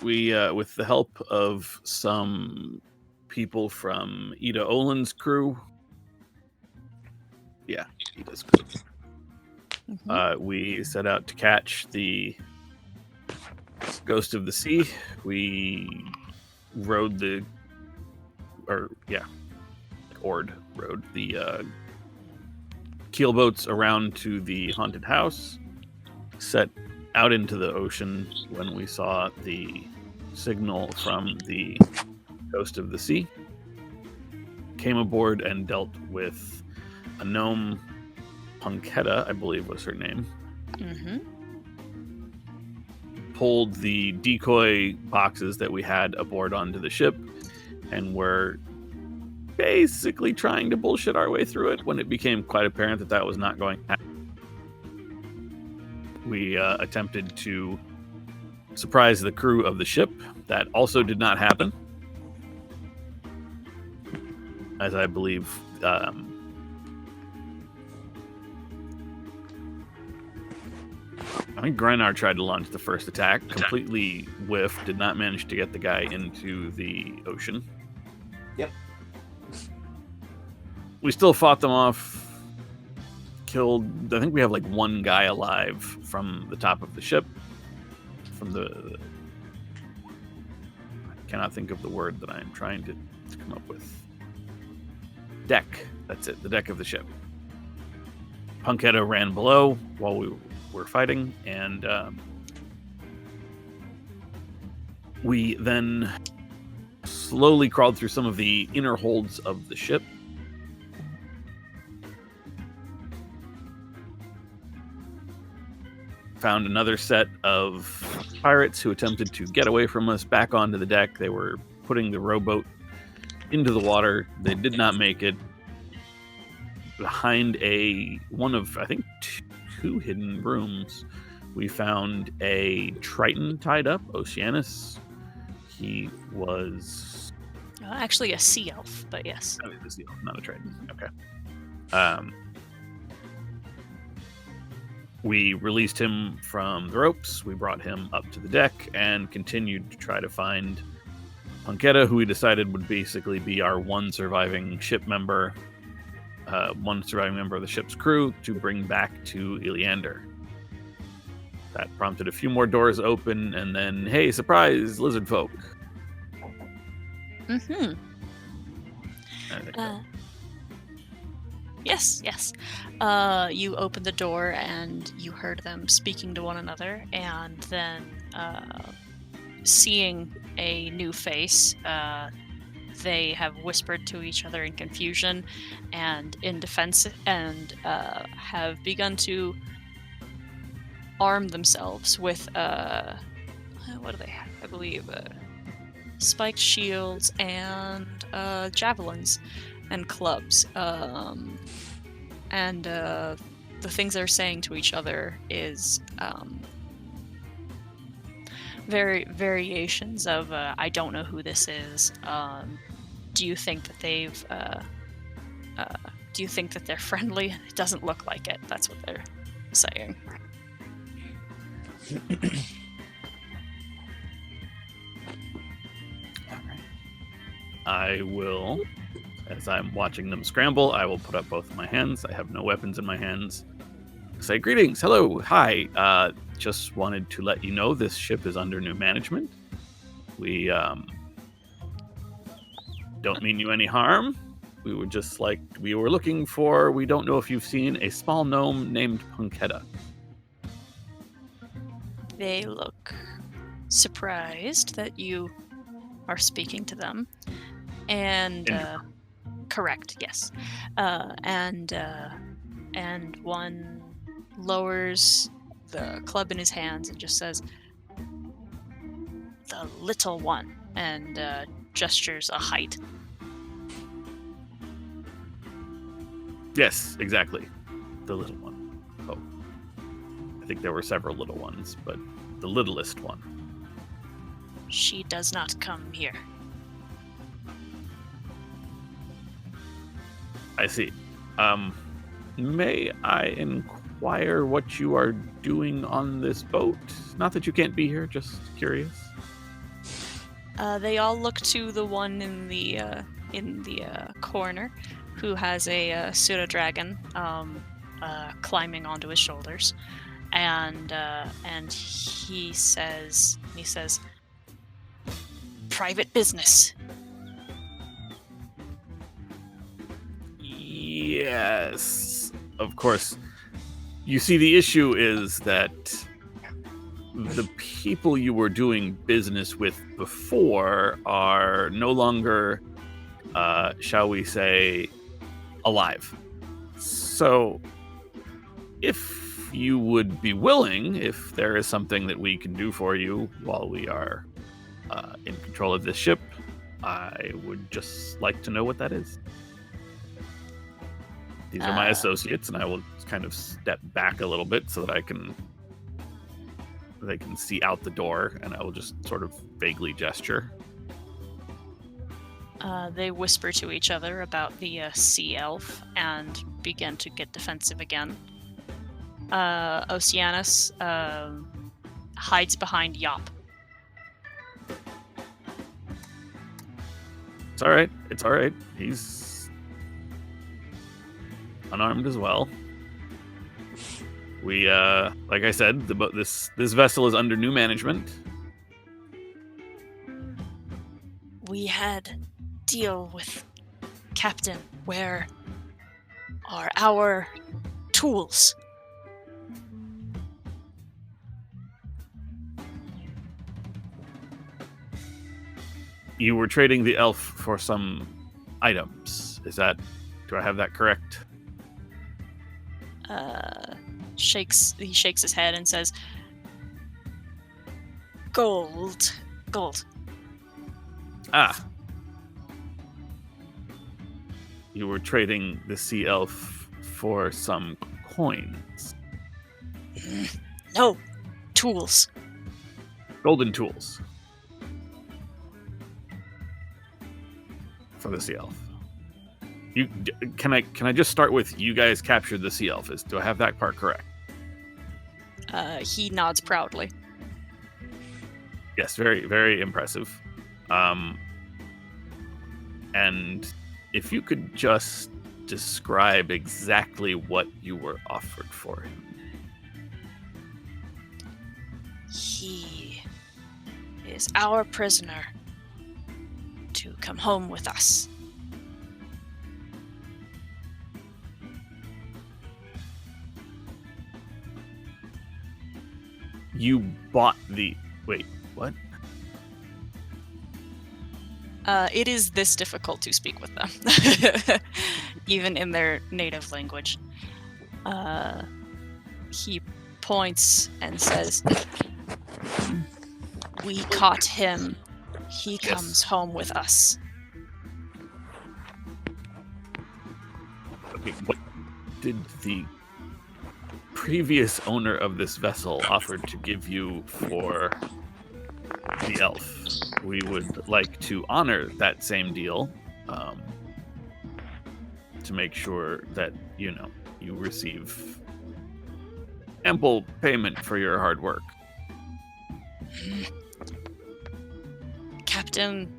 We, with the help of some people from Ida Olin's crew, Ida's crew, we set out to catch the Ghost of the Sea. We rode oared the keelboats around to the haunted house, set out into the ocean when we saw the signal from the Ghost of the Sea, came aboard and dealt with a gnome, Punketta, I believe was her name. Pulled the decoy boxes that we had aboard onto the ship, and were basically trying to bullshit our way through it when it became quite apparent that that was not going to happen. We attempted to surprise the crew of the ship. That also did not happen, as I believe I think Grenar tried to launch the first attack, completely whiffed, did not manage to get the guy into the ocean. Yep. We still fought them off, killed, I think we have like one guy alive from the top of the ship, from the, I cannot think of the word that I'm trying to come up with. Deck, that's it, the deck of the ship. Punketta ran below while we were fighting, and we then slowly crawled through some of the inner holds of the ship. Found another set of pirates who attempted to get away from us back onto the deck. They were putting the rowboat into the water. They did not make it. Behind one of, I think, two hidden rooms, we found a Triton tied up, Oceanus. He was... actually a sea elf, but yes. Oh, a sea elf, not a Triton. Okay. We released him from the ropes. We brought him up to the deck and continued to try to find Punketta, who we decided would basically be our one surviving ship member, one surviving member of the ship's crew, to bring back to Iliander. That prompted a few more doors open, and then, hey, surprise, Lizardfolk. Yes. You opened the door and you heard them speaking to one another, and then seeing a new face, they have whispered to each other in confusion and in defense, and have begun to arm themselves with what do they have? I believe spiked shields and javelins and clubs, and the things they're saying to each other is variations of I don't know who this is. Do you think that they've do you think that they're friendly? It doesn't look like it. That's what they're saying. I will, as I'm watching them scramble, I will put up both of my hands. I have no weapons in my hands. Say, greetings, hello, hi. Just wanted to let you know this ship is under new management. We don't mean you any harm. We were looking for, we don't know if you've seen a small gnome named Punketta. They look surprised that you are speaking to them. And correct, yes. And one lowers the club in his hands and just says, "The little one," and gestures a height. Yes, exactly. The little one. Oh. I think there were several little ones, but the littlest one. She does not come here. I see. May I inquire what you are doing on this boat? Not that you can't be here, just curious. They all look to the one in the corner, who has a pseudo dragon climbing onto his shoulders, and he says, "Private business." Yes, of course. You see, the issue is that the people you were doing business with before are no longer, shall we say, alive. So, if you would be willing, if there is something that we can do for you while we are in control of this ship, I would just like to know what that is. These are my associates, and I will kind of step back a little bit so that they can see out the door, and I will just sort of vaguely gesture. They whisper to each other about the sea elf and begin to get defensive again. Oceanus hides behind Yop. It's all right. It's all right. He's unarmed as well. We, like I said, this vessel is under new management. We had deal with Captain. Where are our tools? You were trading the elf for some items. Do I have that correct? He shakes his head and says, Gold. Ah. You were trading the sea elf for some coins. No, tools. Golden tools. For the sea elf. Can I just start with you guys captured the sea elf? Do I have that part correct? He nods proudly. Yes, very, very impressive. And if you could just describe exactly what you were offered for him. He is our prisoner to come home with us. You bought the... Wait, what? It is this difficult to speak with them, even in their native language. He points and says, "We caught him. He comes home with us." Okay, what did the previous owner of this vessel offer to give you for the elf? We would like to honor that same deal, to make sure that, you receive ample payment for your hard work. Captain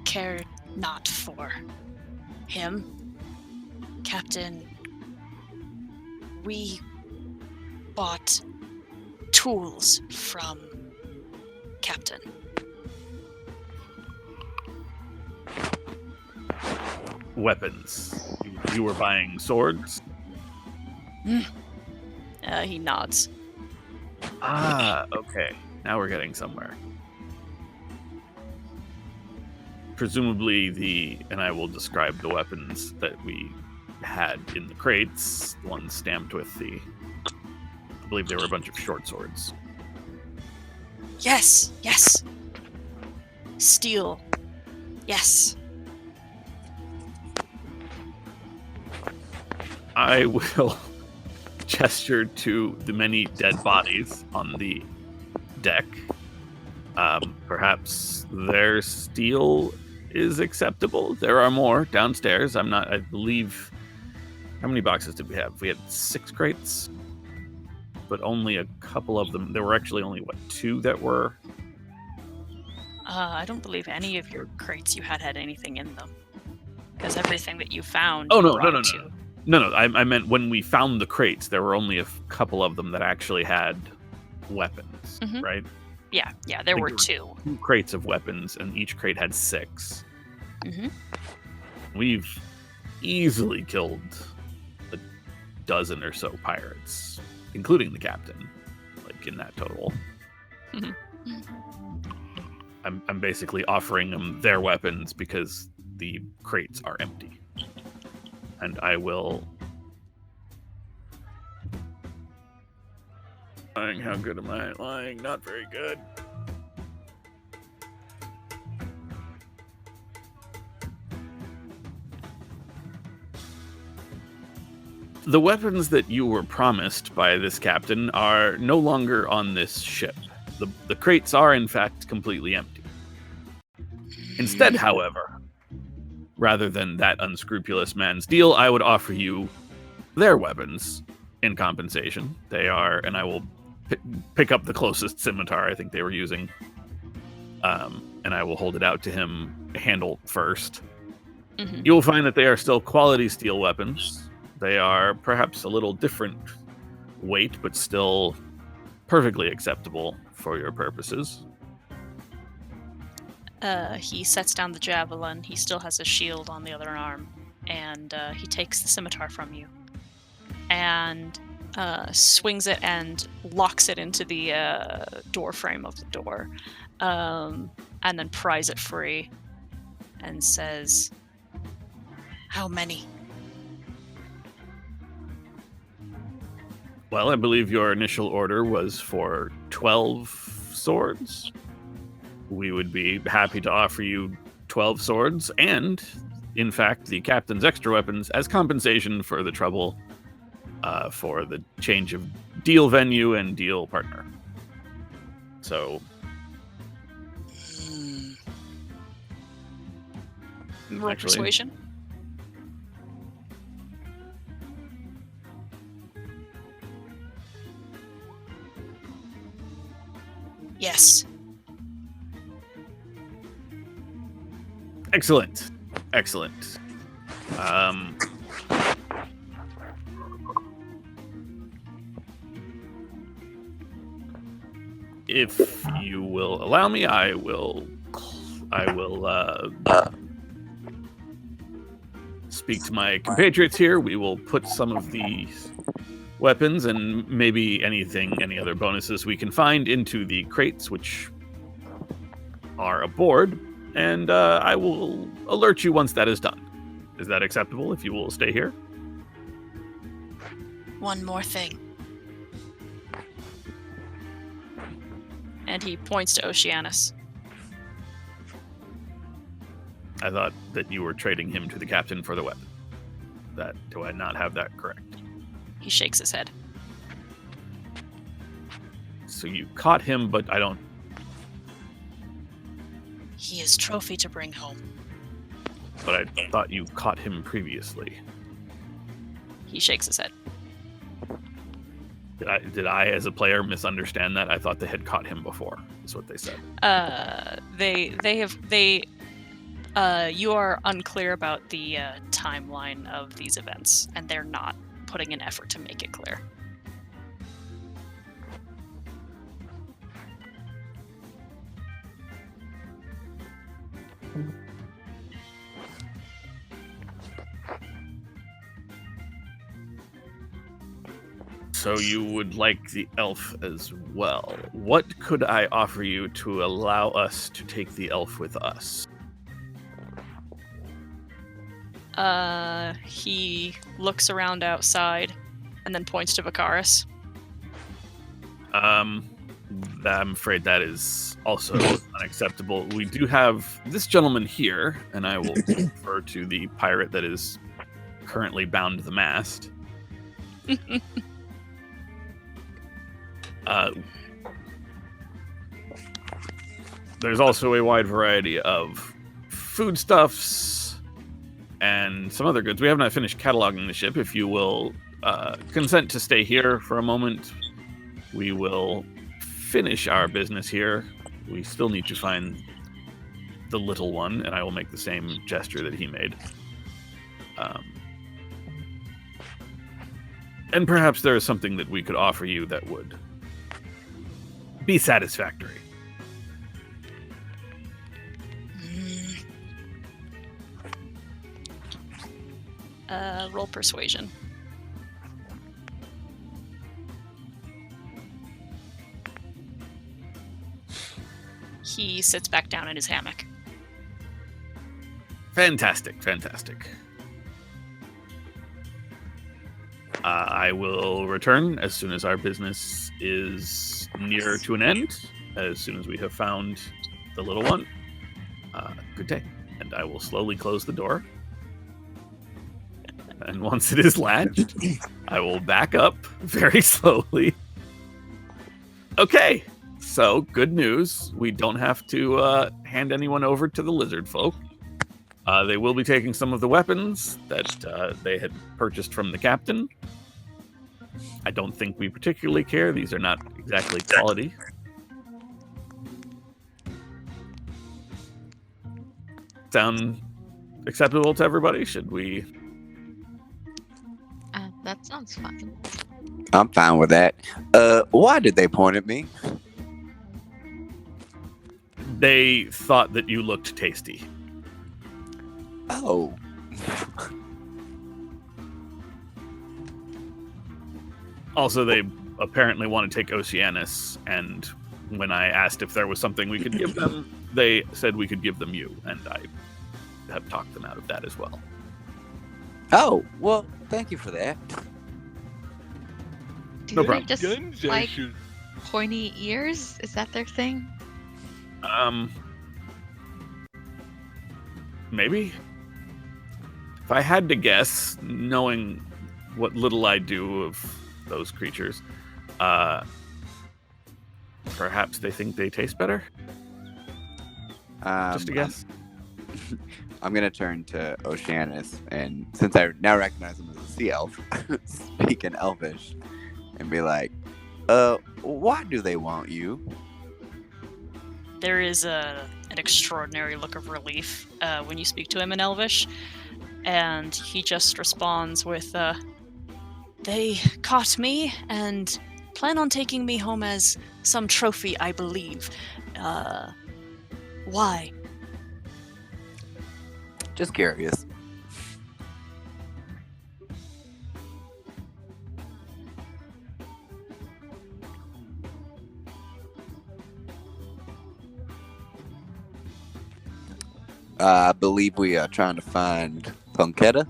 cared not for him. Captain, we bought tools from Captain. Weapons. You were buying swords? He nods. Ah, okay. Now we're getting somewhere. Presumably and I will describe the weapons that we had in the crates, the ones stamped with I believe they were a bunch of short swords. Yes. Steel. Yes. I will gesture to the many dead bodies on the deck. Perhaps their steel is acceptable. There are more downstairs. I How many boxes did we have? We had 6 crates, but only a couple of them. There were actually only, 2 that were? I don't believe any of your crates you had anything in them. Because everything that you found, Oh, you no. brought to. No. I meant when we found the crates, there were only a couple of them that actually had weapons, right? Yeah, there were 2. 2 crates of weapons, and each crate had 6. Mm-hmm. We've easily killed a dozen or so pirates, including the captain, like in that total. I'm basically offering them their weapons because the crates are empty. And I will... Lying, how good am I at lying? Not very good. The weapons that you were promised by this captain are no longer on this ship. The crates are, in fact, completely empty. Instead, however, rather than that unscrupulous man's deal, I would offer you their weapons in compensation. They are, and I will pick up the closest scimitar I think they were using, and I will hold it out to him, handle first. Mm-hmm. You will find that they are still quality steel weapons. They are perhaps a little different weight, but still perfectly acceptable for your purposes. He sets down the javelin. He still has a shield on the other arm. And he takes the scimitar from you. And swings it and locks it into the door frame of the door. And then pries it free. And says, "How many?" Well, I believe your initial order was for 12 swords. We would be happy to offer you 12 swords and, in fact, the captain's extra weapons as compensation for the trouble for the change of deal venue and deal partner. So... Roll persuasion. Yes. Excellent. If you will allow me, I will speak to my compatriots here. We will put some of these weapons and maybe any other bonuses we can find into the crates, which are aboard, and I will alert you once that is done. Is that acceptable if you will stay here? One more thing. And he points to Oceanus. I thought that you were trading him to the captain for the weapon. Do I not have that correct? He shakes his head. So you caught him, but I don't... He is trophy to bring home. But I thought you caught him previously. He shakes his head. Did I, as a player, misunderstand that? I thought they had caught him before, is what they said. You are unclear about the timeline of these events, and they're not putting an effort to make it clear. So you would like the elf as well. What could I offer you to allow us to take the elf with us? He looks around outside and then points to Vicaris. I'm afraid that is also unacceptable. We do have this gentleman here, and I will refer to the pirate that is currently bound to the mast. There's also a wide variety of foodstuffs and some other goods. We have not finished cataloging the ship. If you will consent to stay here for a moment, we will finish our business here. We still need to find the little one, and I will make the same gesture that he made. And perhaps there is something that we could offer you that would be satisfactory. Roll persuasion. He sits back down in his hammock. Fantastic. I will return as soon as our business is near to an end, as soon as we have found the little one. Good day. And I will slowly close the door. And once it is latched, I will back up very slowly. Okay, so good news. We don't have to hand anyone over to the Lizardfolk. They will be taking some of the weapons that they had purchased from the captain. I don't think we particularly care. These are not exactly quality. Sound acceptable to everybody? Should we... That sounds fine. I'm fine with that. Why did they point at me? They thought that you looked tasty. Oh. Also, they apparently want to take Oceanus, and when I asked if there was something we could give them, they said we could give them you, and I have talked them out of that as well. Oh, well, thank you for that. Do No they problem. just like pointy ears? Is that their thing? Maybe. If I had to guess, knowing what little I do of those creatures, perhaps they think they taste better? Just a guess. I'm going to turn to Oceanus, and since I now recognize him as a sea elf, speak in Elvish, and be like, why do they want you? There is an extraordinary look of relief when you speak to him in Elvish, and he just responds with, they caught me and plan on taking me home as some trophy, I believe. Why? Just curious. I believe we are trying to find Punketta.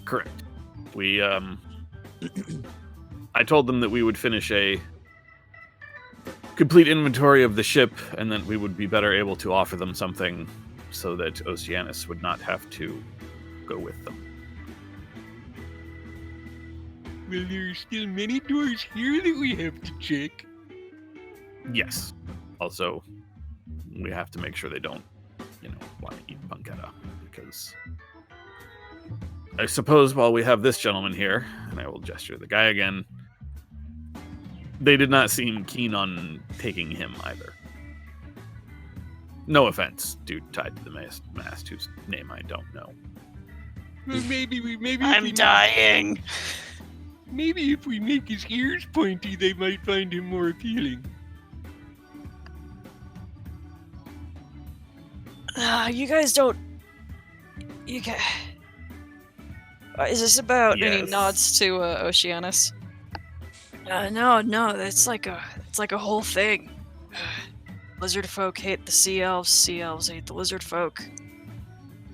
Correct. We, I told them that we would finish a complete inventory of the ship, and then we would be better able to offer them something so that Oceanus would not have to go with them. Well, there are still many doors here that we have to check. Yes. Also, we have to make sure they don't, want to eat Punketta, because I suppose while we have this gentleman here, and I will gesture the guy again, they did not seem keen on taking him either. No offense, dude tied to the mast whose name I don't know. Well, maybe I'm dying. Maybe if we make his ears pointy, they might find him more appealing. You guys don't... You guys... is this about... Yes. And he nods to Oceanus. No, it's like a whole thing. Lizard folk hate the sea elves hate the lizard folk.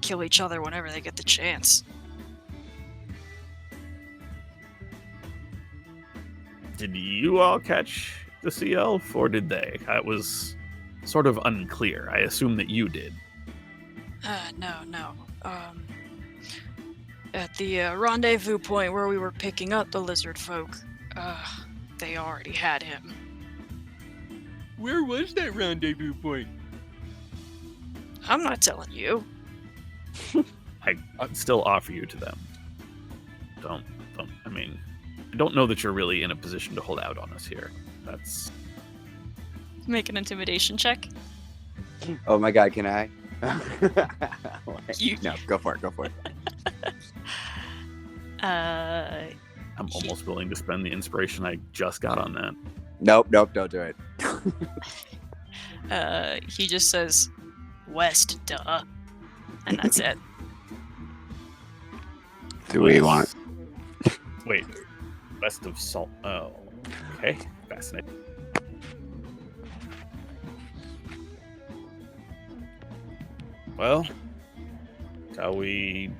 Kill each other whenever they get the chance. Did you all catch the sea elf, or did they? That was sort of unclear. I assume that you did. No. At the rendezvous point where we were picking up the lizard folk, they already had him. Where was that rendezvous point? I'm not telling you. I'd still offer you to them. Don't. I mean, I don't know that you're really in a position to hold out on us here. That's. Make an intimidation check. Oh my god, can I? You- No, go for it. I'm almost willing to spend the inspiration I just got on that. Nope, don't do it. He just says, "West, duh," and that's it. Do we want? Wait, west of Salt. Oh, okay, fascinating. Well, shall we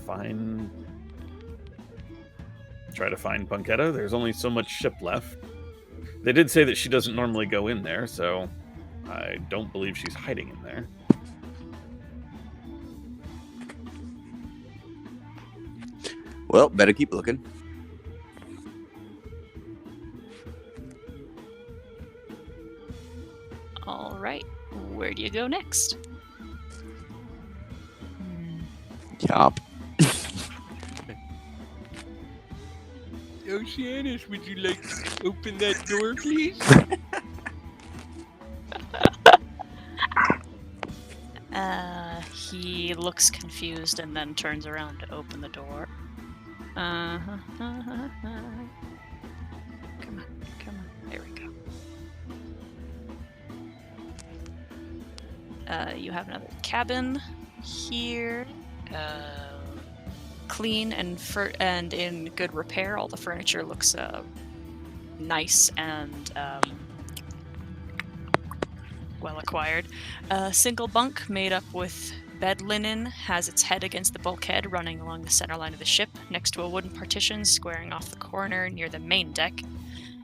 try to find Punketta? There's only so much ship left. They did say that she doesn't normally go in there, so I don't believe she's hiding in there. Well, better keep looking. All right, where do you go next? Yup. Oceanus, would you like to open that door, please? He looks confused and then turns around to open the door. Come on. There we go. You have another cabin here. Clean and in good repair. All the furniture looks nice and well acquired. A single bunk made up with bed linen has its head against the bulkhead running along the center line of the ship, next to a wooden partition squaring off the corner near the main deck.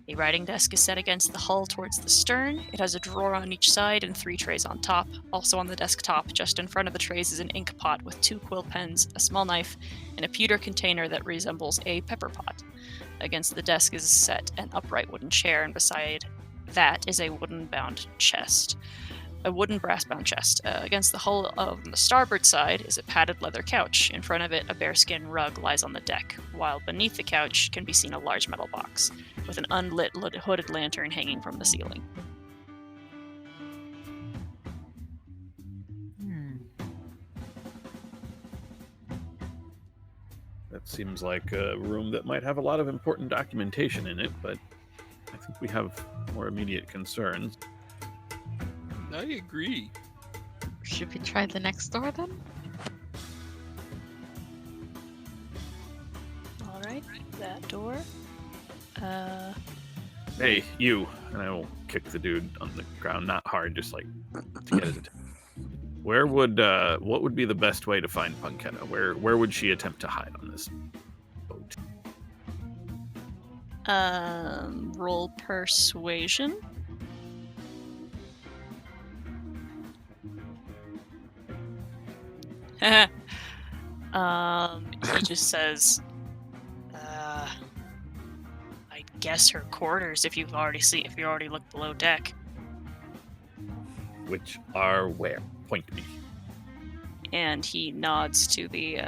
A writing desk is set against the hull towards the stern. It has a drawer on each side and 3 trays on top. Also on the desktop, just in front of the trays, is an ink pot with 2 quill pens, a small knife, and a pewter container that resembles a pepper pot. Against the desk is set an upright wooden chair, and beside that is a wooden brass-bound chest. Against the hull of the starboard side is a padded leather couch. In front of it, a bearskin rug lies on the deck, while beneath the couch can be seen a large metal box, with an unlit hooded lantern hanging from the ceiling. That seems like a room that might have a lot of important documentation in it, but I think we have more immediate concerns. I agree. Should we try the next door then? Alright, that door. Hey, you. And I will kick the dude on the ground, not hard, just like to get his attention. What would be the best way to find Punketta? Where would she attempt to hide on this boat? Roll persuasion. He just says, I guess her quarters if you already looked below deck. Which are where? Point me. And he nods to the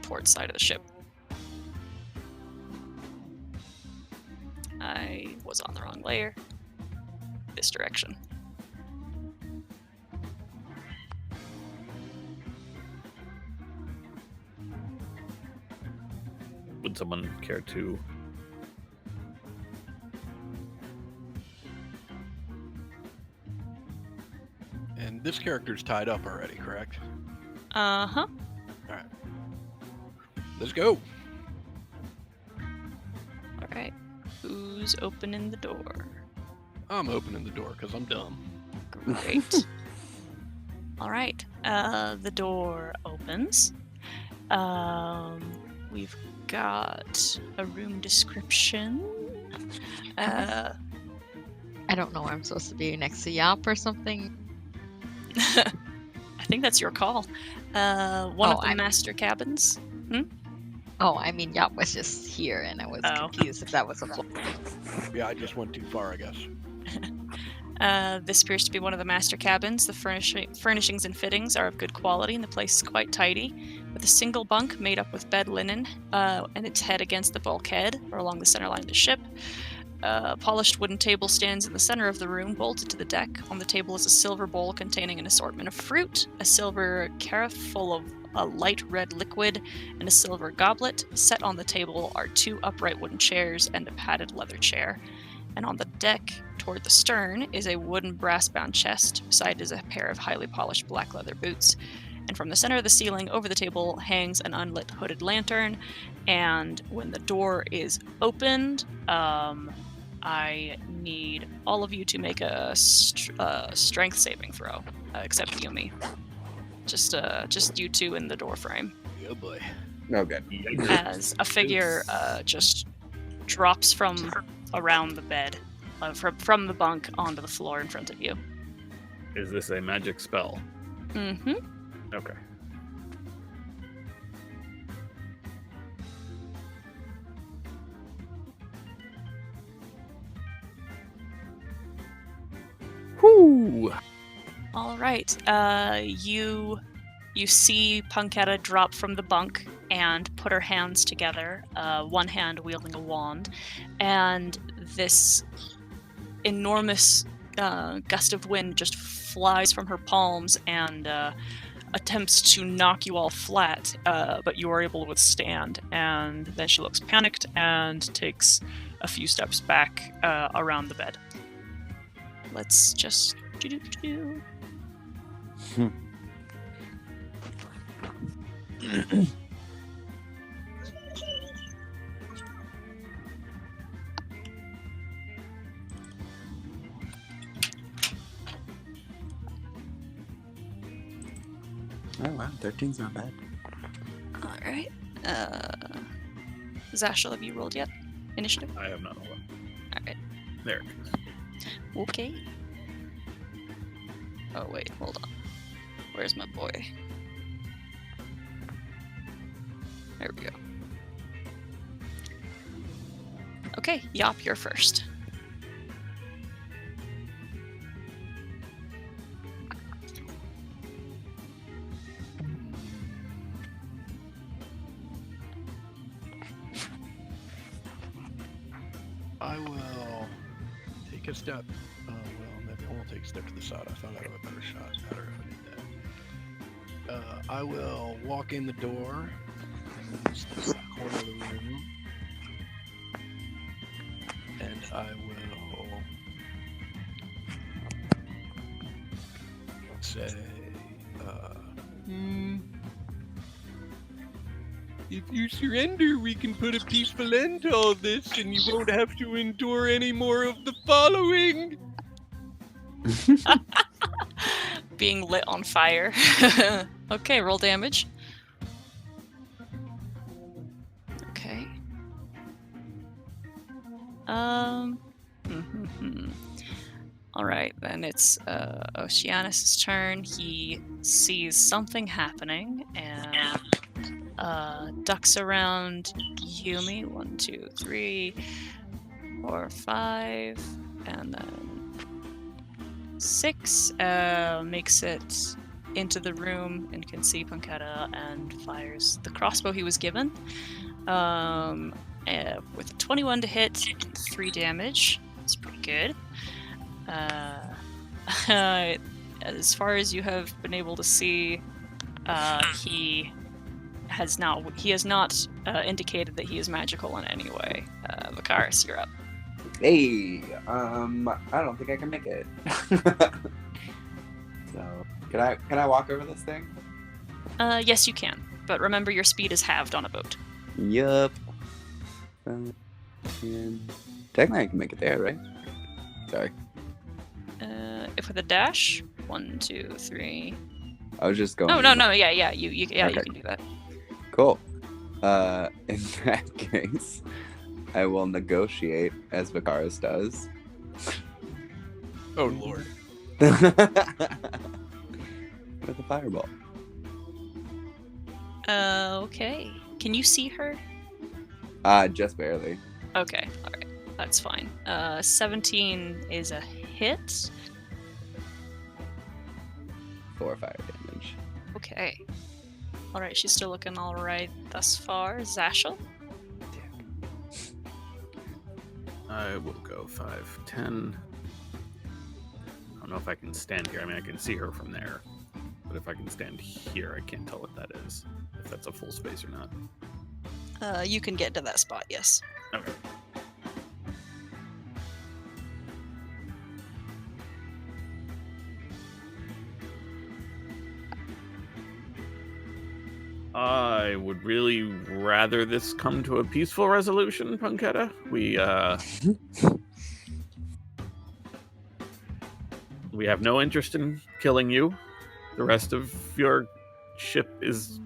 port side of the ship. I was on the wrong layer. This direction. Would someone care to? And this character's tied up already, correct? Uh-huh. Alright. Let's go. Alright. Who's opening the door? I'm opening the door because I'm dumb. Great. Alright. The door opens. We've got a room description. I don't know where I'm supposed to be, next to Yop or something. I think that's your call. One of the master cabins. Oh, I mean, Yop was just here, and I was confused if that was a floor. Yeah, I just went too far, I guess. This appears to be one of the master cabins. The furnishings and fittings are of good quality, and the place is quite tidy, with a single bunk made up with bed linen and its head against the bulkhead, or along the center line of the ship. A polished wooden table stands in the center of the room, bolted to the deck. On the table is a silver bowl containing an assortment of fruit, a silver carafe full of a light red liquid, and a silver goblet. Set on the table are 2 upright wooden chairs and a padded leather chair. And on the deck, toward the stern, is a wooden brass-bound chest. Beside is a pair of highly polished black leather boots. And from the center of the ceiling, over the table, hangs an unlit hooded lantern. And when the door is opened, I need all of you to make a strength saving throw, except Yumi. Just you two in the door frame. Oh boy. Oh, good. As a figure just drops from around the bed, from the bunk onto the floor in front of you. Is this a magic spell? Mm-hmm. Okay. Whoo! All right. You see Punketta drop from the bunk and put her hands together, one hand wielding a wand, and this enormous gust of wind just flies from her palms and attempts to knock you all flat, but you are able to withstand. And then she looks panicked and takes a few steps back around the bed. Let's just do. Oh wow, 13's not bad. All right. Zashel, have you rolled yet? Initiative? I have not. Hold on. All right. There it is. Okay. Oh wait, hold on. Where's my boy? There we go. Okay, Yop, you're first. I will take a step. Oh, well, maybe I won't take a step to the side. I thought I'd have a better shot at her if I did that. I will walk in the door and use the corner of the room. And I will say, if you surrender, we can put a peaceful end to all this, and you won't have to endure any more of the following. Being lit on fire. Okay, roll damage. Okay. All right, then it's Oceanus' turn. He sees something happening and ducks around Yumi. 1, 2, 3, 4, 5, and then 6. Makes it into the room and can see Punketta and fires the crossbow he was given. With 21 to hit, 3 damage. It's pretty good. As far as you have been able to see, he has not indicated that he is magical in any way. Vakaris, you're up. Hey, I don't think I can make it. So, can I walk over this thing? Yes, you can. But remember, your speed is halved on a boat. Yup. Technically, I can make it there, right? Sorry. If with a dash, 1, 2, 3. I was just going. No. Yeah. You Okay. can do that. Cool. In that case, I will negotiate as Vakaris does. Oh, Lord. With a fireball. Okay. Can you see her? Just barely. Okay, alright. That's fine. 17 is a hit. 4 fire damage. Okay. Alright, she's still looking alright thus far. Zashel? I will go 5, 10. I don't know if I can stand here. I mean, I can see her from there. But if I can stand here, I can't tell what that is. If that's a full space or not. You can get to that spot, yes. Okay. I would really rather this come to a peaceful resolution, Punketta. We have no interest in killing you. The rest of your ship is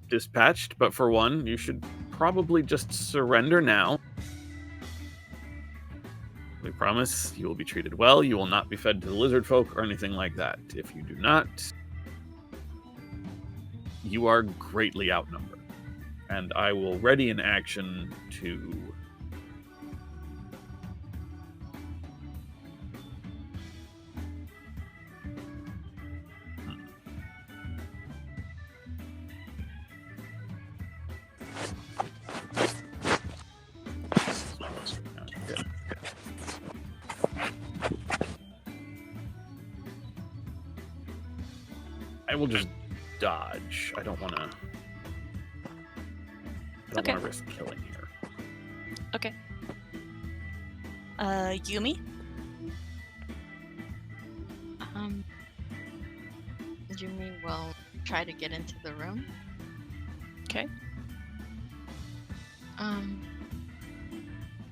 dispatched, but for one, you should probably just surrender now. We promise you will be treated well. You will not be fed to the Lizardfolk or anything like that. If you do not, you are greatly outnumbered. And I will ready an action to... I will just dodge. I don't want to. Okay. Want to risk killing here. Okay. Yumi? Yumi will try to get into the room. Okay. I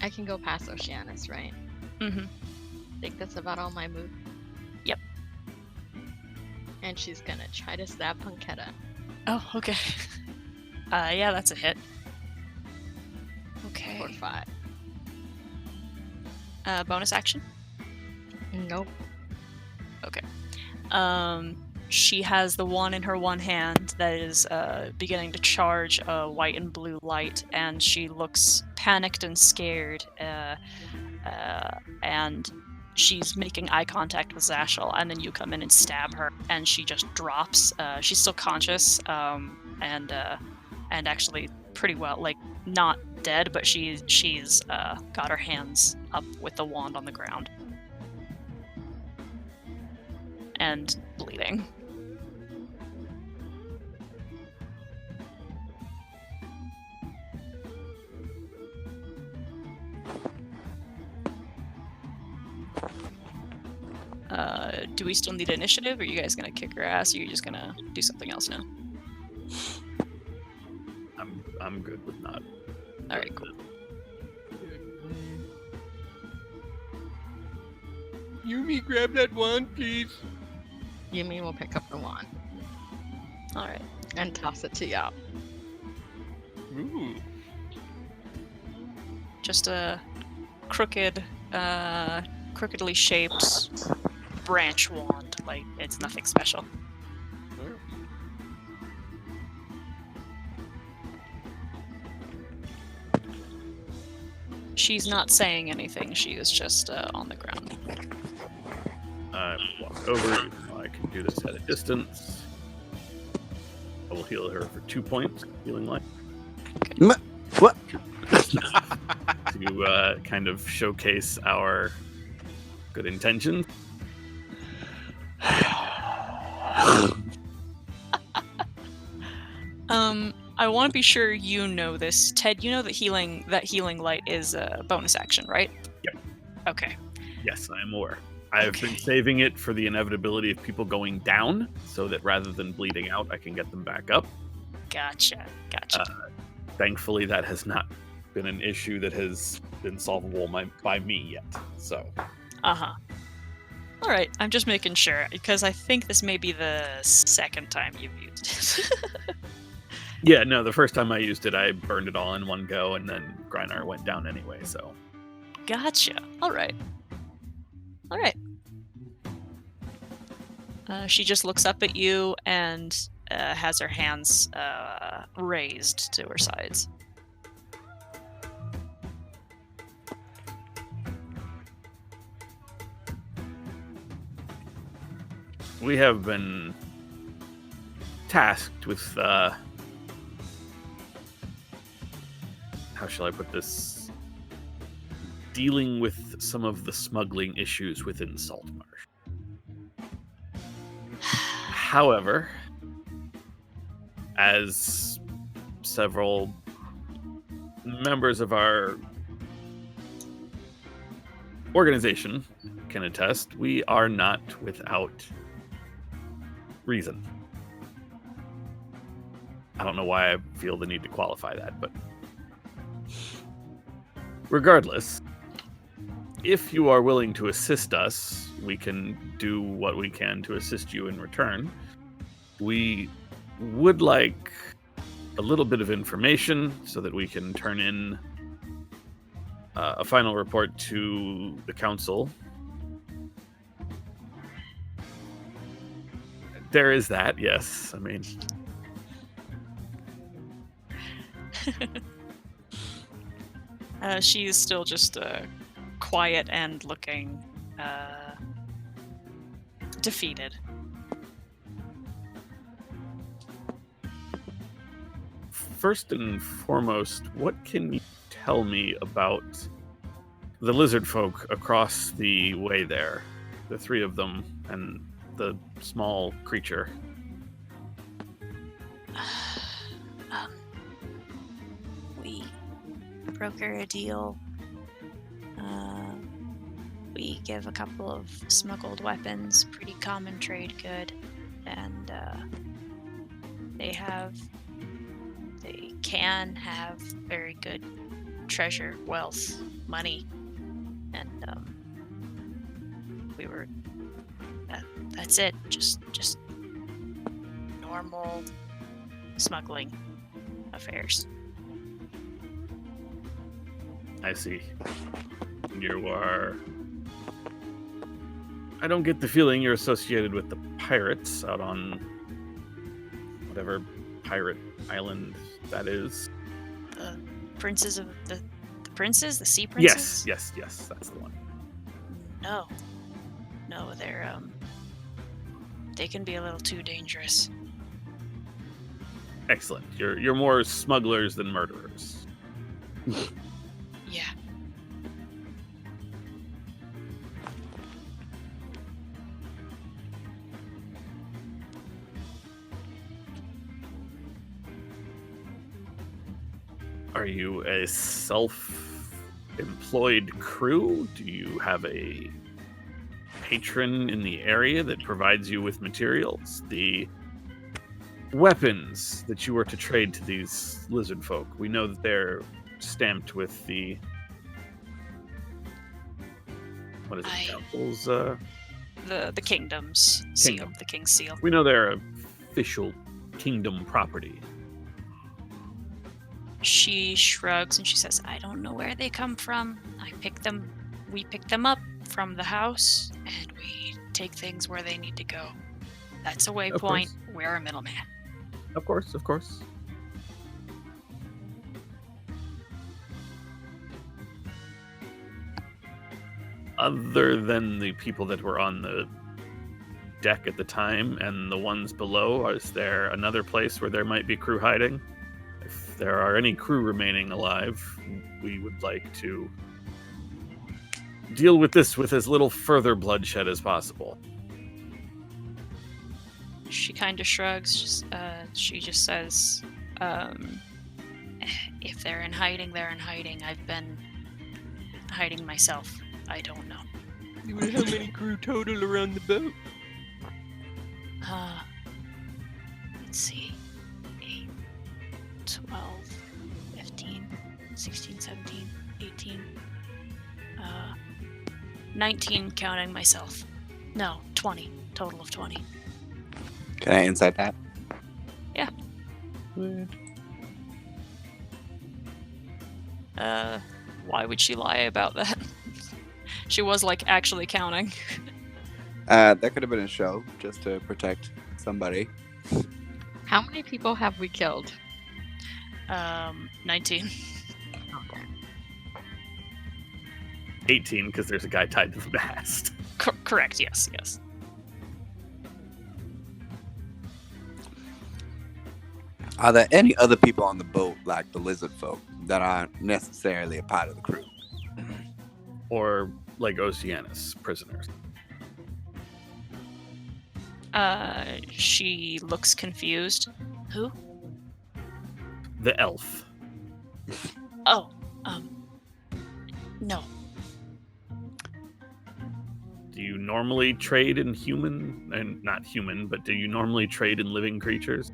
can go past Oceanus, right? Mm-hmm. I think that's about all my move. Yep. And she's gonna try to stab Punketta. Oh, okay. Yeah, that's a hit. Okay. For 5. Bonus action? Nope. Okay. She has the wand in her one hand that is beginning to charge a white and blue light, and she looks panicked and scared, and she's making eye contact with Zashel, and then you come in and stab her, and she just drops. She's still conscious, and actually pretty well, like, not dead, but she's got her hands up with the wand on the ground. And bleeding. Do we still need initiative? Or are you guys gonna kick her ass? Or are you just gonna do something else now? I'm good with not. All right, cool. Yumi, grab that wand, please. Yumi will pick up the wand All right. and toss it to Yao. Ooh. Just a crookedly shaped branch wand. Like, it's nothing special. She's not saying anything. She is just on the ground. I walk over. I can do this at a distance. I will heal her for 2 points. Healing life. What? To kind of showcase our good intentions. I want to be sure you know this. Ted, you know that healing light is a bonus action, right? Yep. Okay. Yes, I am aware. I've been saving it for the inevitability of people going down, so that rather than bleeding out, I can get them back up. Gotcha. Thankfully, that has not been an issue that has been solvable by me yet. So. Uh-huh. All right, I'm just making sure, because I think this may be the second time you've used it. Yeah, no, the first time I used it, I burned it all in one go, and then Grynar went down anyway, so. Gotcha. All right. She just looks up at you and has her hands raised to her sides. we have been tasked with, how shall I put this? Dealing with some of the smuggling issues within Saltmarsh. However, as several members of our organization can attest, we are not without reason. I don't know why I feel the need to qualify that, but regardless, if you are willing to assist us, we can do what we can to assist you in return. We would like a little bit of information so that we can turn in a final report to the council. There is that, yes. I mean, she is still just quiet and looking defeated. first and foremost, what can you tell me about the Lizardfolk across the way there? The three of them and the small creature. We broker a deal. We give a couple of smuggled weapons, pretty common trade good, and they can have very good treasure, wealth, money, and we were. That's it. Just normal smuggling affairs. I see. You are... I don't get the feeling you're associated with the pirates out on whatever pirate island that is. The princes of the princes, the sea princes. Yes, that's the one. No, they're they can be a little too dangerous. Excellent. You're more smugglers than murderers. Yeah. Are you a self-employed crew? Do you have a patron in the area that provides you with materials? The weapons that you were to trade to these lizard folk, we know that they're stamped with the... What is it? Council's, The kingdom's seal, Kingdom. the king's seal. We know they're official kingdom property. She shrugs and she says, "I don't know where they come from. We pick them up from the house, and we take things where they need to go. That's a Of waypoint. course. We're a middleman." Of course. Other than the people that were on the deck at the time and the ones below, is there another place where there might be crew hiding? If there are any crew remaining alive, we would like to deal with this with as little further bloodshed as possible. She kind of shrugs. She just says, "If they're in hiding, they're in hiding. I've been hiding myself. I don't know." How many crew total around the boat? Let's see. 8, 12, 15, 16, 17, 18. 19 counting myself. No, 20. Total of 20. Can I insight that? Yeah. Why would she lie about that? She was like actually counting. That could have been a show just to protect somebody. How many people have we killed? 19. Okay. 18, because there's a guy tied to the mast. Correct. Yes. Are there any other people on the boat, like the Lizardfolk, that aren't necessarily a part of the crew? Or like Oceanus prisoners? She looks confused. Who? The elf. Oh, no. Do you normally trade in human, and not human, but do you normally trade in living creatures?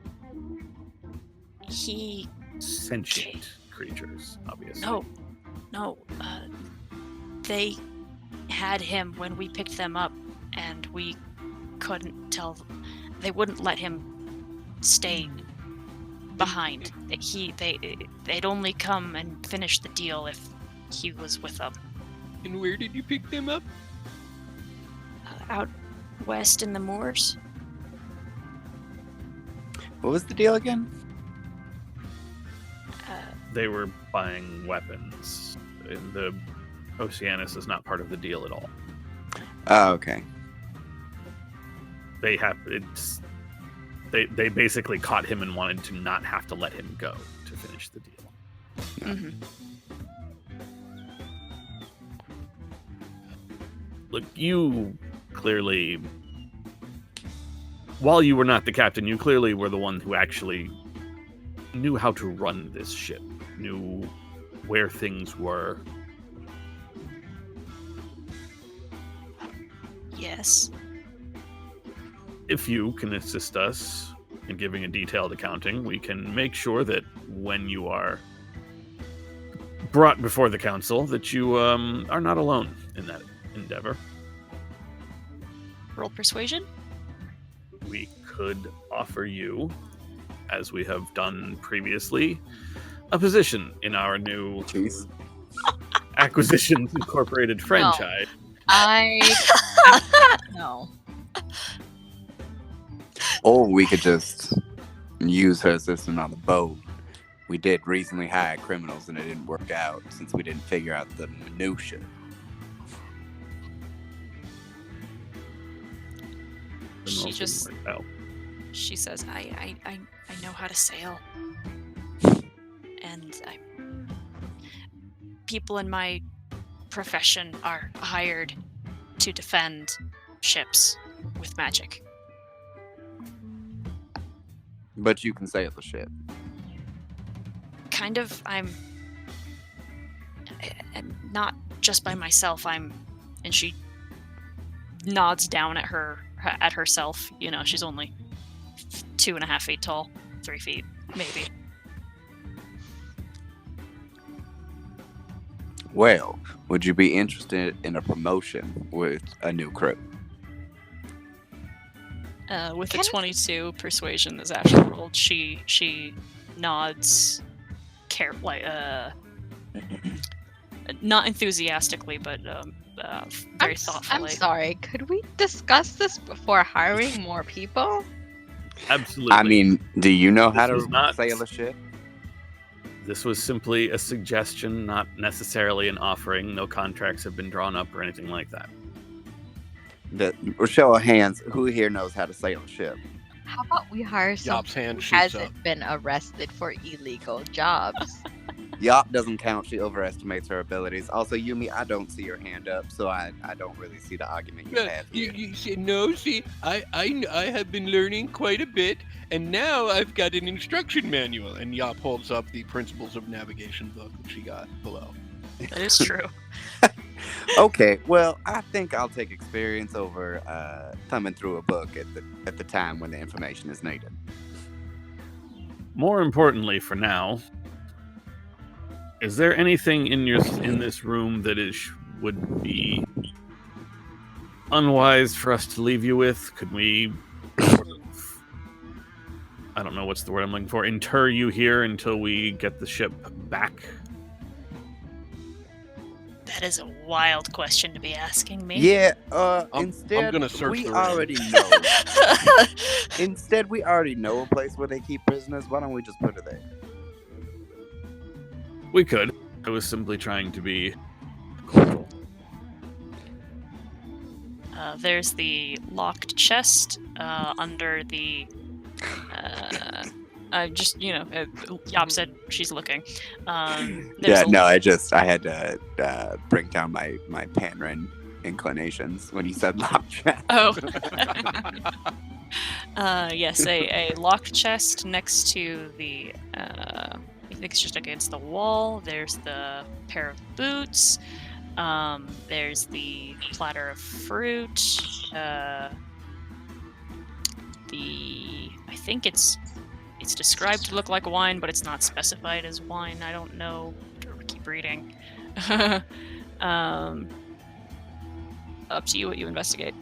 He. Sentient creatures, obviously. No. They had him when we picked them up, and we couldn't tell. They wouldn't let him stay behind. They'd only come and finish the deal if he was with them. And where did you pick them up? Out west in the moors. What was the deal again? They were buying weapons. The Oceanus is not part of the deal at all. Oh, okay. They basically caught him and wanted to not have to let him go to finish the deal. Mm-hmm. Look, you clearly, while you were not the captain, you clearly were the one who actually knew how to run this ship, knew where things were. Yes. If you can assist us in giving a detailed accounting, we can make sure that when you are brought before the council, that you are not alone in that endeavor. Roll persuasion? We could offer you, as we have done previously, a position in our new Jeez. Acquisitions Incorporated franchise. No. Or we could just use her assistant on the boat. We did recently hire criminals and it didn't work out since we didn't figure out the minutia. She just... She says, I know how to sail. And people in my profession are hired to defend ships with magic. But you can sail the ship. Kind of. I'm not just by myself. And she nods down at herself. You know, she's only 2.5 feet tall, 3 feet maybe. Well, would you be interested in a promotion with a new crew? With a 22 persuasion is actually rolled, she nods, not enthusiastically, but very thoughtfully. I'm sorry. Could we discuss this before hiring more people? Absolutely. I mean, do you know how This to was not- sail a ship? This was simply a suggestion, not necessarily an offering. No contracts have been drawn up or anything like that. Show of hands, who here knows how to sail a ship? How about we hire someone Yop's hand who shoots up. hasn't been arrested for illegal jobs? Yop doesn't count. She overestimates her abilities. Also, Yumi, I don't see your hand up, so I don't really see the argument you have here. You see, no, see, I have been learning quite a bit, and now I've got an instruction manual. And Yop holds up the Principles of Navigation book that she got below. That is true. Okay, well, I think I'll take experience over thumbing through a book at the time when the information is needed. More importantly, for now, is there anything in this room that would be unwise for us to leave you with? Could we sort of, I don't know what's the word I'm looking for, inter you here until we get the ship back? That is a wild question to be asking me. Yeah, I'm instead, gonna search we the room. already know. Instead, we already know a place where they keep prisoners. Why don't we just put it there? We could. I was simply trying to be cordial. There's the locked chest under the Just Yop said she's looking. Yeah, no, I had to bring down my Panrin inclinations when you said lock chest. Oh. Yes, a locked chest next to the. I think it's just against the wall. There's the pair of boots. There's the platter of fruit. I think it's described to look like wine, but it's not specified as wine. I don't know. Keep reading. Up to you what you investigate.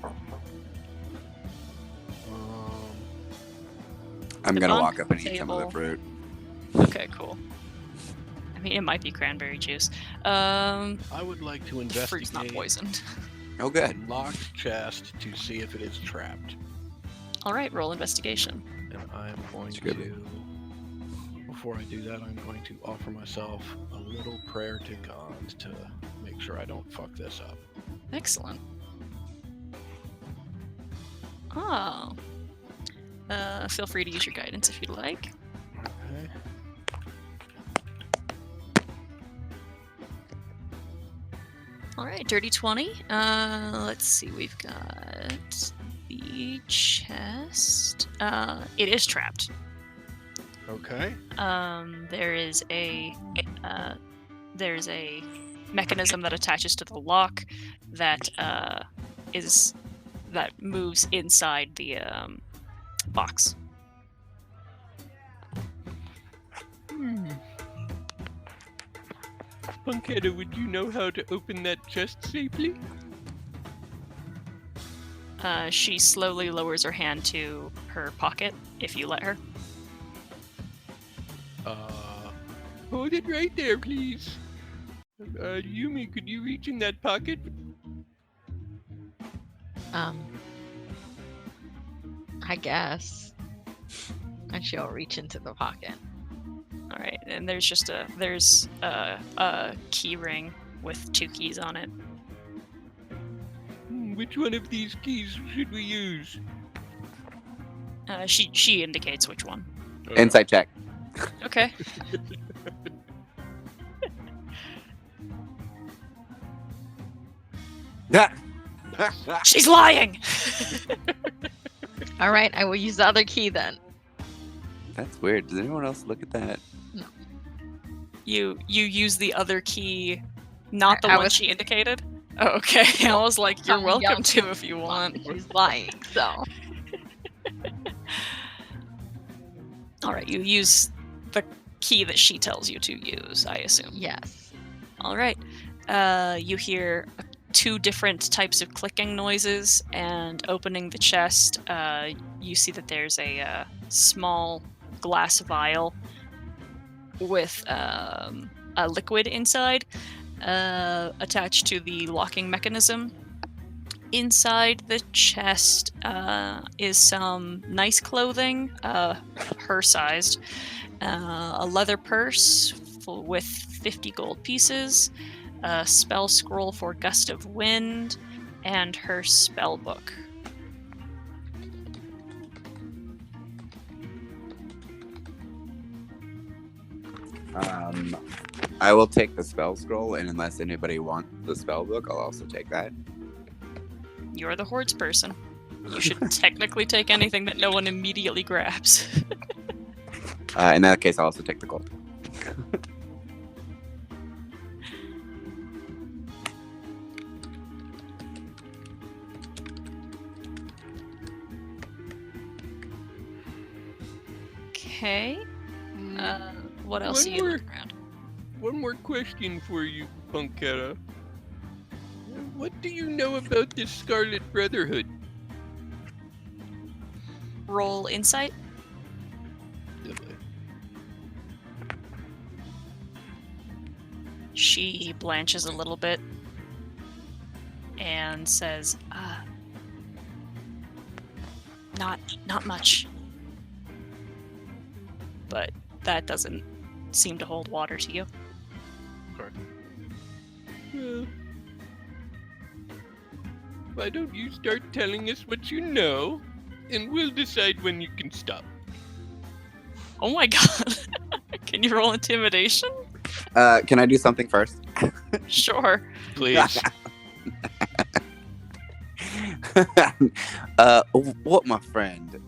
I'm The gonna bunk walk up and eat some of the table. fruit. Okay, cool. I mean, it might be cranberry juice. I would like to The fruit's not investigate poisoned. Oh, good. a locked chest to see if it is trapped. All right, roll investigation. And I am going That's good. to, before I do that, I'm going to offer myself a little prayer to God to make sure I don't fuck this up. Excellent. Oh. Feel free to use your guidance if you'd like. Okay. All right, dirty 20. Let's see, we've got the chest. It is trapped. Okay. There's a mechanism that attaches to the lock that moves inside the box. Punketta, would you know how to open that chest safely? She slowly lowers her hand to her pocket, if you let her. Hold it right there, please. Yumi, could you reach in that pocket? I guess. And she'll reach into the pocket. All right, and there's a key ring with 2 keys on it. Which one of these keys should we use? She indicates which one. Insight check. Okay. She's lying. All right, I will use the other key then. That's weird. Does anyone else look at that? You use the other key, not the I one was- she indicated. Oh, okay. I was like, you're Someone welcome yelled to if you want. She's lying, so. All right, you use the key that she tells you to use, I assume. Yes. All right. You hear 2 different types of clicking noises, and opening the chest, you see that there's a small glass vial with a liquid inside, attached to the locking mechanism. Inside the chest is some nice clothing, her-sized, a leather purse with 50 gold pieces, a spell scroll for Gust of Wind, and her spell book. I will take the spell scroll, and unless anybody wants the spell book, I'll also take that. You're the Hordes person. You should technically take anything that no one immediately grabs. In that case, I'll also take the gold. Okay. What else are you looking around? One more question for you, Punketta. What do you know about this Scarlet Brotherhood? Roll insight. She blanches a little bit and says, not much. But that doesn't seem to hold water to you. Well, why don't you start telling us what you know, and we'll decide when you can stop. Oh my god. Can you roll intimidation? Can I do something first? Sure. Please. What my friend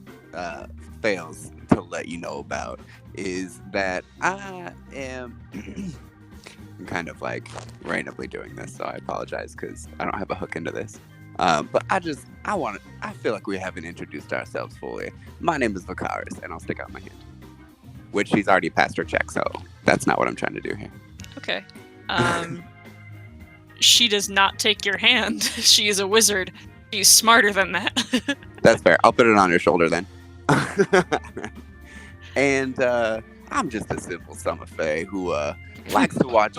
fails to let you know about is that I am kind of like randomly doing this, so I apologize because I don't have a hook into this. But I feel like we haven't introduced ourselves fully. My name is Vicaris, and I'll stick out my hand. Which she's already passed her check, so that's not what I'm trying to do here. Okay. She does not take your hand. She is a wizard. She's smarter than that. That's fair. I'll put it on her shoulder then. And I'm just a simple summer fae who likes to watch.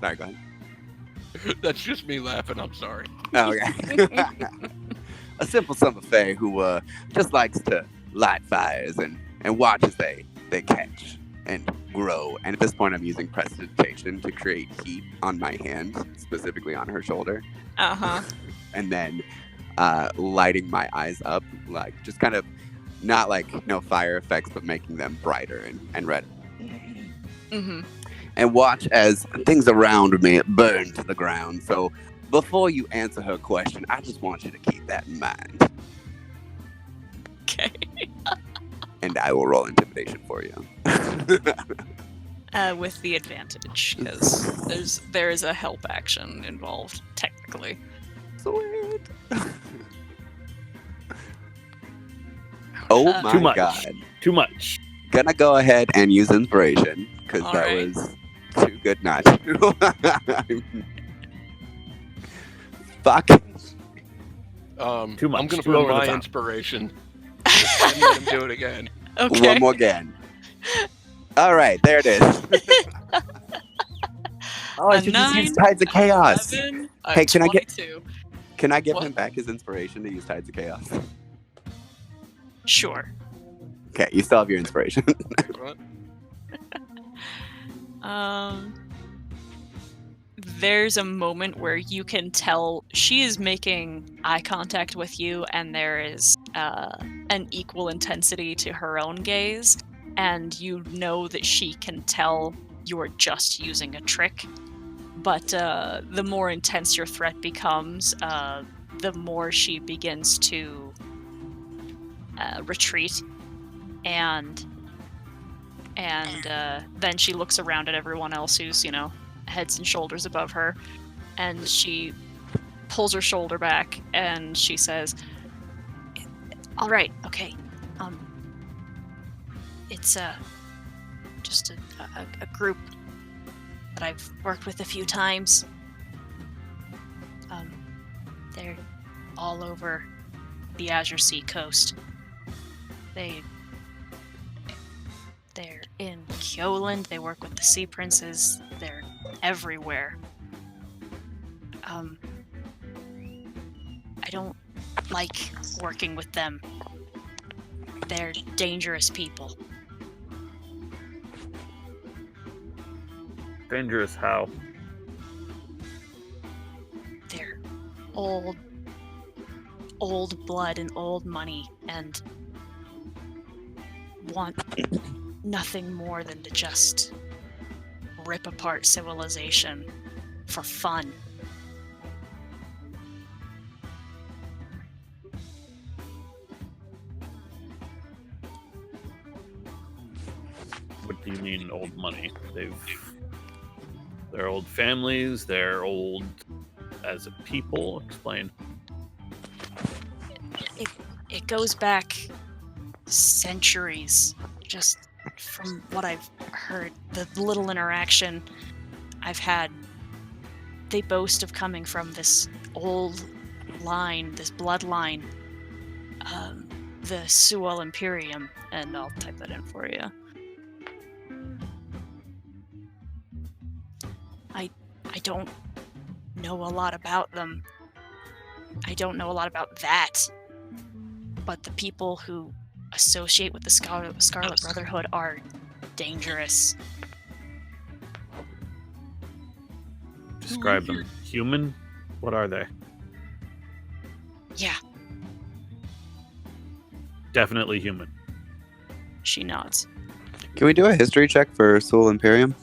Sorry, go ahead. That's just me laughing. I'm sorry. Oh, okay. A simple summer fae who just likes to light fires and watch as they catch and grow. And at this point, I'm using prestidigitation to create heat on my hand, specifically on her shoulder. Uh-huh. And then lighting my eyes up, like just kind of not like no fire effects, but making them brighter and red. Mm-hmm. And watch as things around me burn to the ground. So before you answer her question, I just want you to keep that in mind. Okay. And I will roll intimidation for you. With the advantage, because there is a help action involved, technically. Sweet. Oh my Too much. god. Too much. Gonna go ahead and use inspiration, because All that right. was too good not to. Fuck. Too much. I'm gonna Too put over the my top. inspiration. And let him do it again. Okay. One more again. All right, there it is. Oh, I A should just use 9, Tides of Chaos. 11, a Hey, can I get- 22. Can I give What? him back his inspiration to use Tides of Chaos? Sure. Okay, you still have your inspiration. What? There's a moment where you can tell she is making eye contact with you, and there is an equal intensity to her own gaze, and you know that she can tell you're just using a trick. But the more intense your threat becomes, the more she begins to retreat, and then she looks around at everyone else who's, heads and shoulders above her, and she pulls her shoulder back and she says, "All right, okay, it's just a group that I've worked with a few times. They're all over the Azure Sea coast. They're in Kyoland. They work with the Sea Princes. They're everywhere. I don't like working with them. They're dangerous people. Dangerous how? They're old blood and old money, and want nothing more than to just rip apart civilization for fun. What do you mean old money? They're old families, they're old as a people. Explain. It goes back centuries, just from what I've heard, the little interaction I've had. They boast of coming from this old line, this bloodline, the Sual Imperium, and I'll type that in for you. I don't know a lot about them. I don't know a lot about that. But the people who associate with the Scarlet Brotherhood are dangerous. Describe them. Human? What are they? Yeah, Definitely human. she nods. Can we do a history check for Soul Imperium?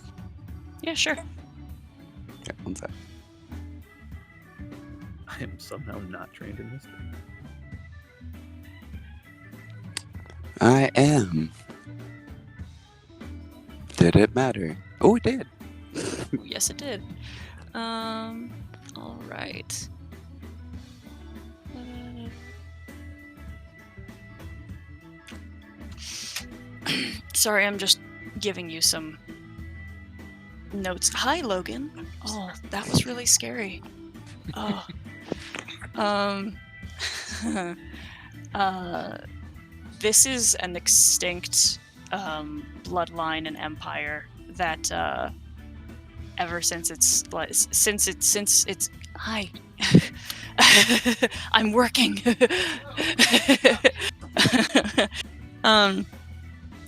Yeah, sure. Okay, one sec. I am somehow not trained in history. I am. Did it matter? Oh, it did. Yes, it did. All right. Sorry, I'm just giving you some notes. Hi, Logan. Oh, that was really scary. Oh. This is an extinct bloodline and empire that ever since it's hi. I'm working.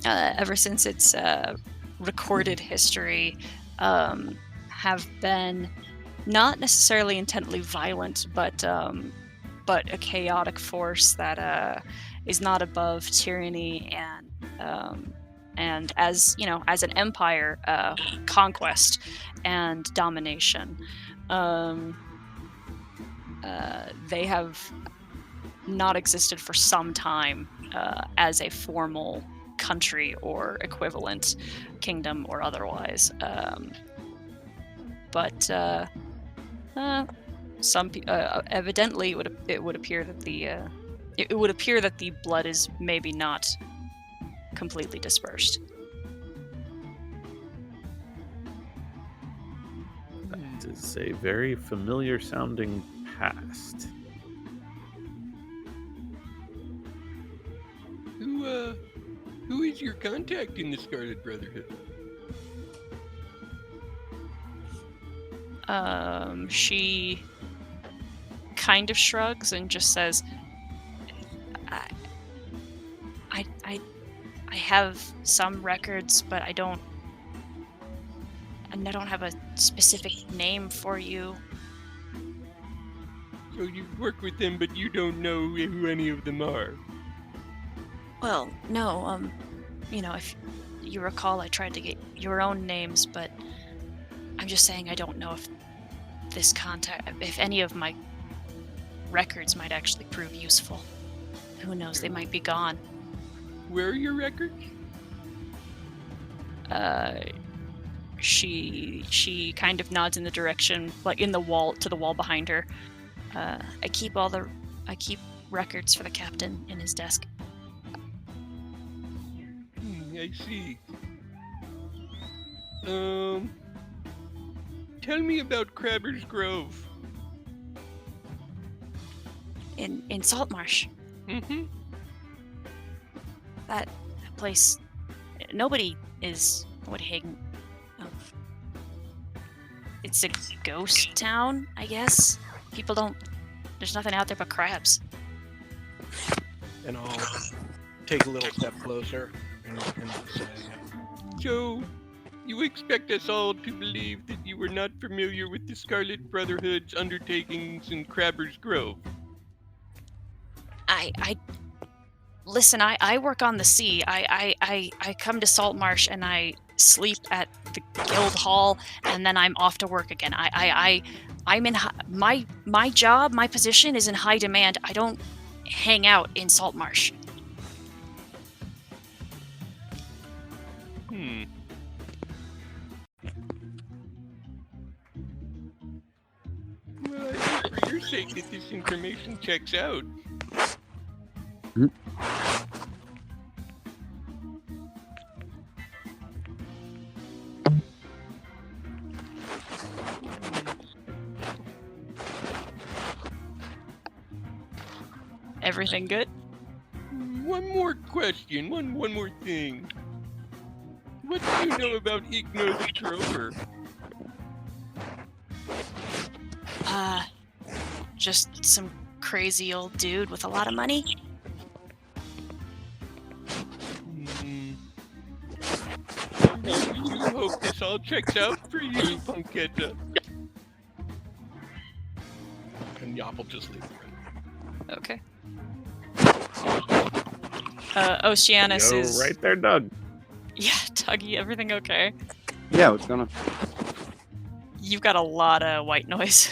Ever since its recorded history have been not necessarily intently violent, but a chaotic force that is not above tyranny and as you know, as an empire, conquest and domination. They have not existed for some time as a formal country or equivalent, kingdom or otherwise. But evidently it would appear that the blood is maybe not completely dispersed. That is a very familiar sounding past. Who is your contact in the Scarlet Brotherhood? She kind of shrugs and just says, I have some records, but I don't have a specific name for you. So you work with them, but you don't know who any of them are. Well, no, if you recall, I tried to get your own names, but I'm just saying I don't know if any of my records might actually prove useful. Who knows, they might be gone. Where are your records? She kind of nods in the direction, like to the wall behind her. I keep records for the captain in his desk. I see. Tell me about Crabber's Grove. In Saltmarsh. Mm-hmm. That place, nobody hang. It's a ghost town, I guess. People don't. There's nothing out there but crabs. And I'll take a little step closer and say, So, you expect us all to believe that you were not familiar with the Scarlet Brotherhood's undertakings in Crabber's Grove? Listen, I work on the sea. I come to Saltmarsh and I sleep at the guild hall, and then I'm off to work again. I'm in my job, my position is in high demand. I don't hang out in Saltmarsh. Well, I hope for your sake that this information checks out. Everything good? One more question, one more thing. What do you know about Igno the Trover? Just some crazy old dude with a lot of money. Well, we do hope this all checks out for you, Punketta. and Yop will just leave. Yeah, Tuggy, everything okay? Yeah, what's going on? You've got a lot of white noise.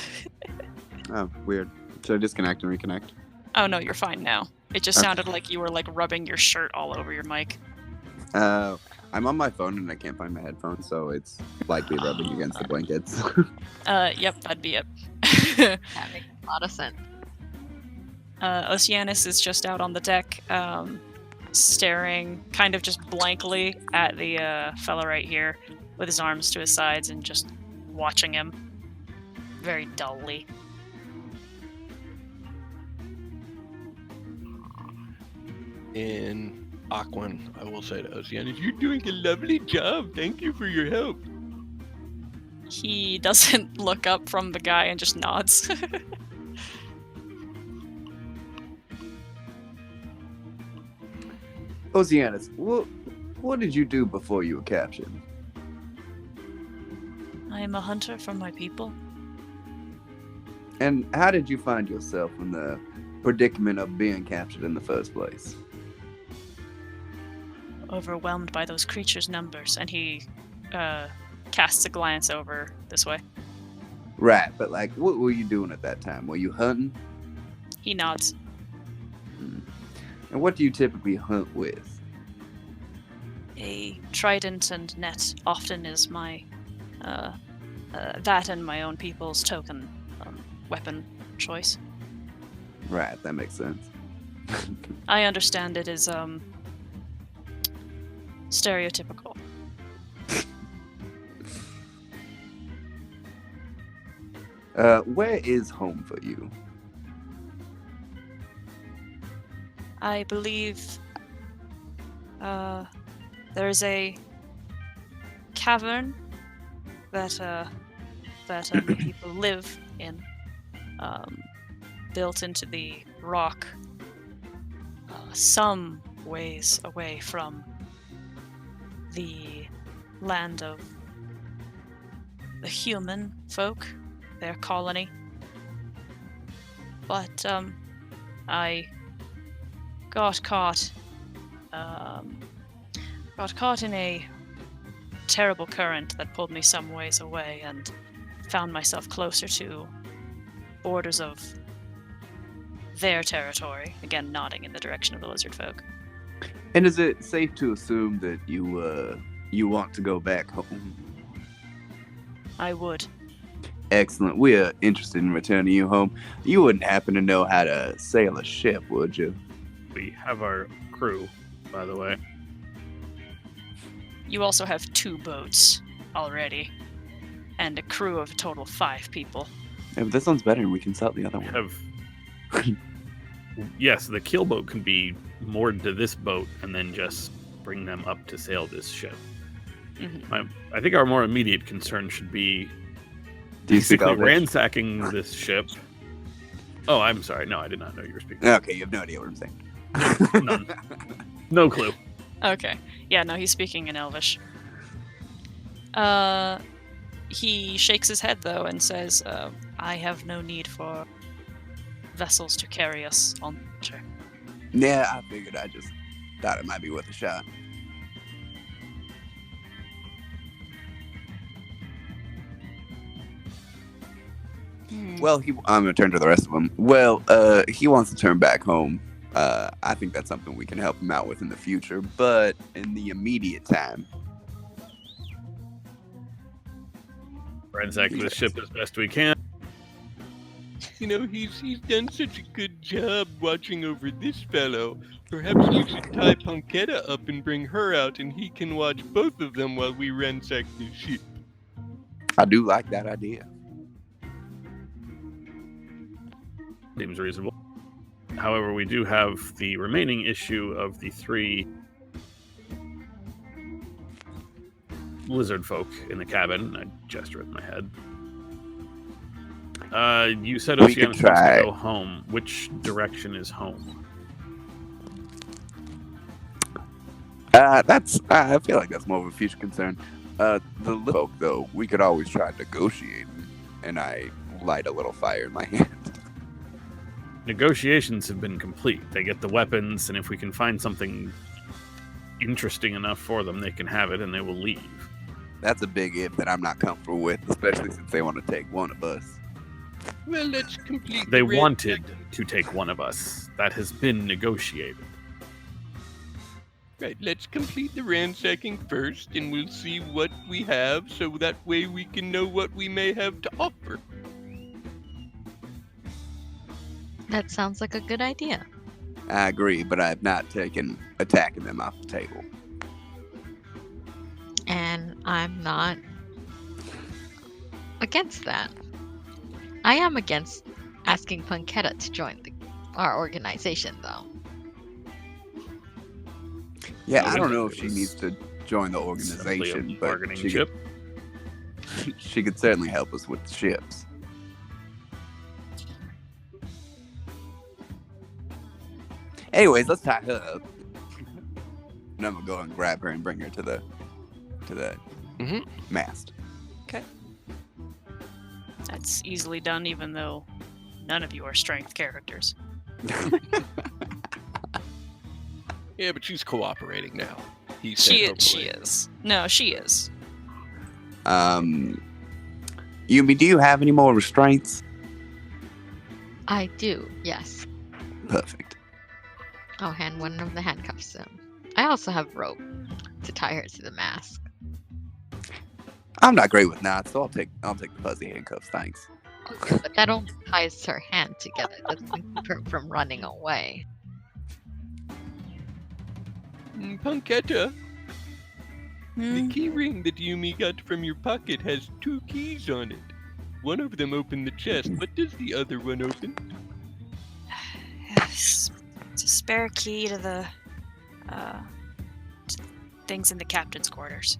Oh, weird. Should I disconnect and reconnect? Oh no, you're fine now. It just Okay. sounded like you were like rubbing your shirt all over your mic. I'm on my phone and I can't find my headphones, so it's likely rubbing against the blankets. Yep, that'd be it. That makes a lot of sense. Oceanus is just out on the deck, staring kind of just blankly at the fella right here with his arms to his sides and just watching him very dully. In Aquan, I will say to Oceanus, You're doing a lovely job. Thank you for your help. He doesn't look up from the guy and just nods. Oceanus, what did you do before you were captured? I am a hunter for my people. And how did you find yourself in the predicament of being captured in the first place? Overwhelmed by those creatures' numbers, and he casts a glance over this way. Right, but like, what were you doing at that time? Were you hunting? He nods. And what do you typically hunt with? A trident and net often is my that and my own people's token weapon choice. Right, that makes sense. I understand it is stereotypical. Where is home for you? I believe there is a cavern that the people live in, built into the rock, some ways away from the land of the human folk, their colony. But I got caught in a terrible current that pulled me some ways away and found myself closer to borders of their territory, again nodding in the direction of the Lizardfolk. And is it safe to assume that you want to go back home? I would. Excellent. We are interested in returning you home. You wouldn't happen to know how to sail a ship, would you? We have our crew, by the way. You also have 2 boats already, and a crew of a total of 5 people. Yeah, but this one's better and we can sell the other We one. have. Yes, the keelboat can be moored to this boat and then just bring them up to sail this ship. Mhm. I think our more immediate concern should be Do you speak basically Elvish? ransacking this ship. Oh, I'm sorry. No, I did not know you were speaking. Okay, you have no idea what I'm saying. None. No clue. Okay. Yeah, no, he's speaking in Elvish. He shakes his head, though, and says, I have no need for vessels to carry us on. Sure. Yeah, I figured. I just thought it might be worth a shot. Well, I'm gonna turn to the rest of them. Well, he wants to turn back home. I think that's something we can help him out with in the future, but in the immediate time, Ransack this ship as best we can. You know, he's done such a good job watching over this fellow. Perhaps you should tie Punketta up and bring her out, and he can watch both of them while we ransack the ship. I do like that idea. Seems reasonable. However, we do have the remaining issue of the 3 lizard folk in the cabin. I gesture with my head. You said We could Oceanus wants try. to go home. Which direction is home? I feel like that's more of a future concern. The little folk, though, we could always try negotiating, and I light a little fire in my hand. Negotiations have been complete. They get the weapons, and if we can find something interesting enough for them, they can have it and they will leave. That's a big if that I'm not comfortable with, especially since they want to take one of us. Well, let's complete. They the wanted to take one of us. That has been negotiated. Right, let's complete the ransacking first, and we'll see what we have, so that way we can know what we may have to offer. That sounds like a good idea. I agree, but I've not taken attacking them off the table. And I'm not against that. I am against asking Punketta to join our organization, though. Yeah, No, I don't it know if she was needs to join the Simply a organization, but bargaining she chip. she could certainly help us with the ships. Anyways, let's tie her up. And I'm gonna go and grab her and bring her to the Mhm. mast. That's easily done, even though none of you are strength characters. Yeah, but she's cooperating now. He said She hopefully. is. No, she is. Yumi, do you have any more restraints? I do, yes. Perfect. I'll hand one of the handcuffs to him. I also have rope to tie her to the mask. I'm not great with knots, so I'll take the fuzzy handcuffs, thanks. Okay, but that only ties her hand together. It doesn't keep her from running away. Punketta, Hmm? the key ring that Yumi got from your pocket has 2 keys on it. One of them opened the chest. What does the other one open? It's a spare key to the things in the captain's quarters.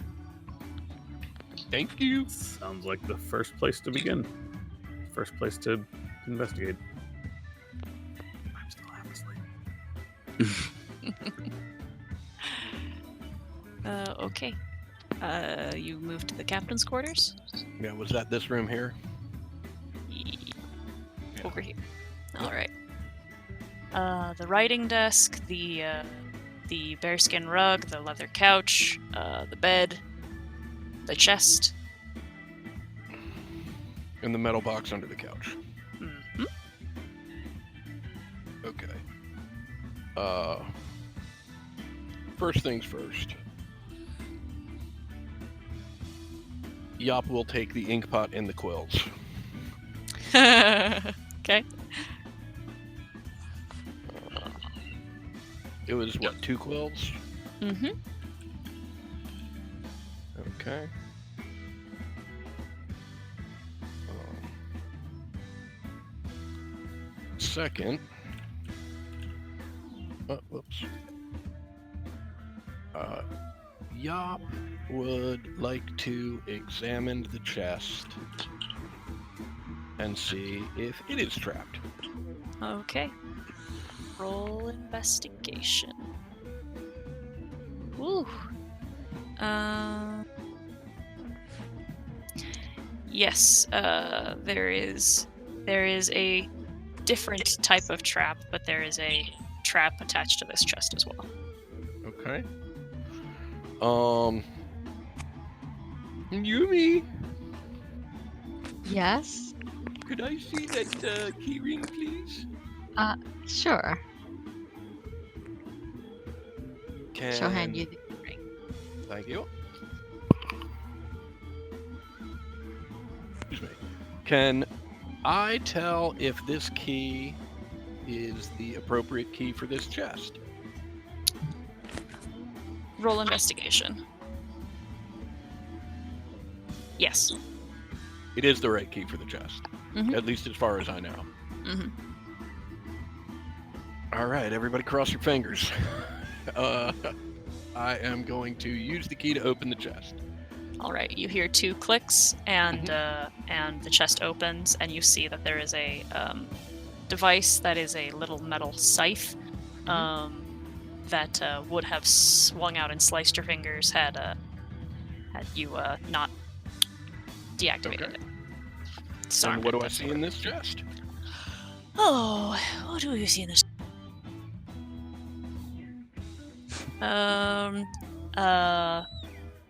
Thank you. Sounds like the first place to begin. First place to investigate. I'm still half asleep. Okay. You move to the captain's quarters? Yeah, was that this room here? Over here. All right. The writing desk, the bearskin rug, the leather couch, the bed, the chest. In the metal box under the couch. Mm-hmm. Okay. First things first. Yop will take the ink pot and the quills. Okay. It was what, 2 quills? Mm-hmm. Okay. Second. Oh, whoops. Yop would like to examine the chest and see if it is trapped. Okay. Roll investigation. Woo. Yes. There is a different type of trap, but there is a trap attached to this chest as well. Okay. Yumi, Yes? could I see that key ring, please? Sure. She'll hand Can you the ring. Thank you. Excuse me. Can I tell if this key is the appropriate key for this chest? Roll investigation. Yes. It is the right key for the chest, Mhm. at least as far as I know. Mm-hmm. All right, everybody, cross your fingers. I am going to use the key to open the chest. All right. You hear 2 clicks, and the chest opens, and you see that there is a device that is a little metal scythe that would have swung out and sliced your fingers had you not deactivated it. And Disarmed what it, do I that's see the in word. this chest? Oh, what do you see in this?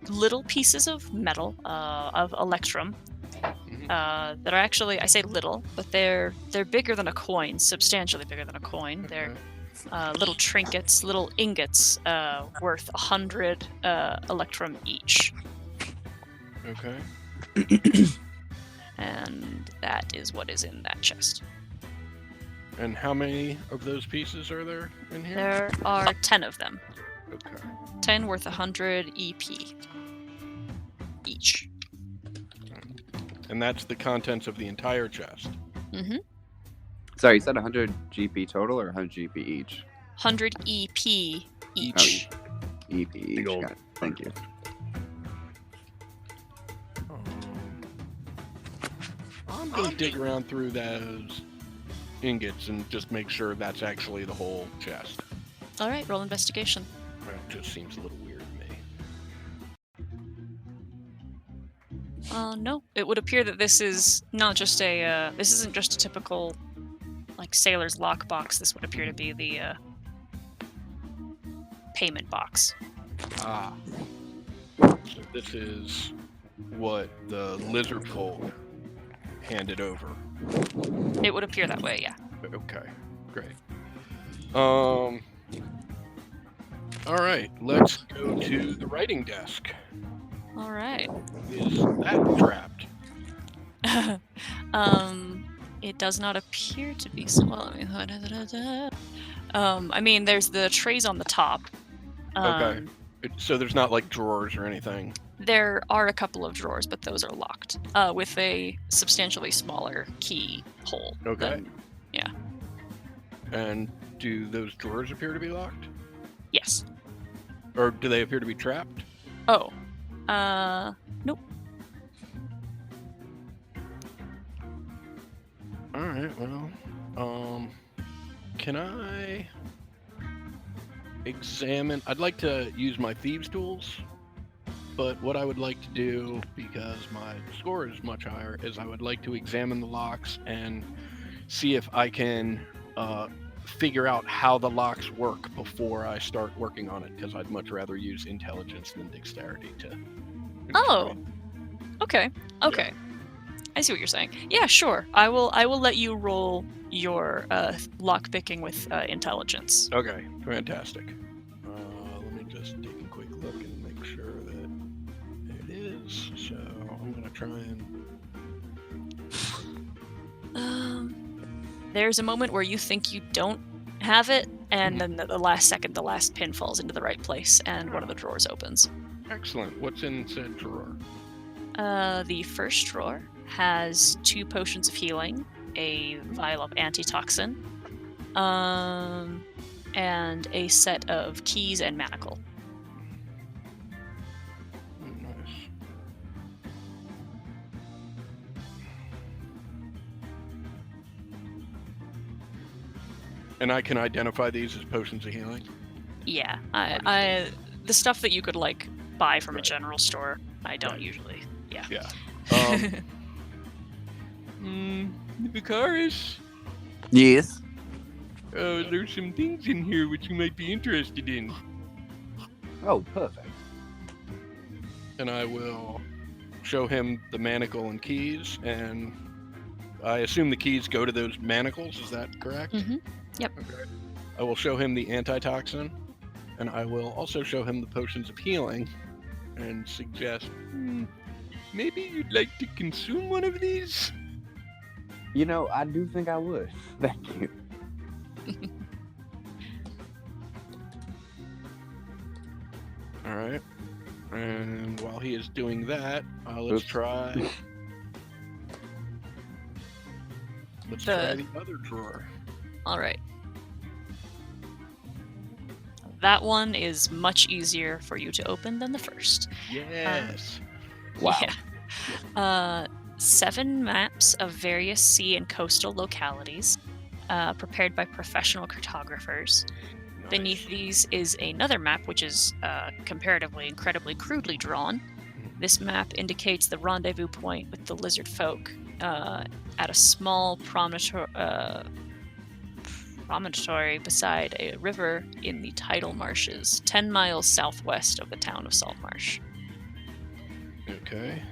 Little pieces of metal, of electrum, that are actually, I say little, but they're bigger than a coin, substantially bigger than a coin. They're little trinkets, little ingots, worth 100 electrum each. Okay. And that is what is in that chest. And how many of those pieces are there in here? There are 10 of them. Okay. 10 worth 100 EP each. And that's the contents of the entire chest. Mm-hmm. Sorry, you said 100 GP total or 100 GP each? 100 EP each. EP each. old Got it. Thank you. I'm going to dig around through those ingots and just make sure that's actually the whole chest. All right, roll investigation. That just seems a little weird to me. No, it would appear that this is not just a. This isn't just a typical, like, sailor's lockbox. This would appear to be the payment box. Ah. So this is what the Lizardfolk handed over. It would appear that way, yeah. Okay, great. All right, let's go to the writing desk. All right. Is that trapped? It does not appear to be. So, well, I mean, there's the trays on the top. Okay. So there's not like drawers or anything. There are a couple of drawers, but those are locked with a substantially smaller key hole. Okay. Yeah. And do those drawers appear to be locked? Yes. Or do they appear to be trapped? Oh. Nope. Alright, well, can I examine... I'd like to use my thieves' tools, but what I would like to do, because my score is much higher, is I would like to examine the locks and see if I can figure out how the locks work before I start working on it, because I'd much rather use intelligence than dexterity to... Oh. Okay. Okay. I see what you're saying. Yeah, sure. I will let you roll your lock picking with intelligence. Okay, fantastic. Let me just take a quick look and make sure that it is. So I'm gonna try and... There's a moment where you think you don't have it, and then the last second, the last pin falls into the right place, and one of the drawers opens. Excellent. What's in said drawer? The first drawer has 2 potions of healing, a vial of antitoxin, and a set of keys and manacle. Nice. And I can identify these as potions of healing? Yeah, I the stuff that you could like buy from a Right. general store, I don't Right. usually. Yeah. Yeah. Vicaris, Yes. there's some things in here which you might be interested in. Oh, perfect. And I will show him the manacle and keys, and I assume the keys go to those manacles, is that correct? Mhm. Yep. Okay. I will show him the antitoxin, and I will also show him the potions of healing, and suggest, Maybe you'd like to consume one of these? You know, I do think I would. Thank you. alright. And while he is doing that, let's Oops. try... Let's try the other drawer. All right. That one is much easier for you to open than the first. Yes! Wow. Yeah. 7 maps of various sea and coastal localities, prepared by professional cartographers. Nice. Beneath these is another map, which is comparatively incredibly crudely drawn. This map indicates the rendezvous point with the Lizardfolk at a small promontory. promontory beside a river in the tidal marshes, 10 miles southwest of the town of Saltmarsh. Okay.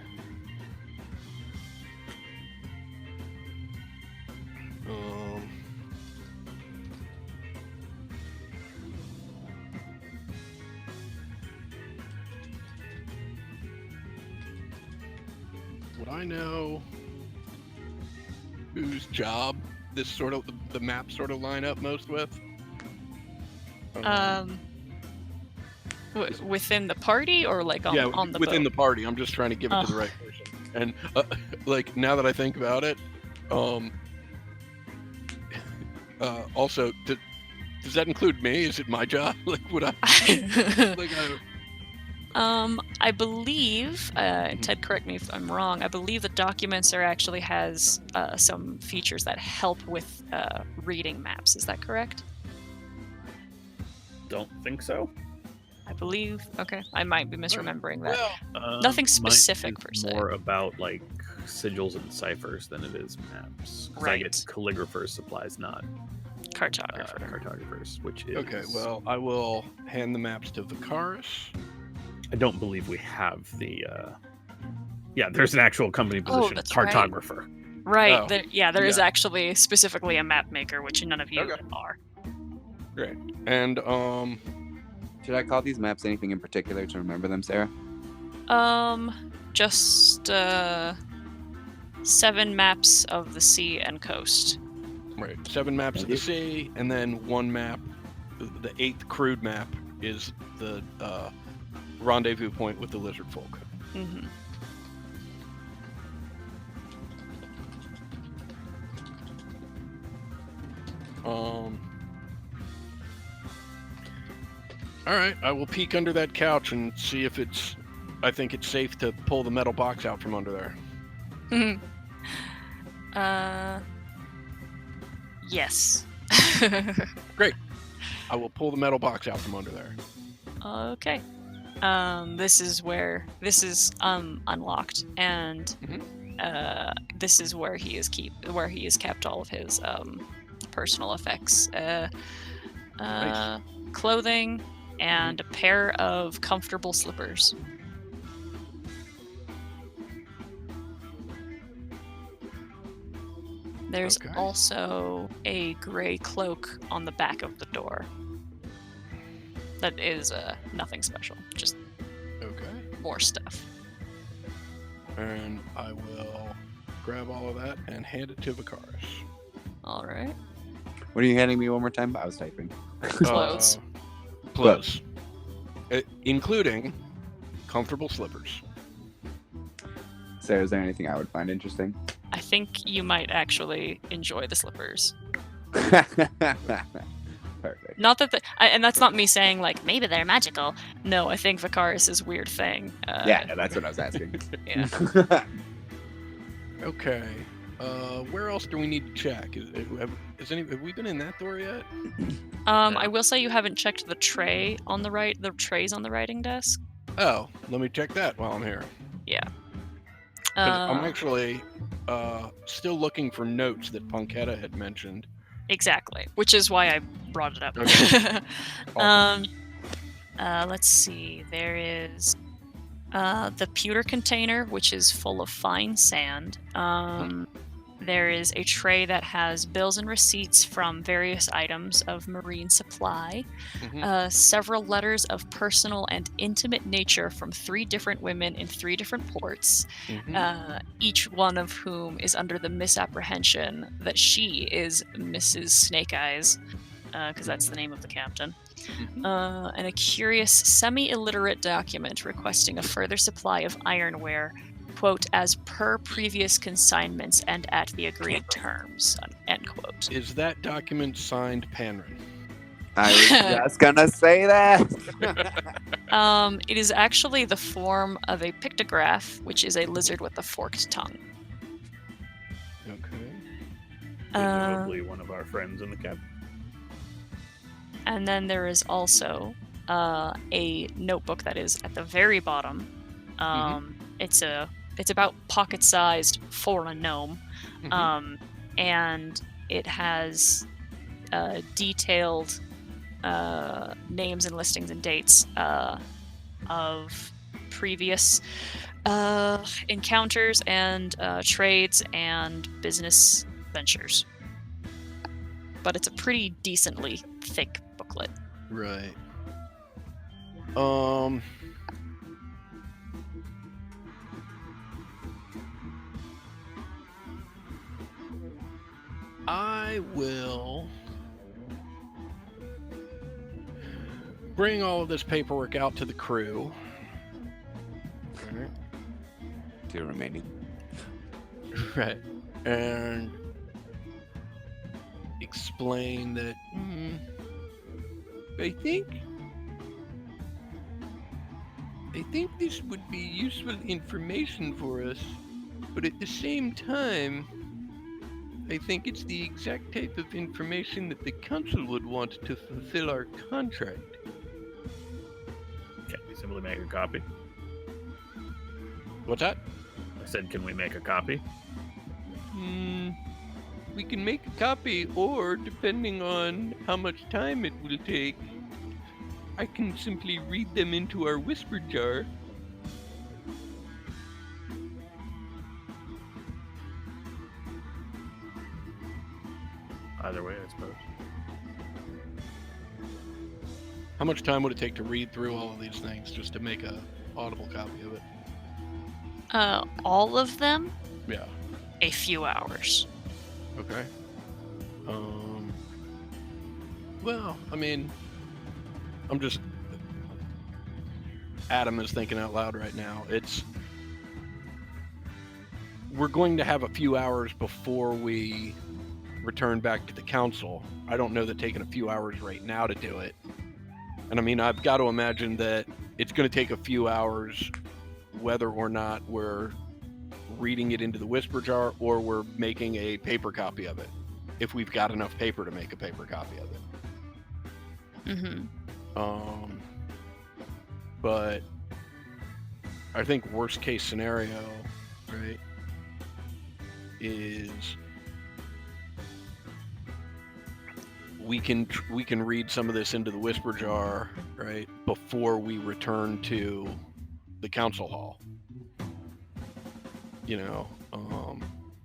Would I know whose job this sort of the map sort of line up most with? Within the party or like on the within boat? the party. I'm just trying to give it to the right person. And like now that I think about it, also, does that include me? Is it my job? Like, would I? I believe, Ted, correct me if I'm wrong, I believe the Documencer actually has some features that help with reading maps. Is that correct? Don't think so. I believe. Okay, I might be misremembering that. Well, Nothing Mine specific is per se. more about like sigils and ciphers than it is maps. 'Cause I get Right. calligraphers supplies, not Cartographer. cartographers, which is okay. Well, I will hand the maps to Vicaris. I don't believe we have the. Yeah, there's an actual company position, that's right. cartographer. Right. Oh, There is yeah. actually specifically a map maker, which none of you Okay. are. Great. And Should I call these maps anything in particular to remember them, Sarah? Just 7 maps of the sea and coast. right, 7 maps of Thank the you. sea, and then 1 map. The 8th crude map is the rendezvous point with the Lizardfolk. Mm-hmm. All right, I will peek under that couch and see if it's. I think it's safe to pull the metal box out from under there. Yes. I will pull the metal box out from under there. Okay. This is unlocked, and this is where he is kept all of his personal effects, Nice. clothing, and a pair of comfortable slippers. There's Okay. also a gray cloak on the back of the door. That is nothing special, just Okay. more stuff. And I will grab all of that and hand it to Vicaris. All right. What are you handing me one more time? I was typing. Clothes. Clothes. Including comfortable slippers. Sarah, is there anything I would find interesting? I think you might actually enjoy the slippers. Perfect. Not that, and that's not me saying like maybe they're magical. No, I think Vicaris's weird thing. Yeah, no, that's what I was asking. Yeah. Okay. Where else do we need to check? Have we been in that door yet? I will say you haven't checked the tray on the right. The trays on the writing desk. Oh, let me check that while I'm here. Yeah. 'Cause I'm actually still looking for notes that Punketta had mentioned. Exactly, which is why I brought it up. Okay. Awesome. Let's see. There is the pewter container, which is full of fine sand. There is a tray that has bills and receipts from various items of marine supply. Mhm. Several letters of personal and intimate nature from 3 different women in 3 different ports. Mhm. Each one of whom is under the misapprehension that she is Mrs. Snake Eyes, because that's the name of the captain. And a curious semi-illiterate document requesting a further supply of ironware, quote, as per previous consignments and at the agreed terms, end quote. Is that document signed Panrin? I was just gonna say that. It is actually the form of a pictograph, which is a lizard with a forked tongue. Okay. Presumably one of our friends in the cab. And then there is also a notebook that is at the very bottom. It's about pocket-sized for a gnome, Mhm. and it has detailed names and listings and dates of previous encounters and trades and business ventures. But it's a pretty decently thick booklet. Right. I will bring all of this paperwork out to the crew. Right. Two remaining. Right. And explain that I think this would be useful information for us, but at the same time, I think it's the exact type of information that the council would want to fulfill our contract. Can we simply make a copy? what's that? I said, can we make a copy? We can make a copy, or depending on how much time it will take, I can simply read them into our whisper jar. Either way, I suppose. How much time would it take to read through all of these things just to make a audible copy of it? All of them, Yeah. a few hours. Okay. Well, I mean, I'm just. Adam is thinking out loud right now. We're going to have a few hours before we return back to the council. I don't know that taking a few hours right now to do it. And I mean, I've got to imagine that it's going to take a few hours whether or not we're reading it into the whisper jar or we're making a paper copy of it, if we've got enough paper to make a paper copy of it. But I think worst case scenario, right, is we can read some of this into the whisper jar, right, before we return to the council hall. You know,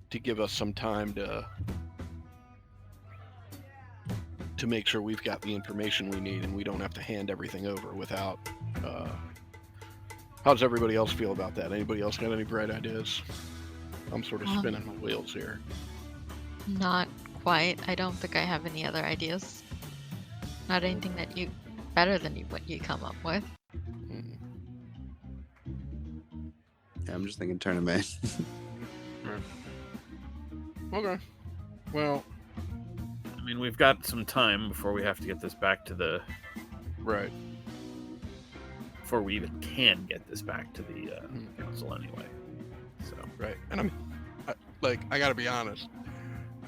to give us some time to make sure we've got the information we need and we don't have to hand everything over without. How does everybody else feel about that? Anybody else got any bright ideas? I'm sort of spinning my wheels here. Not quite. I don't think I have any other ideas. Not anything that better than what you come up with. Yeah, I'm just thinking tournament. Okay. Well, I mean, we've got some time before we have to get this back to the... right. Before we even can get this back to the council anyway. So. Right. And I gotta be honest.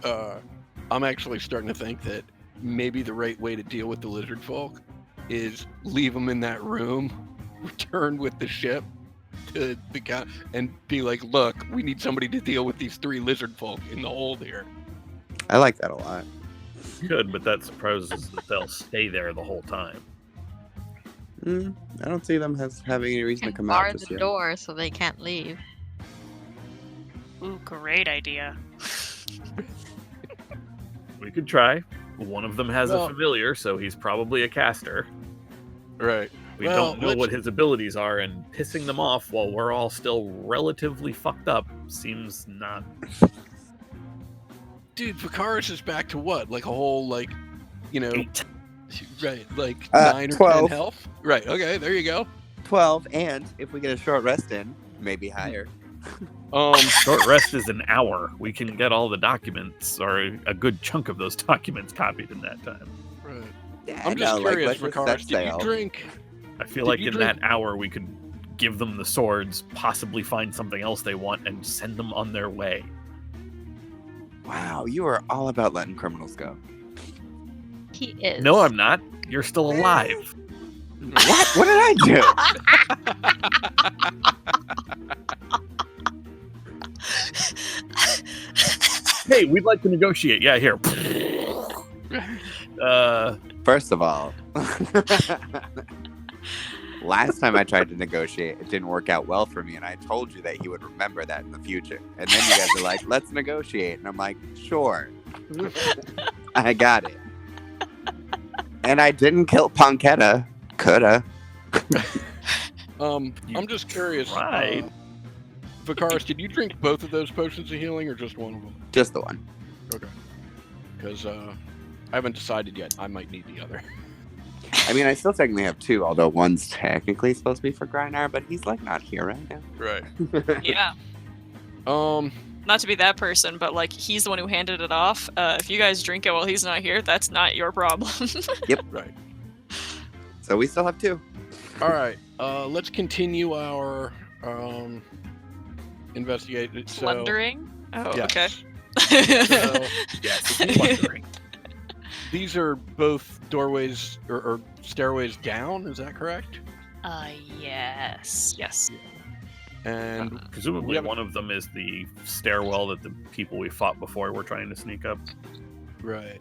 I'm actually starting to think that maybe the right way to deal with the Lizardfolk is leave them in that room, return with the ship to the guy, and be like, look, we need somebody to deal with these 3 Lizardfolk in the hold here. I like that a lot. Good, but that supposes that they'll stay there the whole time. I don't see them having any reason to And come bar out just the yet. door so they can't leave. Ooh, great idea. We could try. One of them has Well- a familiar, so he's probably a caster. Right. We don't know what his abilities are, and pissing them off while we're all still relatively fucked up seems not... Dude, Vicaris is back to what? Like a whole, 8. Right, like 9 or 12. 10 health? Right, okay, there you go. 12, and if we get a short rest in, maybe higher. Short rest is an hour. We can get all the documents, or a good chunk of those documents, copied in that time. Right. Yeah, I'm just curious, let's Vicaris, set did you sail. drink? I feel Did like you in drink- that hour we could give them the swords, possibly find something else they want, and send them on their way. Wow, you are all about letting criminals go. He is. No, I'm not. You're still alive. What? What did I do? Hey, we'd like to negotiate. Yeah, here. First of all, last time I tried to negotiate, it didn't work out well for me, and I told you that he would remember that in the future. And then you guys are like, let's negotiate. And I'm like, sure. I got it. And I didn't kill Punketta. Coulda. I'm just curious. Right. Vicaris, did you drink both of those potions of healing or just one of them? Just the one. Okay. Because I haven't decided yet. I might need the other. I mean, I still technically have two, although one's technically supposed to be for Grynar, but he's like not here right now. Right. Yeah. Not to be that person, but like he's the one who handed it off. If you guys drink it while he's not here, that's not your problem. Right. So we still have two. All right. Let's continue our investigate. So, Plundering? Oh, yes. okay. So, Yes, it's plundering. these are both doorways or stairways down. Is that correct? Yes. Yes. And Presumably Yep. one of them is the stairwell that the people we fought before were trying to sneak up. right.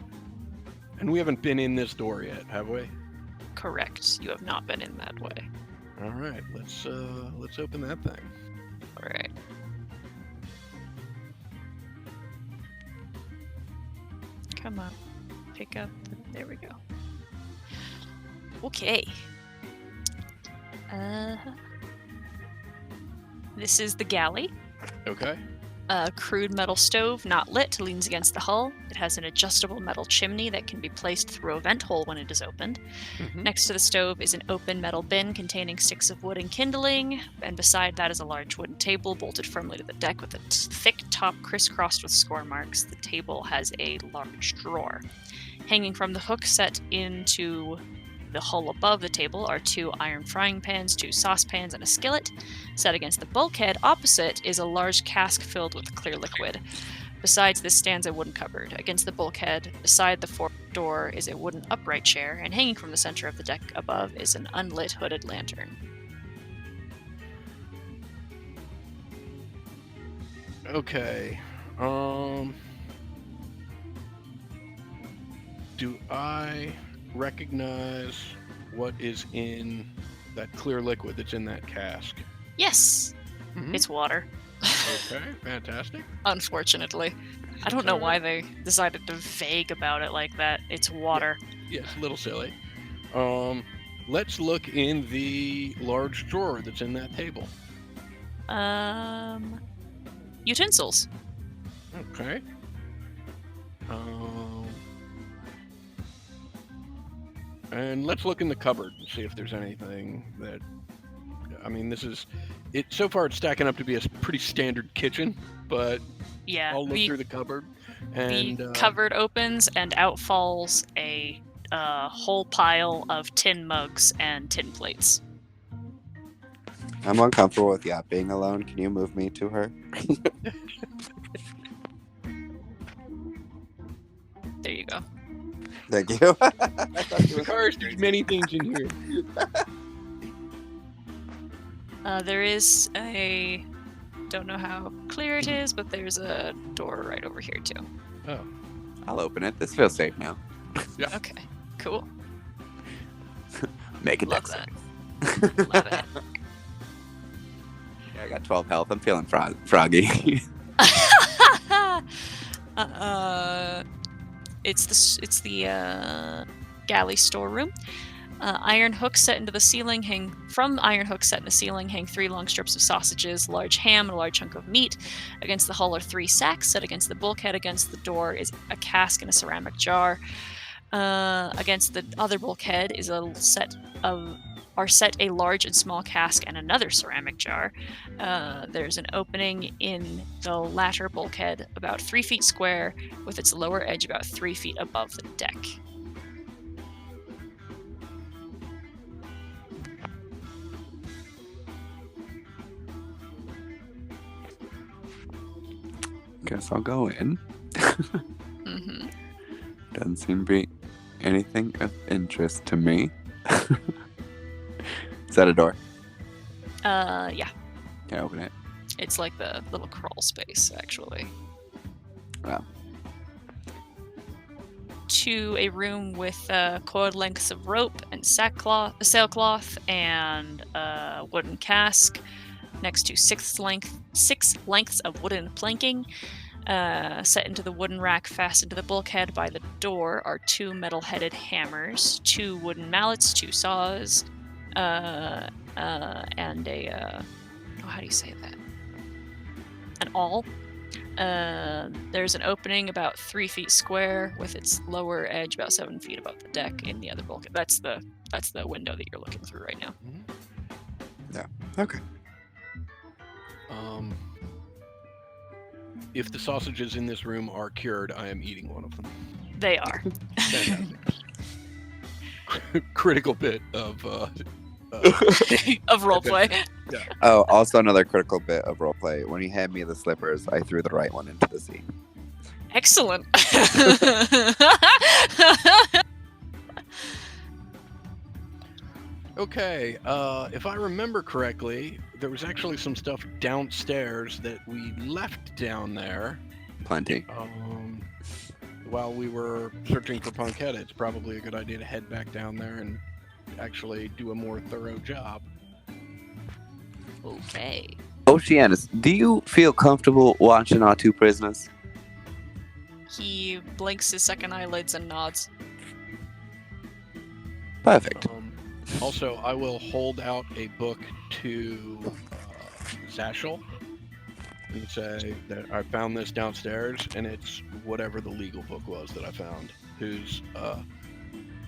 And we haven't been in this door yet, have we? Correct. You have not been in that way. All right. Let's open that thing. All right. Come on. Pick up. There we go. Okay. This is the galley. Okay. A crude metal stove, not lit, leans against the hull. It has an adjustable metal chimney that can be placed through a vent hole when it is opened. Mhm. Next to the stove is an open metal bin containing sticks of wood and kindling, and beside that is a large wooden table bolted firmly to the deck with a thick top crisscrossed with score marks. The table has a large drawer. Hanging from the hook set into the hull above the table are 2 iron frying pans, 2 saucepans, and a skillet. Set against the bulkhead opposite is a large cask filled with clear liquid. Besides this stands a wooden cupboard. Against the bulkhead, beside the fourth door, is a wooden upright chair, and hanging from the center of the deck above is an unlit hooded lantern. Okay. Do I recognize what is in that clear liquid that's in that cask? Yes, Mhm. it's water. Okay, fantastic. Unfortunately. I don't know why they decided to vague about it like that. It's water. Yeah, it's a little silly. Let's look in the large drawer that's in that table. Utensils. Okay. And let's look in the cupboard and see if there's anything that. I mean, this is it. So far, it's stacking up to be a pretty standard kitchen, but Yeah, I'll look through the cupboard. And the cupboard opens and out falls a whole pile of tin mugs and tin plates. I'm uncomfortable with Yacht being alone. Can you move me to her? There you go. Thank you. the cars, there's many things in here. There is a. Don't know how clear it is, but there's a door right over here too. Oh, I'll open it. This feels safe now. Okay, cool. Make it Love dex that. save. Love it. Yeah, I got 12 health. I'm feeling froggy. It's the galley storeroom. Iron hooks set into the ceiling hang 3 long strips of sausages, large ham, and a large chunk of meat. Against the hull are 3 sacks. Set against the bulkhead against the door is a cask and a ceramic jar. Against the other bulkhead is set a large and small cask and another ceramic jar. There's an opening in the latter bulkhead about 3 feet square, with its lower edge about 3 feet above the deck. Guess I'll go in. Mm-hmm. Doesn't seem to be anything of interest to me. Is that a door? Yeah. Can I open it? It's like the little crawl space, actually. Wow. to a room with coiled lengths of rope and sailcloth and a wooden cask next to six lengths of wooden planking. Set into the wooden rack fastened to the bulkhead by the door are 2 metal-headed hammers, 2 wooden mallets, 2 saws, and a how do you say that? An awl. There's an opening about 3 feet square with its lower edge about 7 feet above the deck in the other bulkhead. That's the window that you're looking through right now. Yeah. Okay. If the sausages in this room are cured, I am eating one of them. They are. Fantastic. Critical bit of of roleplay. Yeah. Oh, also another critical bit of roleplay. When he had me the slippers, I threw the right one into the sea. Excellent. Okay, if I remember correctly, there was actually some stuff downstairs that we left down there Plenty. while we were searching for Punkhead. It's probably a good idea to head back down there and actually do a more thorough job. Okay. Oceanus, do you feel comfortable watching our 2 prisoners? He blinks his second eyelids and nods. Perfect. Also, I will hold out a book to Zashel and say that I found this downstairs, and it's whatever the legal book was that I found, whose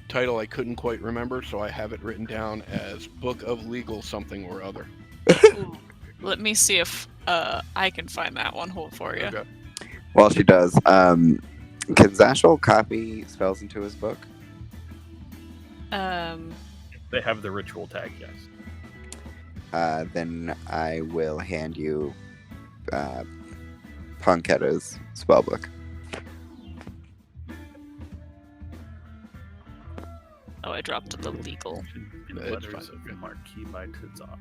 title I couldn't quite remember, so I have it written down as Book of Legal Something or Other. Ooh, let me see if I can find that one. Hold for you. Okay. Well, she does. Can Zashel copy spells into his book? They have the ritual tag, yes. Then I will hand you Punketta's spellbook. Oh, I dropped the legal. In It's letters fine. of the Marquis by Tzok.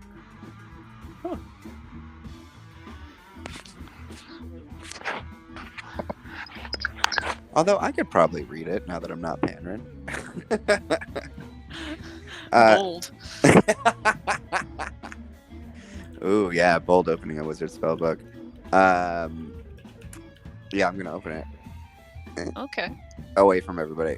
Although I could probably read it now that I'm not Panrin. Bold. Ooh, yeah, bold opening a wizard spellbook. Yeah, I'm gonna open it Okay. away from everybody.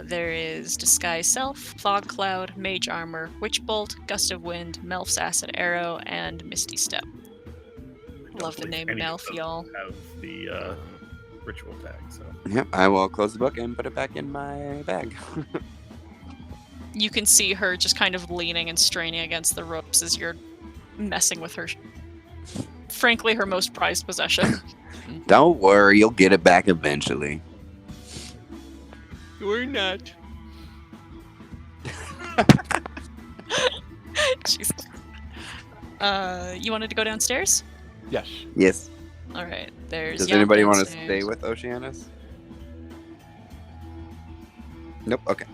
There is Disguise Self, Fog Cloud, Mage Armor, Witch Bolt, Gust of Wind, Melf's Acid Arrow, and Misty Step. Love the name Any of Melf, those y'all. Have the ritual tag, so. Yep, I will close the book and put it back in my bag. You can see her just kind of leaning and straining against the ropes as you're messing with her. Frankly, her most prized possession. Don't worry, you'll get it back eventually. Or not. Jesus. You wanted to go downstairs? Yes. Yes. All right. There's. Does Jan anybody want to downstairs. stay with Oceanus? Nope. Okay.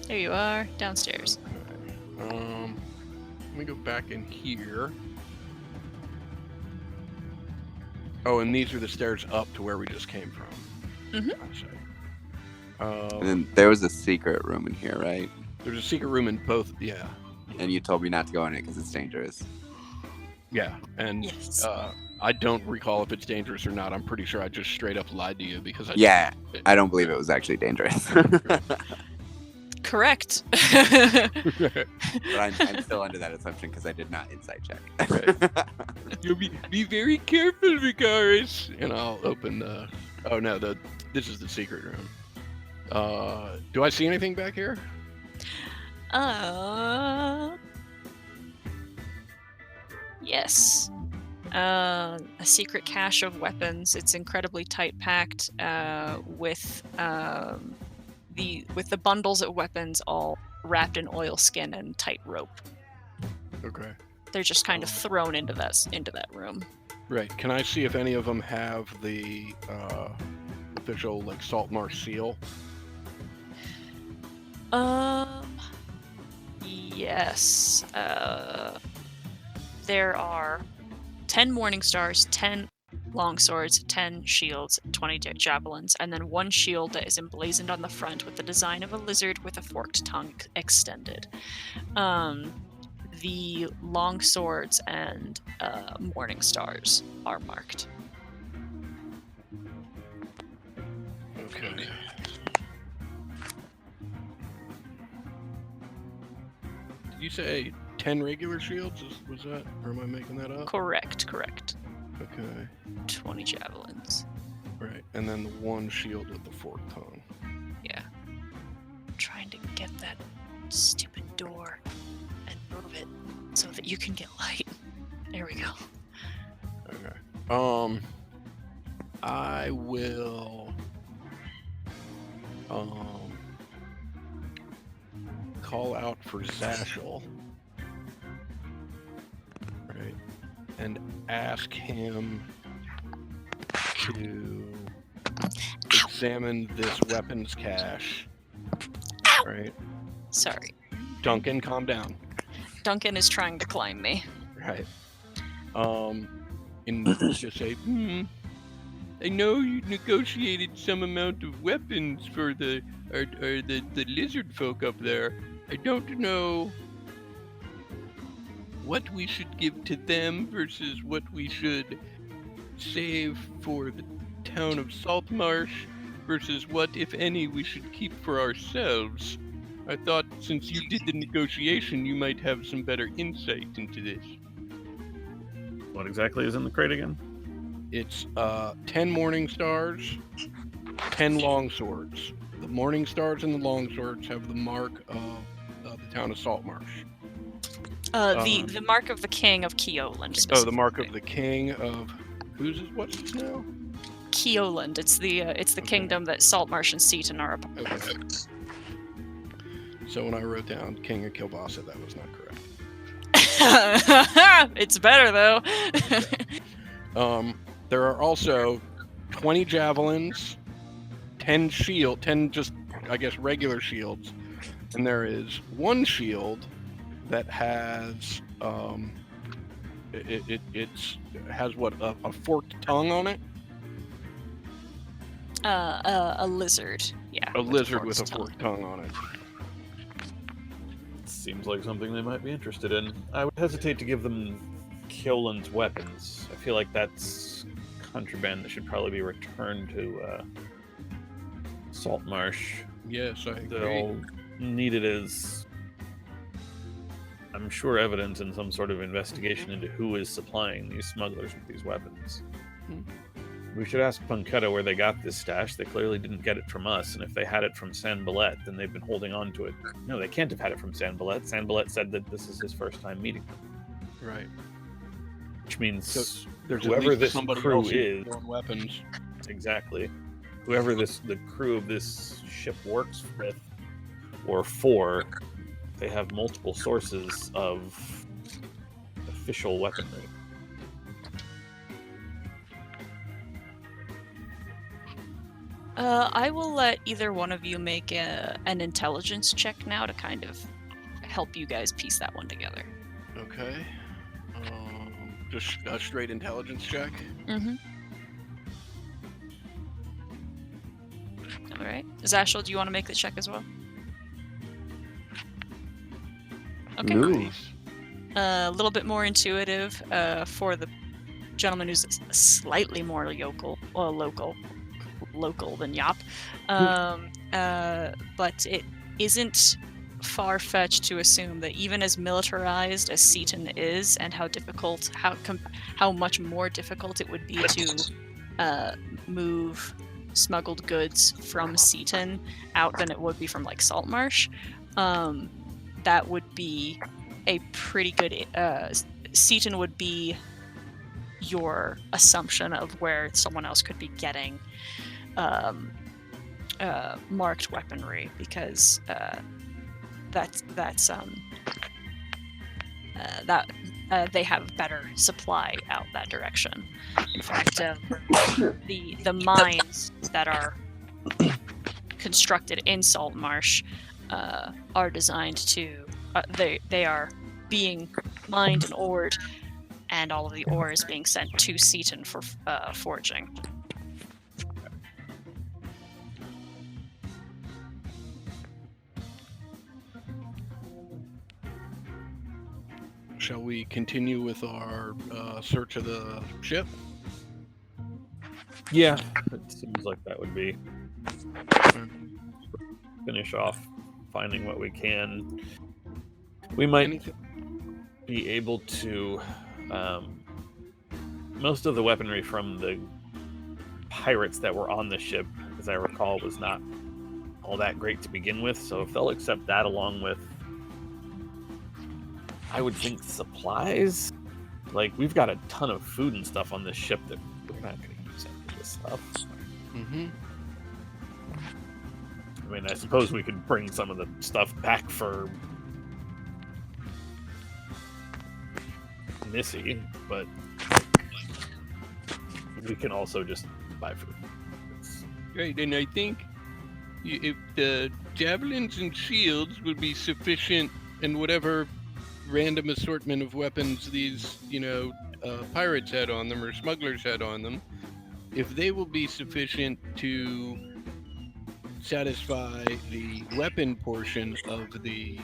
There you are, downstairs. Let me go back in here. Oh, and these are the stairs up to where we just came from. Mhm. I see. And then there was a secret room in here, right? There's a secret room in both. Yeah. And you told me not to go in it because it's dangerous. Yeah. And Yes. I don't recall if it's dangerous or not. I'm pretty sure I just straight up lied to you because I. Yeah, I don't believe it was actually dangerous. Correct. But I'm still under that assumption because I did not insight check. You'll be very careful, Vicaris. And I'll open the. Oh no, this is the secret room. Do I see anything back here? Yes. A secret cache of weapons. It's incredibly tight packed, with the bundles of weapons all wrapped in oilskin and tight rope. Okay. They're just kind of thrown into that room. Right. Can I see if any of them have the official like Saltmarsh seal? Yes. there are 10 morning stars, 10 long swords, 10 shields, 20 javelins, and then 1 shield that is emblazoned on the front with the design of a lizard with a forked tongue extended. The long swords and morning stars are marked. Okay. Did you say 10 regular shields? Was that, or am I making that up? Correct. Okay. 20 javelins. Right, and then the 1 shield with the forked tongue. Yeah. I'm trying to get that stupid door and move it so that you can get light. There we go. Okay. I will call out for Zashel. Right. And ask him to examine this weapons cache. Ow! Right. Sorry. Duncan, calm down. Duncan is trying to climb me. Right. And just say, I know you negotiated some amount of weapons for the lizard folk up there. I don't know what we should give to them versus what we should save for the town of Saltmarsh versus what, if any, we should keep for ourselves. I thought since you did the negotiation, you might have some better insight into this. What exactly is in the crate again? it's 10 morning stars, 10 long swords. The morning stars and the long swords have the mark of the town of Saltmarsh. The mark of the king of Keoland. Oh, the mark of the king of what's this now? Keoland. It's the Okay. kingdom that Saltmarsh and Seaton are a part of. Okay. So when I wrote down King of Kilbasa, that was not correct. It's better though. There are also 20 javelins, 10 just, I guess, regular shields, and there is one shield that has it has what a forked tongue on it. A lizard. Yeah. A lizard with a tongue. forked tongue on it. Seems like something they might be interested in. I would hesitate to give them Kyolan's weapons. I feel like that's contraband that should probably be returned to Saltmarsh. Yes, I agree. They'll need it as, I'm sure, evidence in some sort of investigation into who is supplying these smugglers with these weapons. We should ask Punketta where they got this stash. They clearly didn't get it from us, and if they had it from San Billet, then they've been holding on to it. No, they can't have had it from San Billet. San Billet said that this is his first time meeting them. Right. Which means So there's whoever at least this somebody crew else who's is, throwing weapons. exactly, whoever the crew of this ship works with or for, they have multiple sources of official weaponry. I will let either one of you make an intelligence check now to kind of help you guys piece that one together. Okay. Just a straight intelligence check. Mm-hmm. All right. Zashel, do you want to make the check as well? Okay. Nice. A little bit more intuitive for the gentleman who's slightly more local than Yop. But it isn't far-fetched to assume that even as militarized as Seaton is, and how much more difficult it would be to move smuggled goods from Seaton out than it would be from like Saltmarsh, that would be a pretty good Seaton would be your assumption of where someone else could be getting marked weaponry, because they have better supply out that direction. In fact, the mines that are constructed in Saltmarsh are designed to they are being mined and ored and all of the ore is being sent to Seaton for forging. Shall we continue with our search of the ship? Yeah, it seems like that would be. Finish off finding what we can. We might be able to. Most of the weaponry from the pirates that were on the ship, as I recall, was not all that great to begin with. So if they'll accept that along with, I would think, supplies. Like, we've got a ton of food and stuff on this ship that we're not going to use any of this stuff. Mm-hmm. I mean, I suppose we could bring some of the stuff back for Missy, but we can also just buy food. Right, and I think if the javelins and shields will be sufficient, and whatever random assortment of weapons these, pirates had on them or smugglers had on them, if they will be sufficient to satisfy the weapon portion of the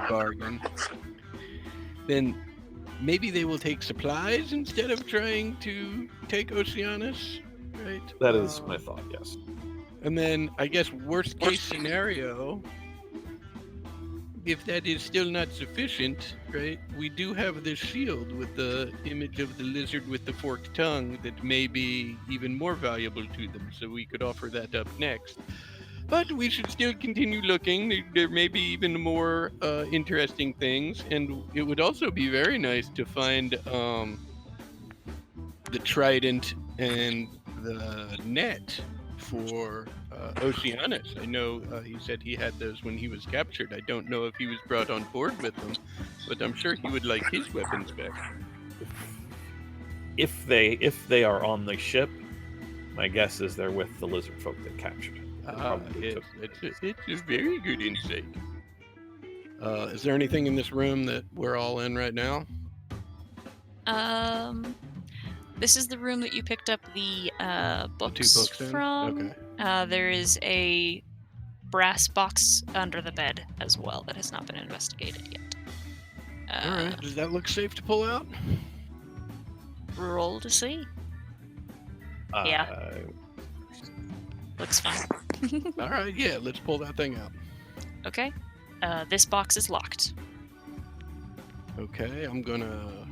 bargain, then maybe they will take supplies instead of trying to take Oceanus, right? That is my thought, yes. And then, I guess, worst case scenario, if that is still not sufficient, right, we do have this shield with the image of the lizard with the forked tongue that may be even more valuable to them, so we could offer that up next. But we should still continue looking. There may be even more interesting things, and it would also be very nice to find the trident and the net for Oceanus. I know he said he had those when he was captured. I don't know if he was brought on board with them, but I'm sure he would like his weapons back. If they are on the ship, my guess is they're with the Lizardfolk that captured it. It's a very good insight. Is there anything in this room that we're all in right now? This is the room that you picked up the books, 2 books in? from. Okay. There is a brass box under the bed as well that has not been investigated yet. All right. Does that look safe to pull out? Roll to see. Yeah. Looks fine. All right. Yeah. Let's pull that thing out. Okay. This box is locked. Okay. I'm gonna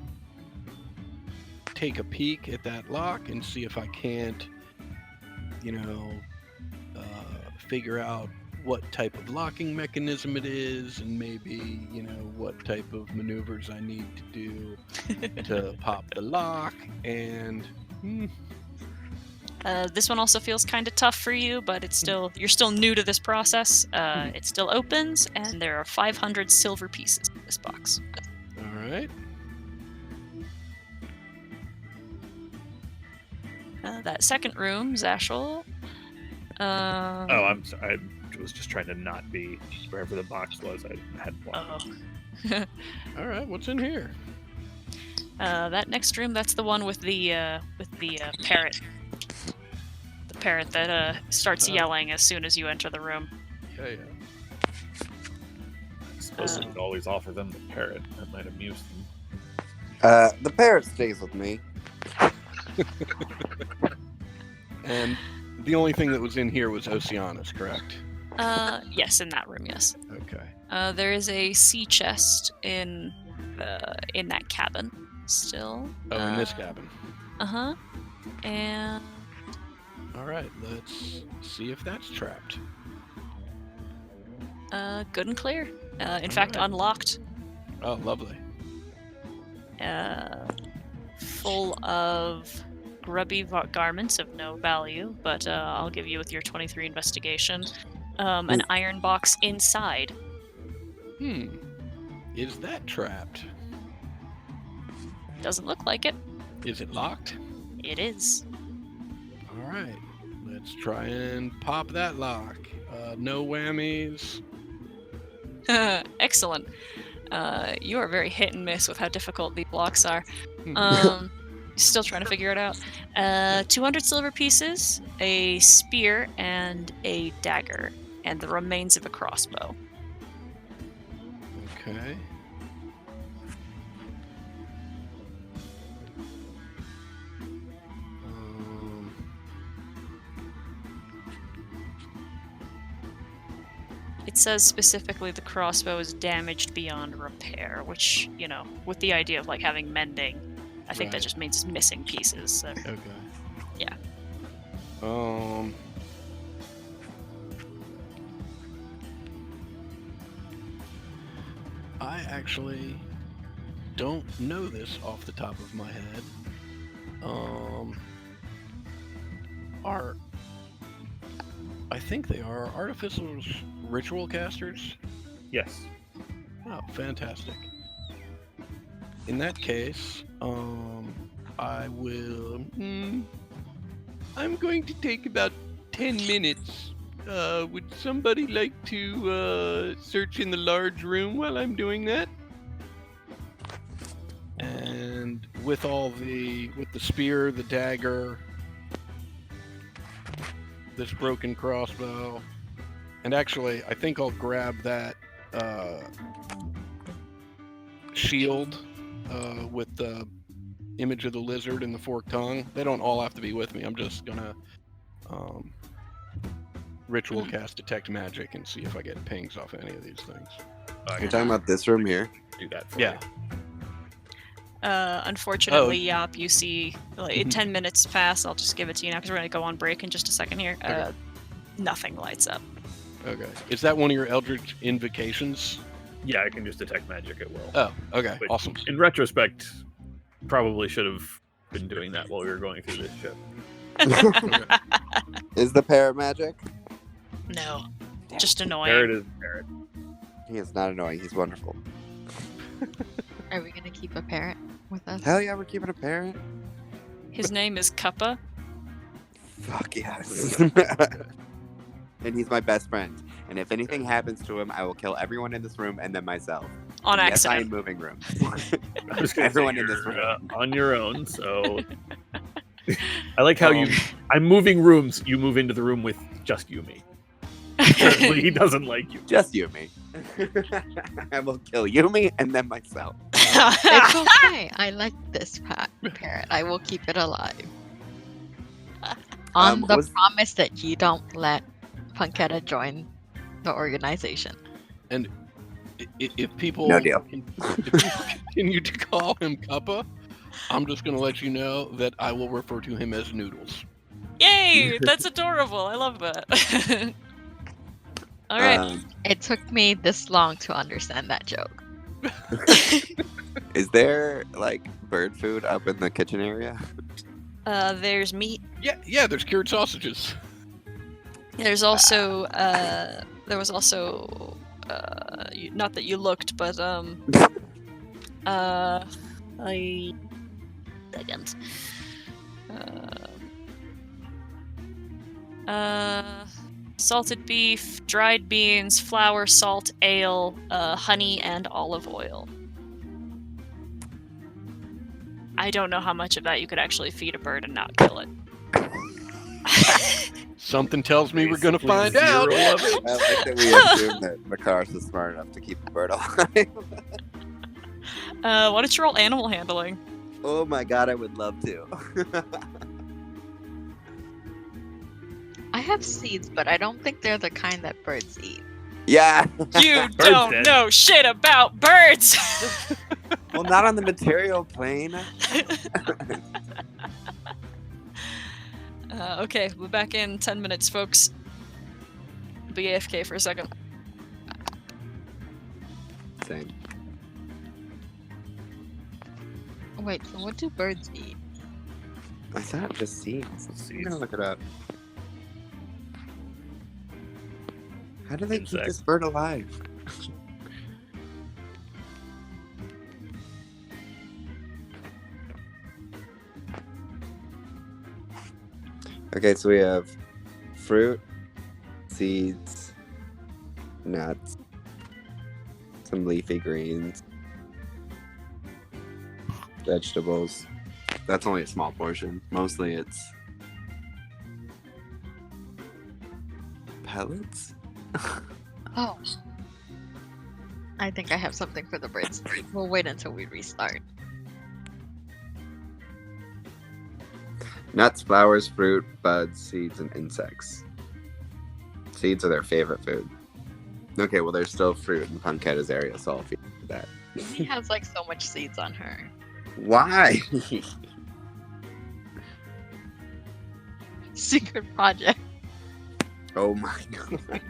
take a peek at that lock and see if I can't, figure out what type of locking mechanism it is, and maybe, what type of maneuvers I need to do to pop the lock. And this one also feels kind of tough for you, but you're still new to this process. It still opens, and there are 500 silver pieces in this box. All right. That second room, Zashel. I'm sorry. I was just trying to not be wherever the box was. I had one. All right. What's in here? That next room, that's the one with the parrot. The parrot that starts yelling as soon as you enter the room. Yeah. I suppose we could always offer them the parrot. That might amuse them. The parrot stays with me. And the only thing that was in here was Oceanus, correct? Yes, in that room, yes. Okay. There is a sea chest in that cabin still. Oh, in this cabin. Uh-huh. And all right, let's see if that's trapped. good and clear. In fact, unlocked. Oh, lovely. Full of grubby garments of no value, but I'll give you with your 23 investigation. An iron box inside. Is that trapped? Doesn't look like it. Is it locked? It is. All right, let's try and pop that lock. No whammies. Excellent. You are very hit and miss with how difficult the blocks are. Still trying to figure it out. 200 silver pieces, a spear, and a dagger, and the remains of a crossbow. Okay. It says specifically the crossbow is damaged beyond repair, which, you know, with the idea of like having mending, I think that Right. just means it's missing pieces. So. Okay. Yeah. I actually don't know this off the top of my head. I think they are artificers, ritual casters. Yes. Oh, fantastic. In that case, I will. I'm going to take about 10 minutes. Would somebody like to search in the large room while I'm doing that? And with the spear, the dagger, this broken crossbow, and actually, I think I'll grab that shield with the image of the lizard and the forked tongue. They don't all have to be with me. I'm just gonna ritual cast detect magic and see if I get pings off any of these things. You're talking about this room here? Do that for Yeah. Unfortunately, Yop, you see, like, 10 minutes pass. I'll just give it to you now because we're going to go on break in just a second here. Okay. Nothing lights up. Okay. Is that one of your Eldritch invocations? Yeah, I can just detect magic at will. Oh, okay. Which, Awesome. In retrospect, probably should have been doing that while we were going through this ship. Is the parrot magic? No. Just annoying. Parrot is parrot. He is not annoying. He's wonderful. Are we gonna keep a parrot with us? Hell yeah, we're keeping a parrot. His name is Kappa. Fuck yes. And he's my best friend. And if anything happens to him, I will kill everyone in this room and then myself. On Yes, I am accident. moving rooms. I was gonna Everyone say in this you're, room. on your own, so I like how I'm moving rooms. You move into the room with just Yumi. Apparently, he doesn't like you. Just Yumi. I will kill Yumi and then myself. It's okay. I like this parrot. I will keep it alive. On the promise that you don't let Punketta join the organization. And if people No deal. if people continue to call him Kappa, I'm just going to let you know that I will refer to him as Noodles. Yay! That's adorable. I love that. All right. It took me this long to understand that joke. Is there like bird food up in the kitchen area? There's meat. Yeah, there's cured sausages. There's also there was also not that you looked, but I second. Salted beef, dried beans, flour, salt, ale, honey, and olive oil. I don't know how much of that you could actually feed a bird and not kill it. Something tells me we're going to Basically find out. 0 of it. I like that we assume that Makaris is smart enough to keep the bird alive. Why don't you roll animal handling? Oh my god, I would love to. I have seeds, but I don't think they're the kind that birds eat. Yeah. You Bird's don't dead. know shit about birds! Well, not on the material plane. Okay, we're back in 10 minutes, folks. Be AFK for a second. Same. Wait, so what do birds eat? I thought just seeds. I'm gonna look it up. How do they keep Insects. this bird alive? Okay, so we have fruit, seeds, nuts, Some leafy greens. Vegetables. That's only a small portion. Mostly it's pellets. Oh. I think I have something for the birds. We'll wait until we restart. Nuts, flowers, fruit, buds, seeds, and insects. Seeds are their favorite food. Okay, well, there's still fruit in Punketta's area, so I'll feed that. She has like so much seeds on her. Why? Secret project. Oh my god.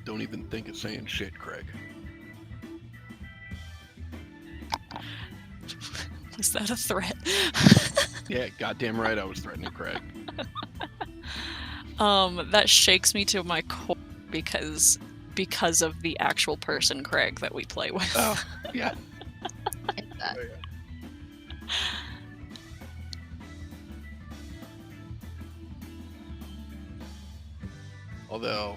Don't even think of saying shit, Craig. Was that a threat? Yeah, goddamn right I was threatening Craig. That shakes me to my core because of the actual person Craig that we play with. Oh, yeah. Hit that. Although,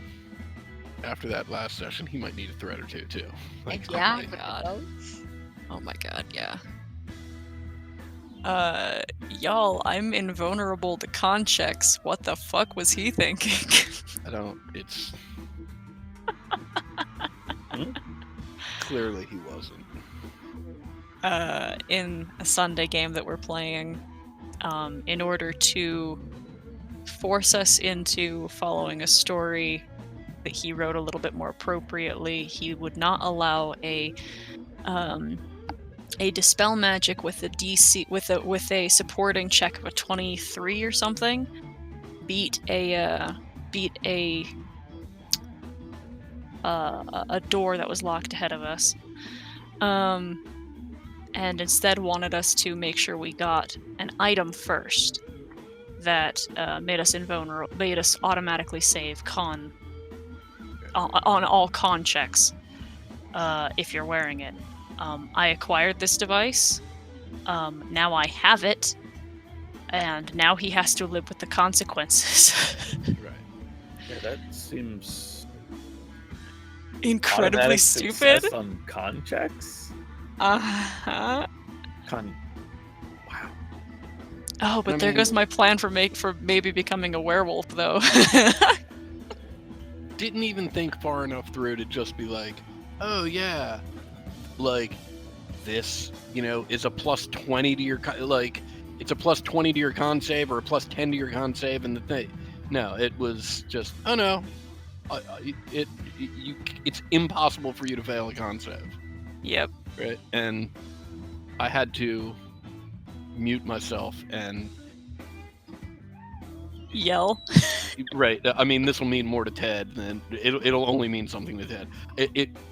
after that last session, he might need a threat or two, too. Like, Yeah, like, with God. the goats. Oh my god, yeah. Y'all, I'm invulnerable to con checks. What the fuck was he thinking? I don't, it's... Clearly he wasn't. In a Sunday game that we're playing, in order to force us into following a story that he wrote a little bit more appropriately, he would not allow a dispel magic with a DC with a supporting check of a 23 or something beat a door that was locked ahead of us, and instead wanted us to make sure we got an item first that made us invulnerable, made us automatically save con on all con checks if you're wearing it. I acquired this device. Now I have it, and now he has to live with the consequences. Right. Yeah, that seems Incredibly automatic stupid. success on con checks. Uh-huh. Con. Wow. Oh, but I there mean- goes my plan for maybe becoming a werewolf, though. Didn't even think far enough through to just be like, oh yeah, like this, is a plus 20 to your it's a plus 20 to your con save or a plus 10 to your con save, and the thing. No, it was just, oh no, it's impossible for you to fail a con save, Yep. right? And I had to mute myself and Yell. right. I mean, this will mean more to Ted than it'll only mean something to Ted.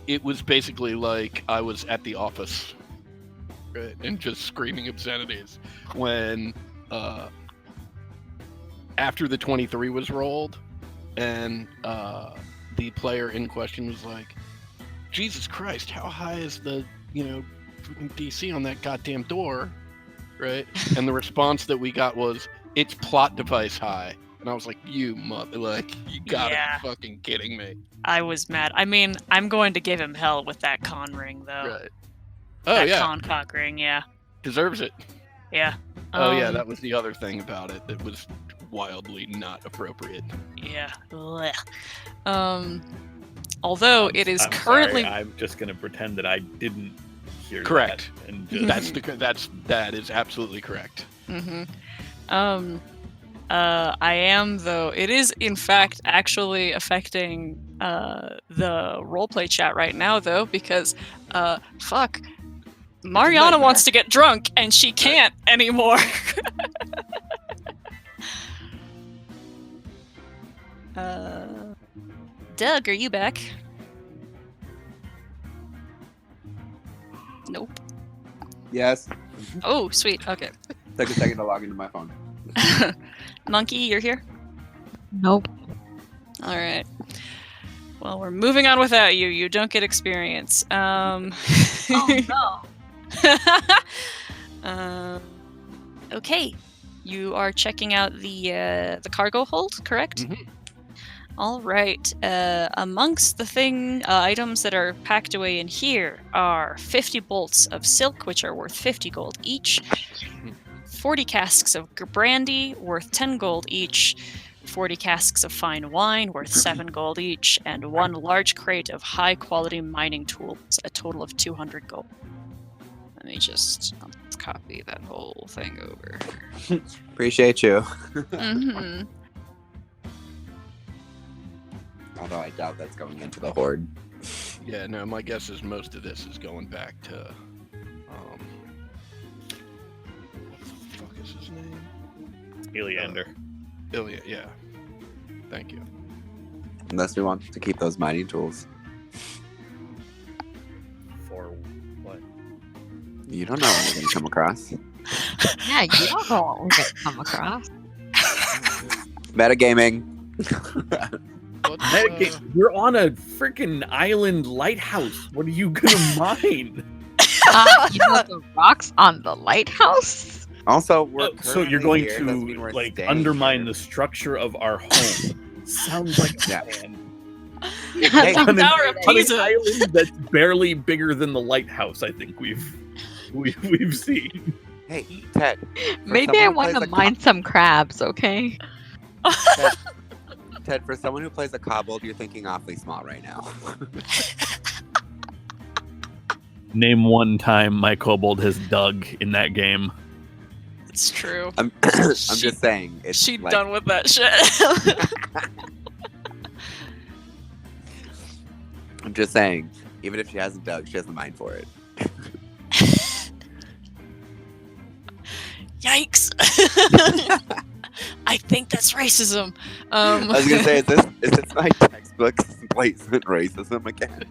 It was basically like I was at the office, right, and just screaming obscenities when after the 23 was rolled, and the player in question was like, "Jesus Christ, how high is the freaking DC on that goddamn door?" Right, and the response that we got was, "It's plot device high." And I was like, you gotta Yeah. be fucking kidding me. I was mad. I mean, I'm going to give him hell with that con ring, though. Right. Oh, That yeah. con cock ring, yeah. Deserves it. Yeah. Oh, yeah, that was the other thing about it that was wildly not appropriate. Yeah. Blech. Although it is I'm currently... Sorry, I'm just gonna pretend that I didn't hear Correct. that. And just... That is absolutely correct. Mm-hmm. I am, though. It is, in fact, actually affecting the roleplay chat right now, though, because, fuck. Mariana wants to get drunk, and she can't anymore. Doug, are you back? Nope. Yes. Oh, sweet. Okay. Took a second to log into my phone. Monkey, you're here? Nope. All right. Well, we're moving on without you. You don't get experience. Oh no. Okay. You are checking out the cargo hold, correct? Mhm. All right. Amongst the items that are packed away in here are 50 bolts of silk, which are worth 50 gold each. 40 casks of brandy, worth 10 gold each. 40 casks of fine wine, worth 7 gold each, and 1 large crate of high-quality mining tools, a total of 200 gold. Let me just copy that whole thing over. Appreciate you. Mm-hmm. Although I doubt that's going into the horde. Yeah, no, my guess is most of this is going back to, what the fuck is his name? Eleander. Ilya, yeah. Thank you. Unless we want to keep those mining tools. For what? You don't know what we're going to come across. Yeah, you don't know what we're gonna come across. Metagaming. Let's, You're on a freaking island lighthouse. What are you gonna mine? You know the rocks on the lighthouse? Also, we're So you're currently going here, doesn't mean we're to like staying undermine here. the structure of our home. Sounds like a Yeah. plan. Hey, On an- Tower of on an Pisa. island that's barely bigger than the lighthouse. I think we've seen. Hey, Ted. Maybe I want to mine some crabs, okay? Ted, for someone who plays a kobold, you're thinking awfully small right now. Name one time my kobold has dug in that game. It's true. I'm just saying. It's She like, done with that shit. I'm just saying. Even if she hasn't dug, she has the mind for it. Yikes. I think that's racism. I was gonna say, is this my textbook blatant racism again?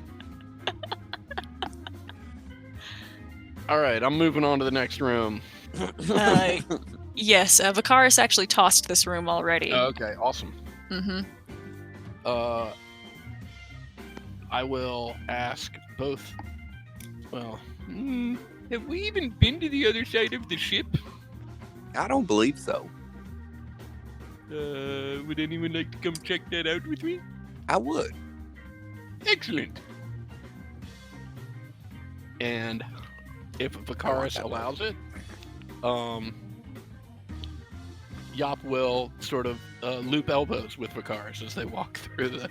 all right, I'm moving on to the next room. Yes, Vicaris actually tossed this room already. Okay, awesome. Mm-hmm. I will ask both. Well, Have we even been to the other side of the ship? I don't believe so. Would anyone like to come check that out with me? I would. Excellent. and if Vicaris that allows it, Yop will sort of loop elbows with Vicaris as they walk through the.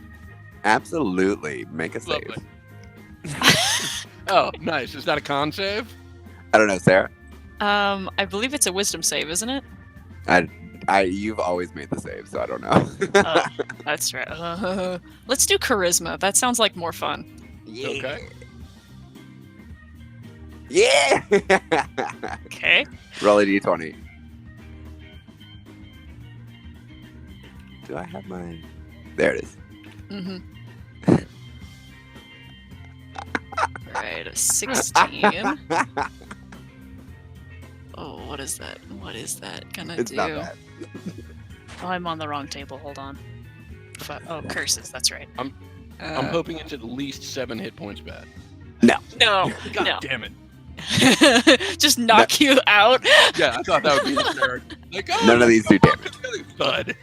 Absolutely. Make a save. Lovely. Oh, nice. Is that a con save? I don't know, Sarah. I believe it's a wisdom save, isn't it? You've always made the save, so I don't know. Oh, that's right. Let's do charisma. That sounds like more fun. Yeah. Okay. Yeah. Okay. Roll a d20. Do I have mine? There it is. Mm-hmm. Right, a 16. Oh, what is that? What is that gonna It's do? not bad. Oh, I'm on the wrong table. Hold on. Oh, curses. That's right. I'm hoping it's at least 7 hit points bad. No, God no. damn it. Just knock you out. Yeah, I thought that would be the fair. Like, oh, None of these do damage. Bud.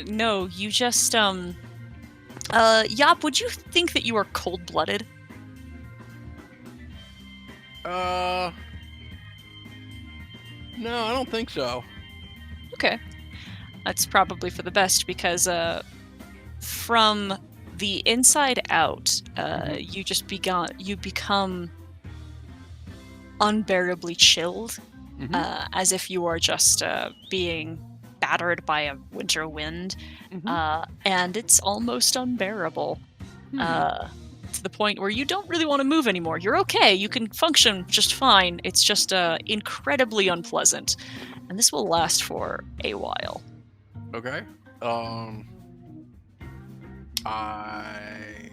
No, you just Yop, would you think that you are cold-blooded? No, I don't think so. Okay. That's probably for the best because from the inside out, you become unbearably chilled, as if you are just being battered by a winter wind, and it's almost unbearable. To the point where you don't really want to move anymore. You're okay. You can function just fine. It's just incredibly unpleasant. And this will last for a while. Okay. I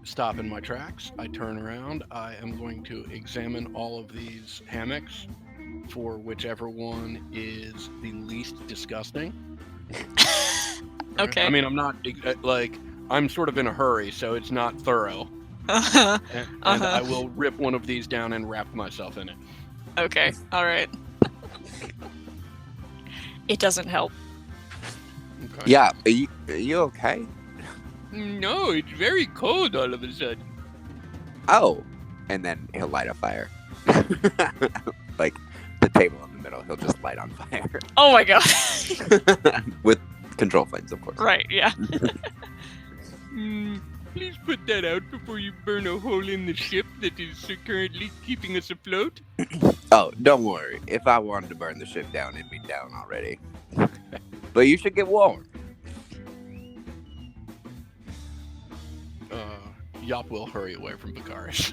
stop in my tracks. I turn around. I am going to examine all of these hammocks for whichever one is the least disgusting. Okay. I mean, I'm not like I'm sort of in a hurry, so it's not thorough. Uh-huh. And I will rip one of these down and wrap myself in it. Okay. All right. It doesn't help. Okay. Yeah. Are you okay? No, it's very cold all of a sudden. Oh. And then he'll light a fire. Like the table in the middle, he'll just light on fire. Oh my god. With control flames, of course. Right. Yeah. Please put that out before you burn a hole in the ship that is currently keeping us afloat. Oh, don't worry. If I wanted to burn the ship down, it'd be down already. But you should get warm. Yop will hurry away from Vicaris.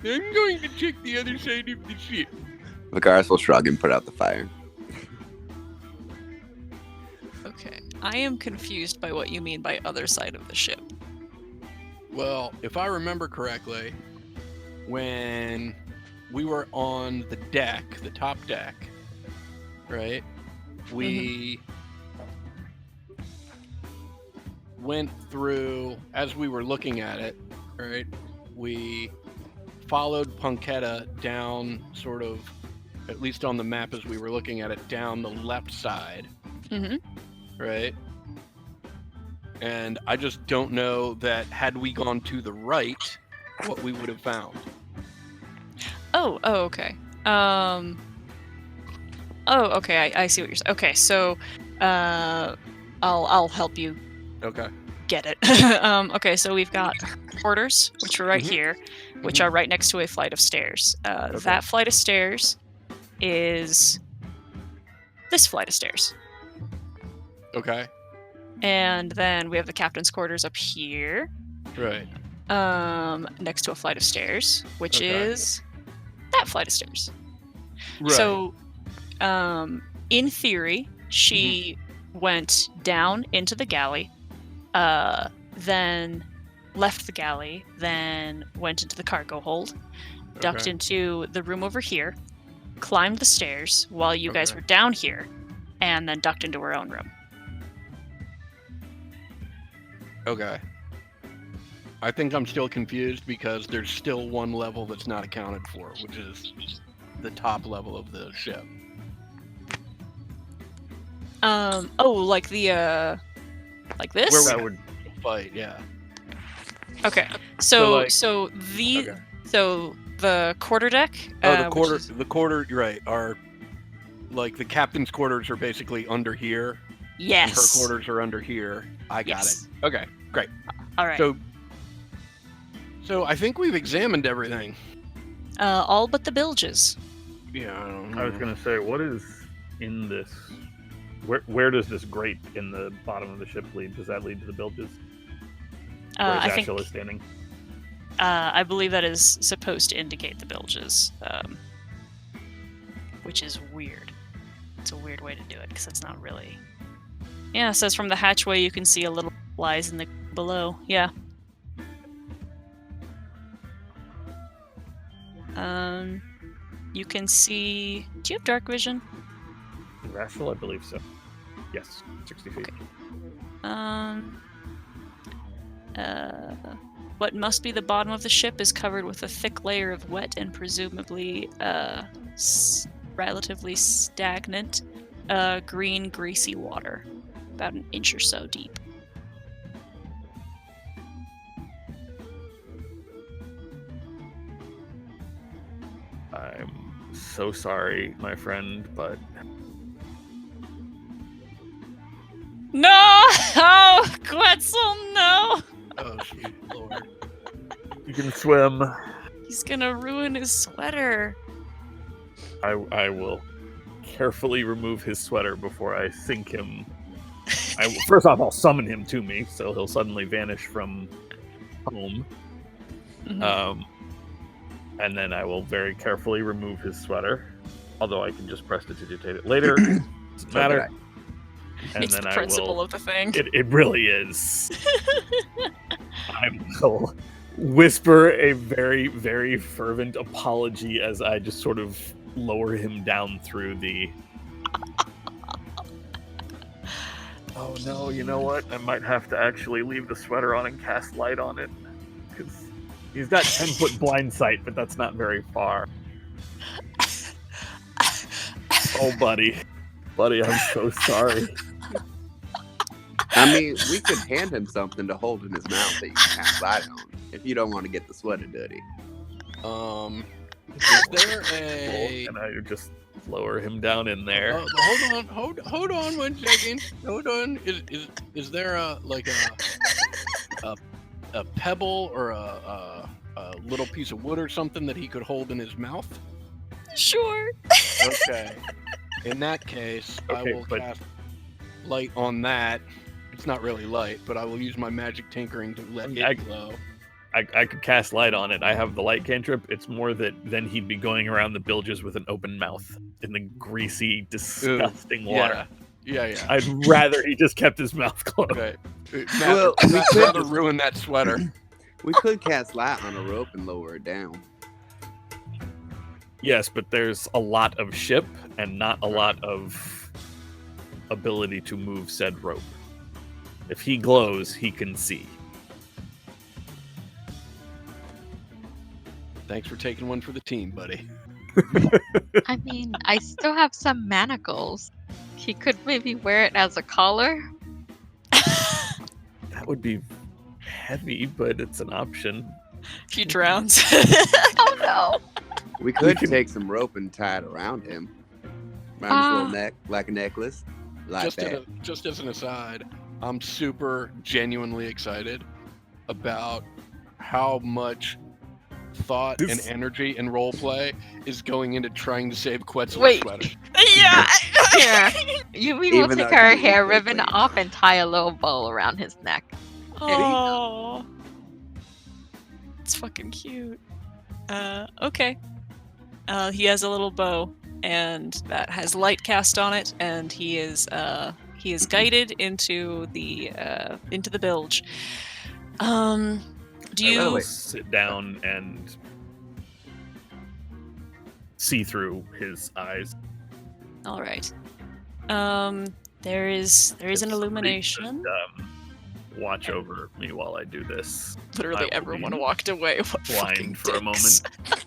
I'm going to check the other side of the ship. Vicaris will shrug and put out the fire. Okay. I am confused by what you mean by other side of the ship. Well, if I remember correctly, when we were on the deck, the top deck, right? We went through, as we were looking at it, right? We followed Punketta down sort of, at least on the map as we were looking at it, down the left side, right? And I just don't know that had we gone to the right, what we would have found. Oh, okay. Okay, I see what you're saying. Okay, so I'll help you Okay. get it. Okay, so we've got quarters, which are right here, which are right next to a flight of stairs. That flight of stairs is this flight of stairs. Okay. And then we have the captain's quarters up here, Right. next to a flight of stairs, which Okay. is that flight of stairs. Right. So, in theory, she went down into the galley, then left the galley, then went into the cargo hold, ducked into the room over here, climbed the stairs while you guys were down here, and then ducked into her own room. Okay. I think I'm still confused because there's still one level that's not accounted for, which is the top level of the ship. Like the, like this? Where That we would fight, yeah. Okay. So Okay. the quarterdeck. The quarter, you're right, are like the captain's quarters are basically under here. Yes. And her quarters are under here. I got it. Okay, great. All right. So I think we've examined everything. All but the bilges. Yeah, I don't know. I was gonna say, what is in this? Where does this grate in the bottom of the ship lead? Does that lead to the bilges? Where I think. Ashla is standing? I believe that is supposed to indicate the bilges, which is weird. It's a weird way to do it because it's not really. Yeah, it says from the hatchway you can see a little lies in the below. Yeah. You can see. Do you have dark vision? Ashla, I believe so. Yes, 60 feet. What must be the bottom of the ship is covered with a thick layer of wet and presumably relatively stagnant green, greasy water, about an inch or so deep. I'm so sorry, my friend, but No! Oh, Quetzal, no! Oh, shoot, Lord. you can swim. He's gonna ruin his sweater. I will carefully remove his sweater before I sink him. First off, I'll summon him to me, so he'll suddenly vanish from home. And then I will very carefully remove his sweater, although I can just prestidigitate it later. Doesn't matter. And It's then the principle of the thing. It really is. I will whisper a very, very fervent apology as I just sort of lower him down through the... Oh no, you know what? I might have to actually leave the sweater on and cast light on it. Because he's got 10-foot blind sight, but that's not very far. Oh, buddy. Buddy, I'm so sorry. I mean, we could hand him something to hold in his mouth that you can cast light on if you don't want to get the sweater dirty. Is there a... And I just lower him down in there. Hold on 1 second. Hold on. Is there a pebble or a little piece of wood or something that he could hold in his mouth? Sure. Okay. In that case, I will cast light on that. It's not really light, but I will use my magic tinkering to let it glow. I could cast light on it. I have the light cantrip. It's more that then he'd be going around the bilges with an open mouth in the greasy, disgusting water. Yeah. I'd rather he just kept his mouth closed. Okay. Well, we Matt, could rather just- ruin that sweater. We could cast light on a rope and lower it down. Yes, but there's a lot of ship and not a lot of ability to move said rope. If he glows, he can see. Thanks for taking one for the team, buddy. I mean, I still have some manacles. He could maybe wear it as a collar. That would be heavy, but it's an option. If he drowns. Oh no! We could take some rope and tie it around him. Around his little neck, like a necklace. Like that. Just as an aside, I'm super genuinely excited about how much thought and energy and role play is going into trying to save Quetzal's Wait. sweater. Yeah. Here, we will Even though take it our could be hair quickly. ribbon off and tie a little bow around his neck. Oh. It's fucking cute. Okay. He has a little bow, and that has light cast on it, and he is guided into the bilge. Do I you? will sit down and see through his eyes. All right. There is If an somebody illumination. could, watch over me while I do this. I Literally will everyone be walked away. What fucking blind for a dicks. moment.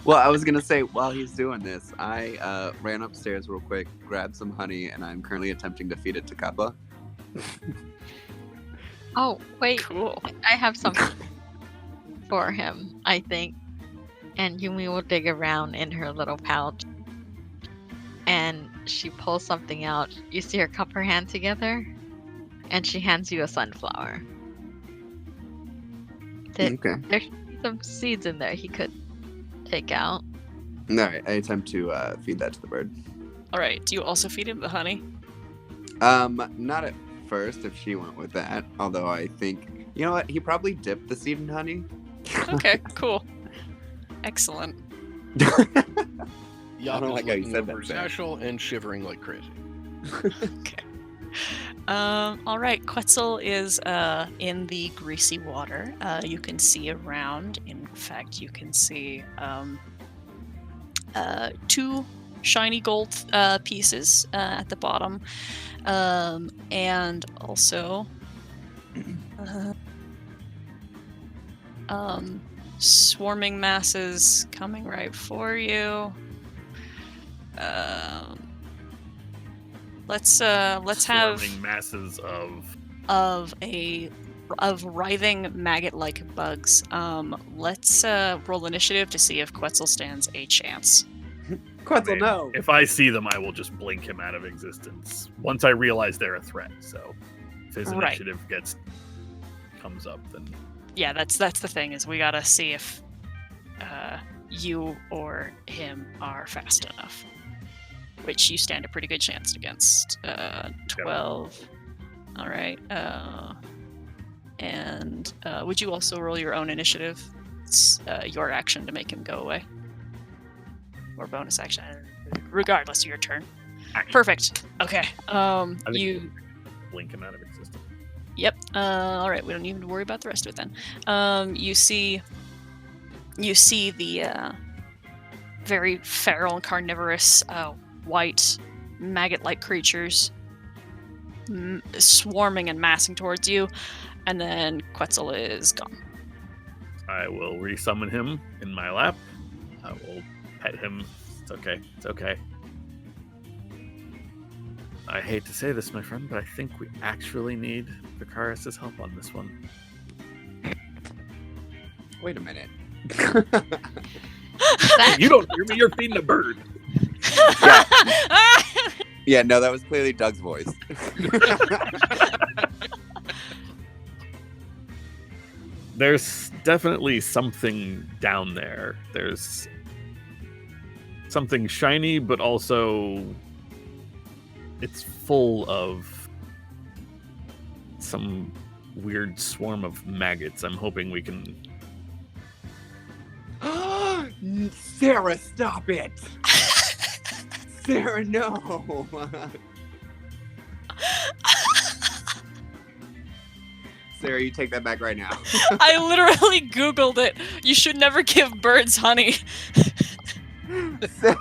Well, I was gonna say while he's doing this, I ran upstairs real quick, grabbed some honey, and I'm currently attempting to feed it to Kappa. Oh wait, Cool. I have something for him, I think. And Yumi will dig around in her little pouch, and she pulls something out. You see her cup her hand together, and she hands you a sunflower. Okay. There's some seeds in there he could take out. All right, I attempt to feed that to the bird. All right. Do you also feed him the honey? Not at first if she went with that. Although I think, you know what, he probably dipped the seed in honey. Okay. Cool. Excellent. I don't like how you said that, Over Sam. Zashel and shivering like crazy. Okay. All right. Quetzal is in the greasy water. You can see around. In fact, you can see two shiny gold pieces at the bottom, and also swarming masses coming right for you. Let's have Swarming masses of writhing maggot-like bugs. Let's roll initiative to see if Quetzal stands a chance. Quetzal, no. If I see them, I will just blink him out of existence. Once I realize they're a threat. So if his Right. initiative comes up, then Yeah, that's the thing, is we gotta see if you or him are fast enough. Which you stand a pretty good chance against. 12. All right. And would you also roll your own initiative? It's your action to make him go away. Or bonus action, regardless of your turn. Action. Perfect. Okay. think- You. blink him out of existence. Yep. All right. We don't need to worry about the rest of it then. You see the very feral and carnivorous white maggot-like creatures swarming and massing towards you, and then Quetzal is gone. I will resummon him in my lap. I will pet him. It's okay. It's okay. I hate to say this, my friend, but I think we actually need Vicaris' help on this one. Wait a minute. You don't hear me. You're feeding a bird. Yeah, no, that was clearly Doug's voice. There's definitely something down there. There's something shiny, but also it's full of some weird swarm of maggots. I'm hoping we can. Sarah, stop it! Sarah, no! Sarah, you take that back right now. I literally Googled it. You should never give birds honey. Sarah,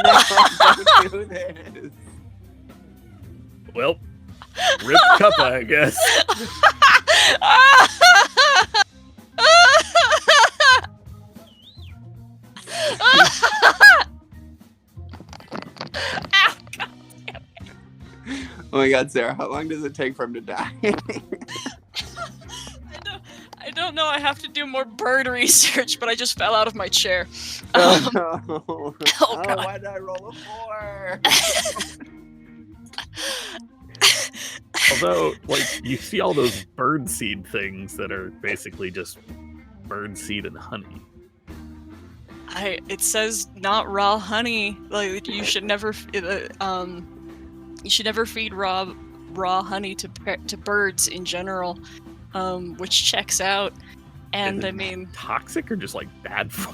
no, don't do this. Well, rip Cuppa, I guess. Ow, God damn it. Oh my god, Sarah, how long does it take for him to die? I don't know. I have to do more bird research, but I just fell out of my chair. Oh, no. Oh, Oh, God. why did I roll a 4? Although, like, you see all those bird seed things that are basically just bird seed and honey. It says not raw honey. Like you should never feed raw honey to birds in general, which checks out. And I mean, toxic or just like bad for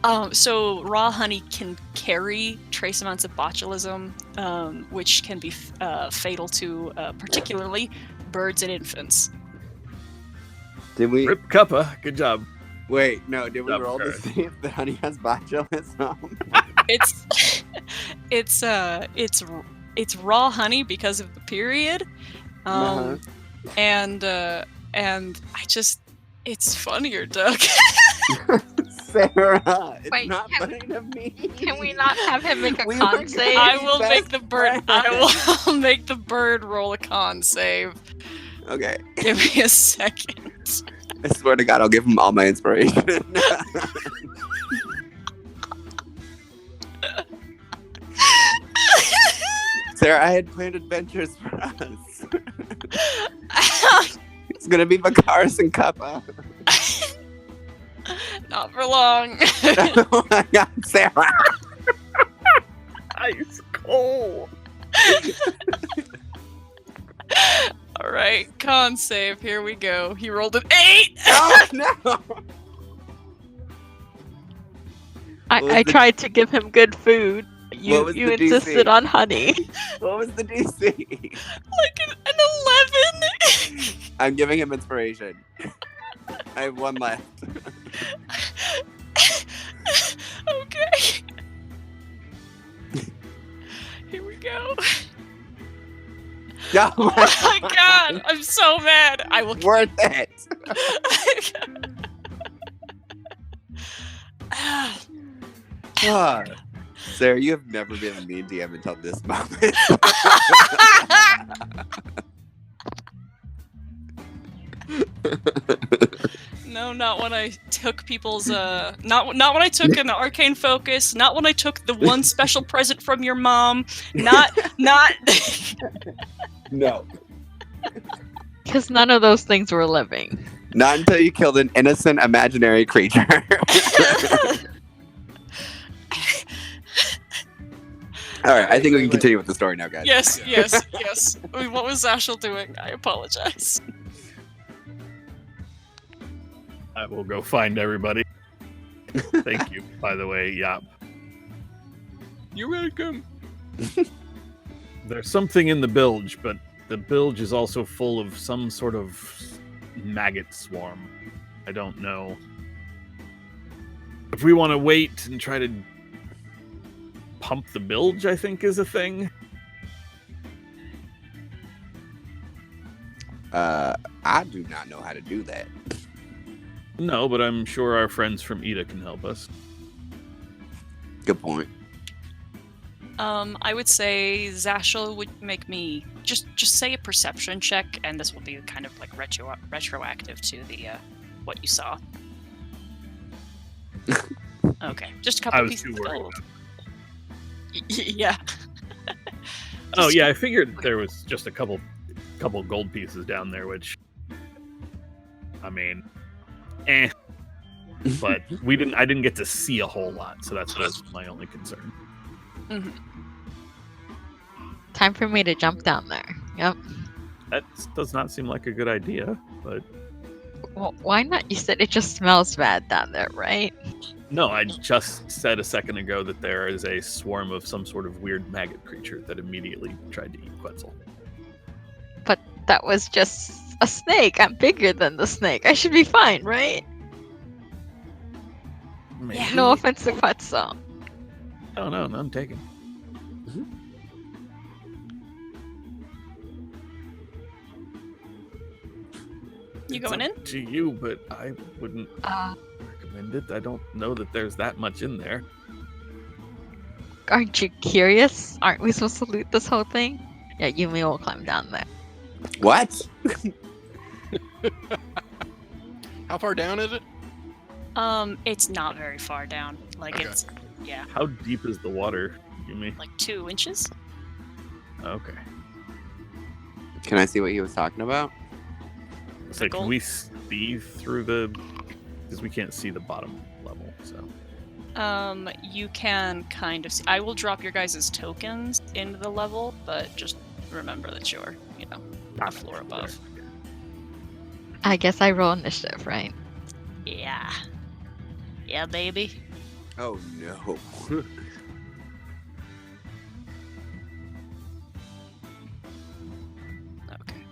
them? So raw honey can carry trace amounts of botulism, which can be fatal to particularly birds and infants. Did we? Rip Cuppa, good job. Wait, no. Did we Yep, roll to correct. see if the honey has botulism? It's raw honey because of the period, and it's funnier, Doug. Sarah, it's Wait, not can- funny to me. Can we not have him make a We con were save? I will Best make the bird. I will make the bird roll a con save. Okay. Give me a second. I swear to God, I'll give him all my inspiration. Sarah, I had planned adventures for us. It's gonna be Bakaris and Kappa. Not for long. Oh my God, Sarah! Ice cold. All right, con save. Here we go. He rolled an 8. Oh no! What was I the- tried to give him good food. What You was you the insisted DC? on honey. What was the DC? Like an 11. I'm giving him inspiration. I have one left. Okay. Here we go. No, Oh my God, I'm so mad. I will. worth it. Ah. Sarah, you have never been a mean DM until this moment. No, not when I took people's not when I took an arcane focus, not when I took the one special present from your mom, not No. Because none of those things were living. Not until you killed an innocent imaginary creature. All right, I think we can continue with the story now, guys. Yes. I mean, what was Zashel doing? I apologize. I will go find everybody. Thank you, by the way, Yop. You're welcome. There's something in the bilge, but the bilge is also full of some sort of maggot swarm. I don't know. If we want to wait and try to pump the bilge, I think is a thing. I do not know how to do that. No, but I'm sure our friends from Ida can help us. Good point. I would say Zashel would make me just say a perception check, and this will be kind of like retroactive to the what you saw. Okay, just a I couple was pieces too of worried gold. Yeah. Oh Just- yeah, I figured there was just a couple gold pieces down there, which I mean, but I didn't get to see a whole lot, so that was my only concern. Mhm. Time for me to jump down there. Yep. That does not seem like a good idea, but Well, why not? You said it just smells bad down there, right? no, I just said a second ago that there is a swarm of some sort of weird maggot creature that immediately tried to eat Quetzal. But that was just a snake. I'm bigger than the snake. I should be fine, right? Maybe. No offense to Quetzal. Oh no, none taken. You It's going up in? to you, but I wouldn't recommend it. I don't know that there's that much in there. Aren't you curious? Aren't we supposed to loot this whole thing? Yeah, Yumi will climb down there. What? How far down is it? It's not very far down. Like Okay. it's How deep is the water, Yumi? like 2 inches. Okay. Can I see what he was talking about? So can gold? we see through the... Because we can't see the bottom level, so... You can kind of see. I will drop your guys' tokens into the level, but just remember that you're, a floor above. I guess I roll initiative, right? Yeah. Yeah, baby. Oh no. Okay.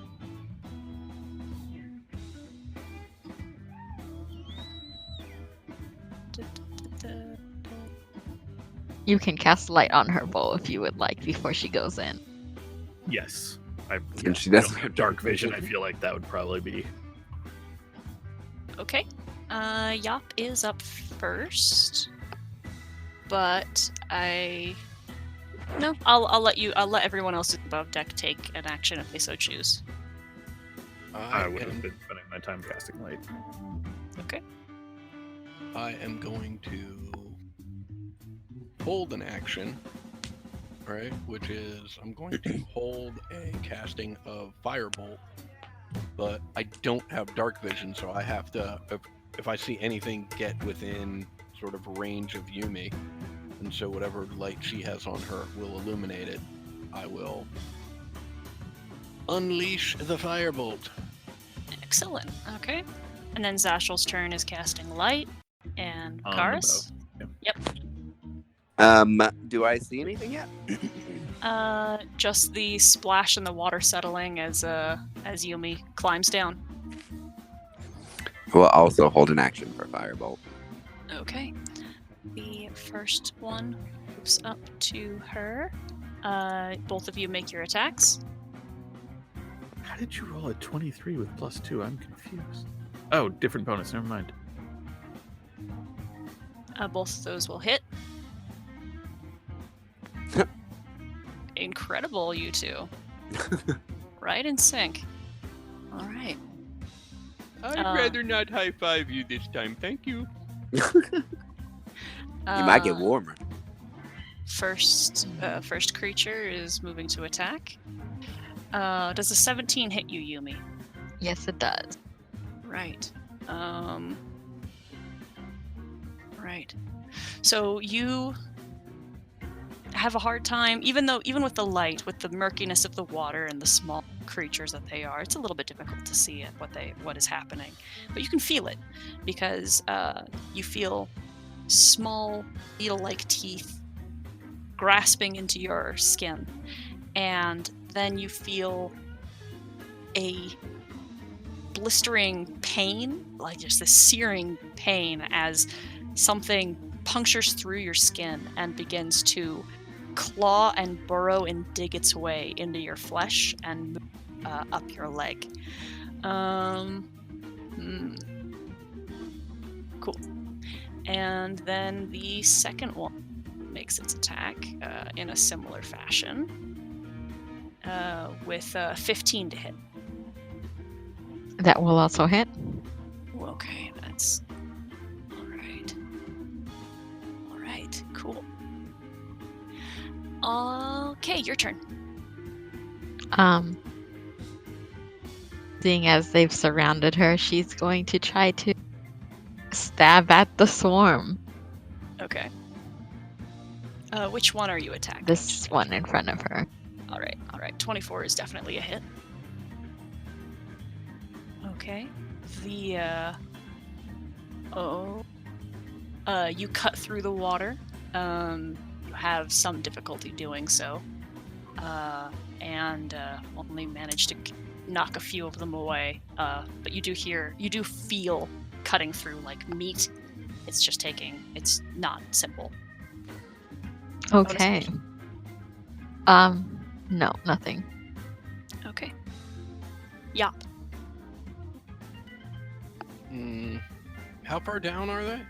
You can cast light on her bowl if you would like before she goes in. Yes. And she I doesn't don't have dark vision. I feel like that would probably be... Okay. Yop is up first. But No, I'll let everyone else above deck take an action if they so choose. I would have been spending my time casting light. Okay. I am going to hold an action, right? Which is I'm going to hold a casting of Firebolt, but I don't have dark vision, so I have to, if I see anything get within sort of range of Yumi, and so whatever light she has on her will illuminate it, I will unleash the Firebolt. Excellent. Okay. And then Zashel's turn is casting light. And On the Karis? bow. Yep. Do I see anything yet? Just the splash and the water settling as Yumi climbs down. We'll also hold an action for Firebolt. Okay. The first one moves up to her. Both of you make your attacks. How did you roll a 23 with +2? I'm confused. Oh, different bonus. Never mind. Both of those will hit. Incredible, you two. Right in sync. All right. I'd rather not high five you this time. Thank you. You might get warmer. First creature is moving to attack. Does a 17 hit you, Yumi? Yes, it does. Right. Right. So you have a hard time, even with the light, with the murkiness of the water and the small creatures that they are. It's a little bit difficult to see what is happening, but you can feel it because you feel small needle-like teeth grasping into your skin, and then you feel a blistering pain, like just this searing pain, as something punctures through your skin and begins to claw and burrow and dig its way into your flesh and move up your leg. Cool. And then the second one makes its attack in a similar fashion with 15 to hit. That will also hit. Okay, that's all right. All right, cool. Okay, your turn. Seeing as they've surrounded her, she's going to try to stab at the swarm. Okay. Which one are you attacking? This one in front of her. All right. 24 is definitely a hit. Okay. You cut through the water. You have some difficulty doing so, and only manage to knock a few of them away. But you do feel cutting through like meat. It's not simple. Okay. No, nothing. Okay. Yeah. How far down are they?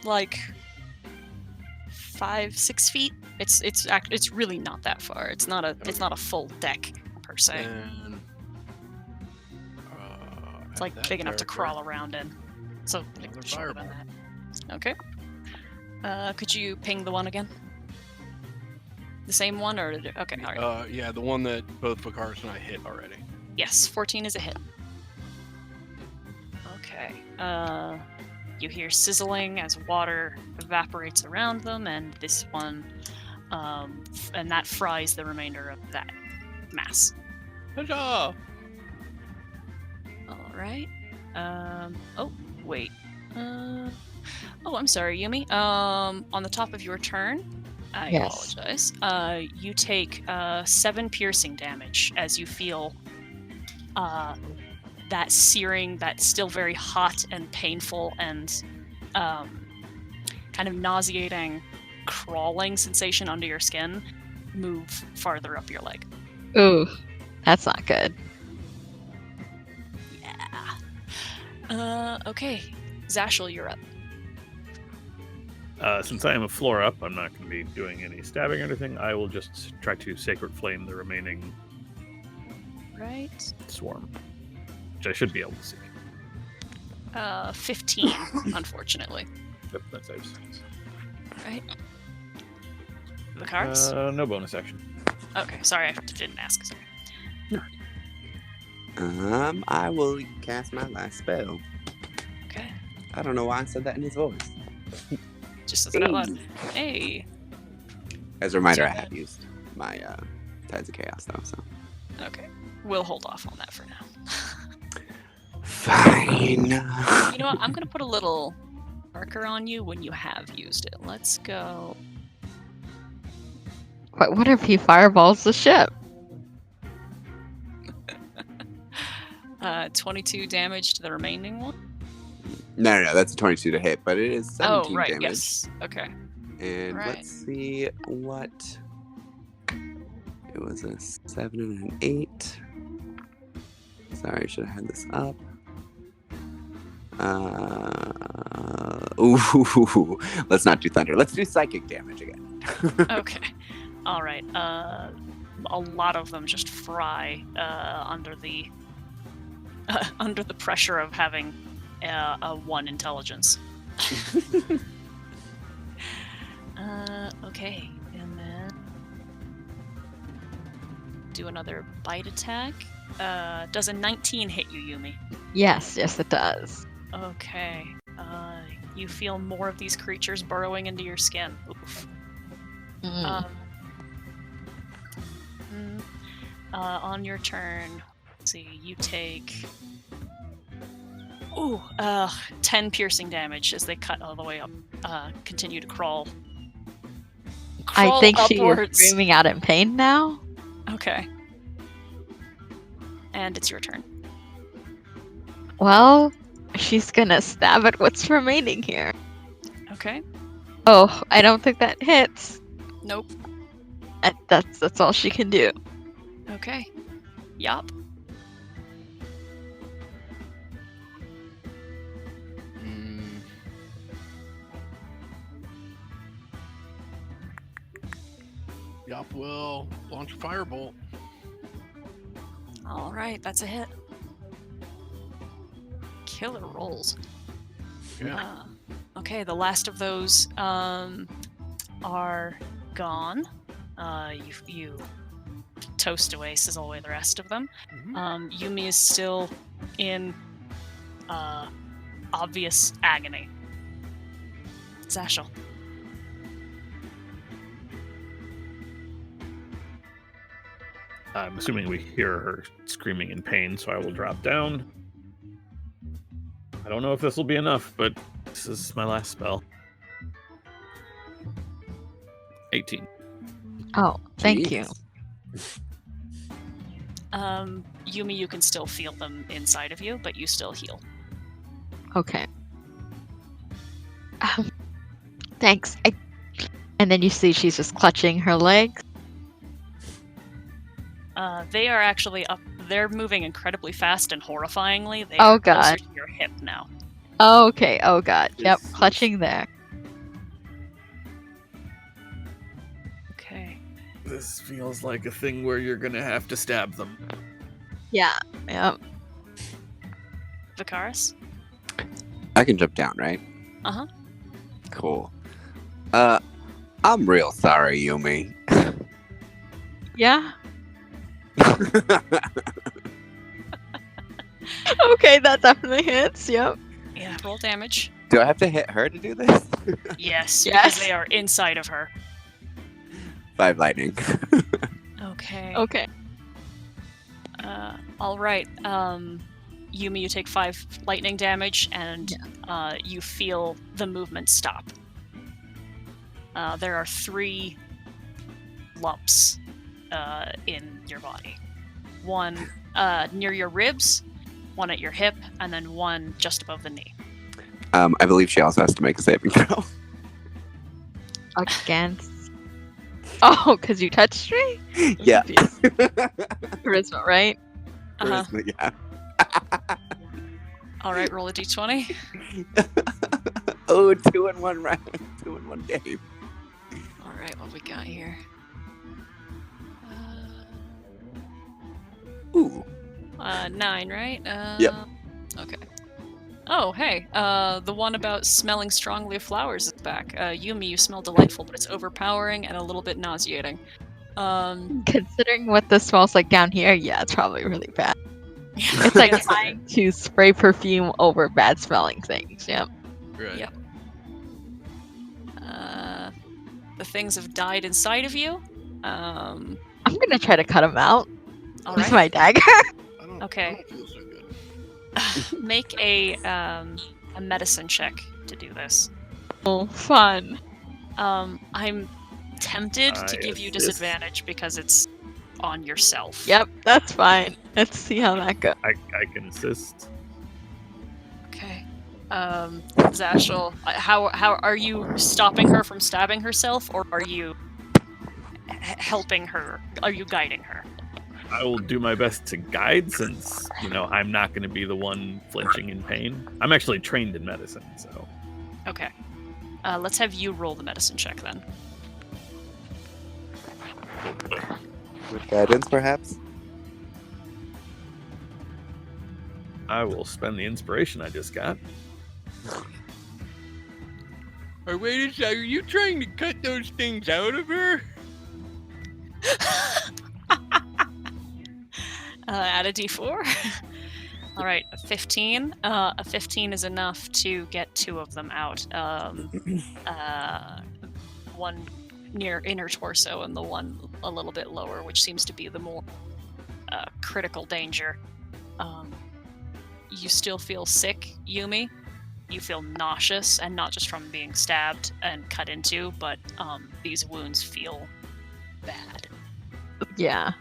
Like 5-6 feet. It's really not that far. It's not a full deck per se. And, It's like big enough to crawl around in. So like Another shorter than fireball. that. Okay. Could you ping the one again? The same one or okay, all right. Yeah, the one that both Vicaris and I hit already. Yes, 14 is a hit. Okay. You hear sizzling as water evaporates around them, and this one, and that fries the remainder of that mass. Huzzah! All right. Oh, wait. Oh, I'm sorry, Yumi. On the top of your turn, I Yes. apologize. You take 7 piercing damage as you feel that searing, that still very hot and painful and kind of nauseating, crawling sensation under your skin move farther up your leg. Ooh, that's not good. Yeah. Okay. Zashel, you're up. Since I am a floor up, I'm not going to be doing any stabbing or anything. I will just try to Sacred Flame the remaining Right. swarm, which I should be able to see. 15, unfortunately. Yep, that saves. Right. The cards? No bonus action. Okay, sorry, I didn't ask. Sorry. I will cast my last spell. Okay. I don't know why I said that in his voice. Just says it out loud. Hey. As a reminder, I Sorry. have used my Tides of Chaos though, so. Okay. We'll hold off on that for now. Fine. You know what? I'm gonna put a little marker on you when you have used it. Let's go. What if he fireballs the ship? 22 damage to the remaining one. No, that's a 22 to hit, but it is 17 Oh, right. damage. Yes. Okay. And Right. let's see what. It was a 7 and an 8. Sorry, I should have had this up. Ooh, let's not do thunder. Let's do psychic damage again. Okay. All right. A lot of them just fry under the pressure of having a 1 intelligence. Okay, and then do another bite attack. Does a 19 hit you, Yumi? Yes, it does. Okay. You feel more of these creatures burrowing into your skin. Oof. On your turn, let's see, you take 10 piercing damage as they cut all the way up. Continue to crawl. I think she is upwards. screaming out in pain now. Okay. And it's your turn. Well, she's gonna stab at what's remaining here. Okay. Oh, I don't think that hits. Nope. That's all she can do. Okay. Yup. Yop will launch a firebolt. All right, that's a hit. Killer rolls. Yeah. Okay, the last of those are gone. You toast away, sizzle away the rest of them. Yumi is still in obvious agony. Zashel. I'm assuming we hear her screaming in pain, so I will drop down. I don't know if this will be enough, but this is my last spell. 18. Oh, thank you. Yumi, you can still feel them inside of you, but you still heal. Okay. Thanks. And then you see she's just clutching her legs. They are actually up. They're moving incredibly fast and horrifyingly. They Oh, are closer God. to your hip now. Okay. Oh god. Yep. This is- Clutching there. Okay. This feels like a thing where you're gonna have to stab them. Yeah. Yep. Vicaris? I can jump down, right? Uh-huh. Cool. I'm real sorry, Yumi. Yeah. Okay. That definitely hits. Yep. Yeah, roll damage. Do I have to hit her to do this? Yes, Yes. because they are inside of her. 5 lightning. Okay. Okay. All right. Yumi, you take 5 lightning damage, and you feel the movement stop. There are 3 lumps in your body. One near your ribs, one at your hip, and then one just above the knee. I believe she also has to make a saving throw. Against. Oh, because you touched me? I'm Yeah. confused. Charisma, right? Uh-huh. Charisma, yeah. All right, roll a d20. Oh, 2 in 1 round. 2 in 1 game. All right, what we got here? Ooh. 9, right? Yep. Okay. Oh, hey. The one about smelling strongly of flowers is back. Yumi, you smell delightful, but it's overpowering and a little bit nauseating. Considering what this smells like down here, yeah, it's probably really bad. It's like Yes. trying to spray perfume over bad smelling things. Yep. Right. Yep. The things have died inside of you. I'm gonna try to cut him out All with right. my dagger. I don't, Okay. I don't feel so good. Make a medicine check to do this. Oh, fun. I'm tempted to I give you assist. disadvantage because it's on yourself. Yep, that's fine. Let's see how that goes. I can assist. Okay. Zashel, how are you stopping her from stabbing herself, or are you helping her? Are you guiding her? I will do my best to guide, since I'm not going to be the one flinching in pain. I'm actually trained in medicine, so Okay. Let's have you roll the medicine check then. With guidance, perhaps? I will spend the inspiration I just got. Or wait a second, are you trying to cut those things out of her? Add a d4. All right, a 15. A 15 is enough to get 2 of them out. One near inner torso and the one a little bit lower, which seems to be the more critical danger. You still feel sick, Yumi. You feel nauseous, and not just from being stabbed and cut into, but these wounds feel bad. Yeah.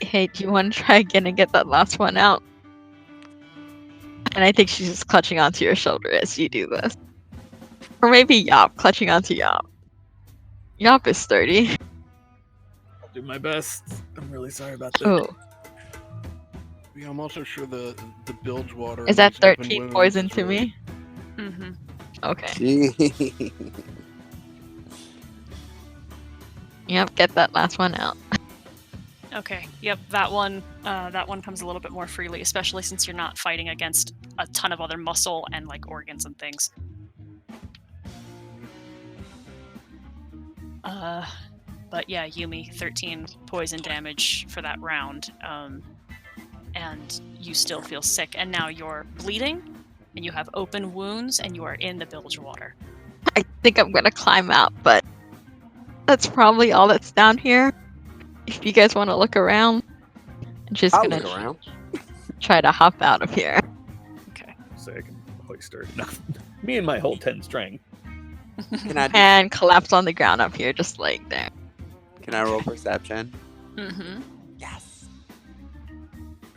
Hey, do you want to try again and get that last one out? And I think she's just clutching onto your shoulder as you do this. Or maybe Yop, clutching onto Yop. Yop is sturdy. I'll do my best. I'm really sorry about that. Oh, Yeah, I'm also sure the bilge water. is that these open 13 wounds poison is to really- me? Mm-hmm. Okay. Yep, get that last one out. Okay. Yep. That one comes a little bit more freely, especially since you're not fighting against a ton of other muscle and like organs and things. But yeah, Yumi, 13 poison damage for that round, and you still feel sick. And now you're bleeding, and you have open wounds, and you are in the bilge water. I think I'm gonna climb out, but that's probably all that's down here. If you guys want to look around, I'm just I'll gonna look around. try to hop out of here. Okay. So I can hoist her enough. Me and my whole 10 strength. Can I And collapse on the ground up here, just laying there. can I roll perception? Mm-hmm. Yes.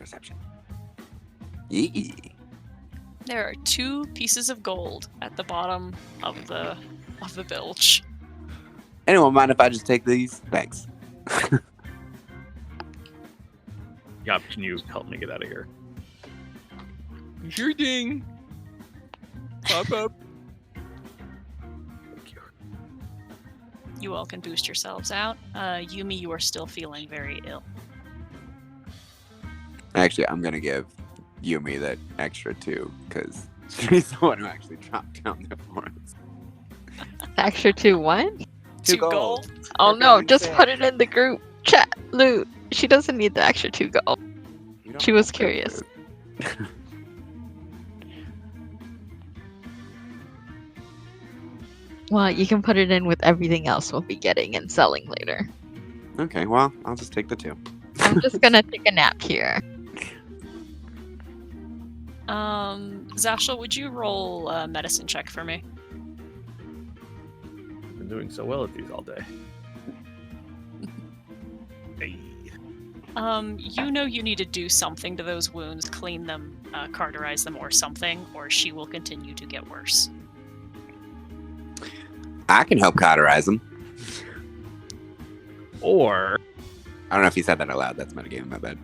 Perception. Yee. There are 2 pieces of gold at the bottom of the bilge. Anyone mind if I just take these? Thanks. Yop, can you help me get out of here? Sure thing. Pop up. Thank you. You all can boost yourselves out. Yumi, you are still feeling very ill. Actually, I'm gonna give Yumi that extra 2 because she's the one who actually dropped down there for us. Extra 2 what? 2 gold. gold. Oh For no, goodness just sake. put it in the group chat. Loot. She doesn't need the extra 2 gold. You don't She was have to curious. do Well, you can put it in with everything else we'll be getting and selling later. it. Okay, well, I'll just take the 2. I'm just gonna take a nap here. Zashel, would you roll a medicine check for me? Been doing so well at these all day. Hey. You know you need to do something to those wounds, clean them, cauterize them, or something, or she will continue to get worse. I can help cauterize them. Or I don't know if you said that out loud. That's metagame, my bad.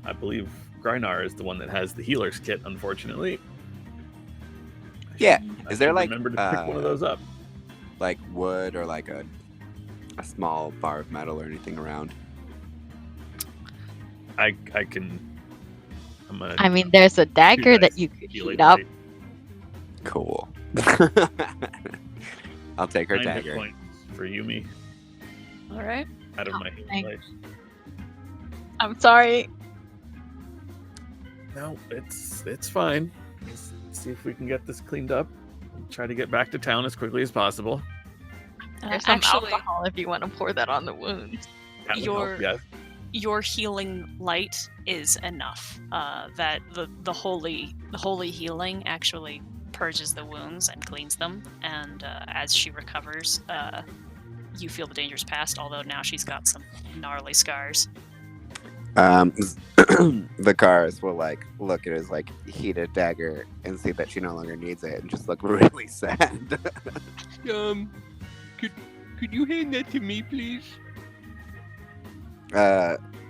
I believe Grynar is the one that has the healer's kit, unfortunately. Yeah. I Is there should like remember to pick one of those up? like wood or like a small bar of metal or anything around? I can. I'm gonna. I mean, there's a dagger that you could heal heat up. Cool. I'll take her 9 hit dagger. points for Yumi All right. out of my healing thanks. life. I'm sorry. No, it's fine. Let's see if we can get this cleaned up. Try to get back to town as quickly as possible. There's some Actually, alcohol if you want to pour that on the wounds. That would Your- help, yes. your healing light is enough. That the holy healing actually purges the wounds and cleans them. And as she recovers, you feel the danger's past. Although now she's got some gnarly scars. Vicaris will like look at his like heated dagger and see that she no longer needs it and just look really sad. Could you hand that to me, please?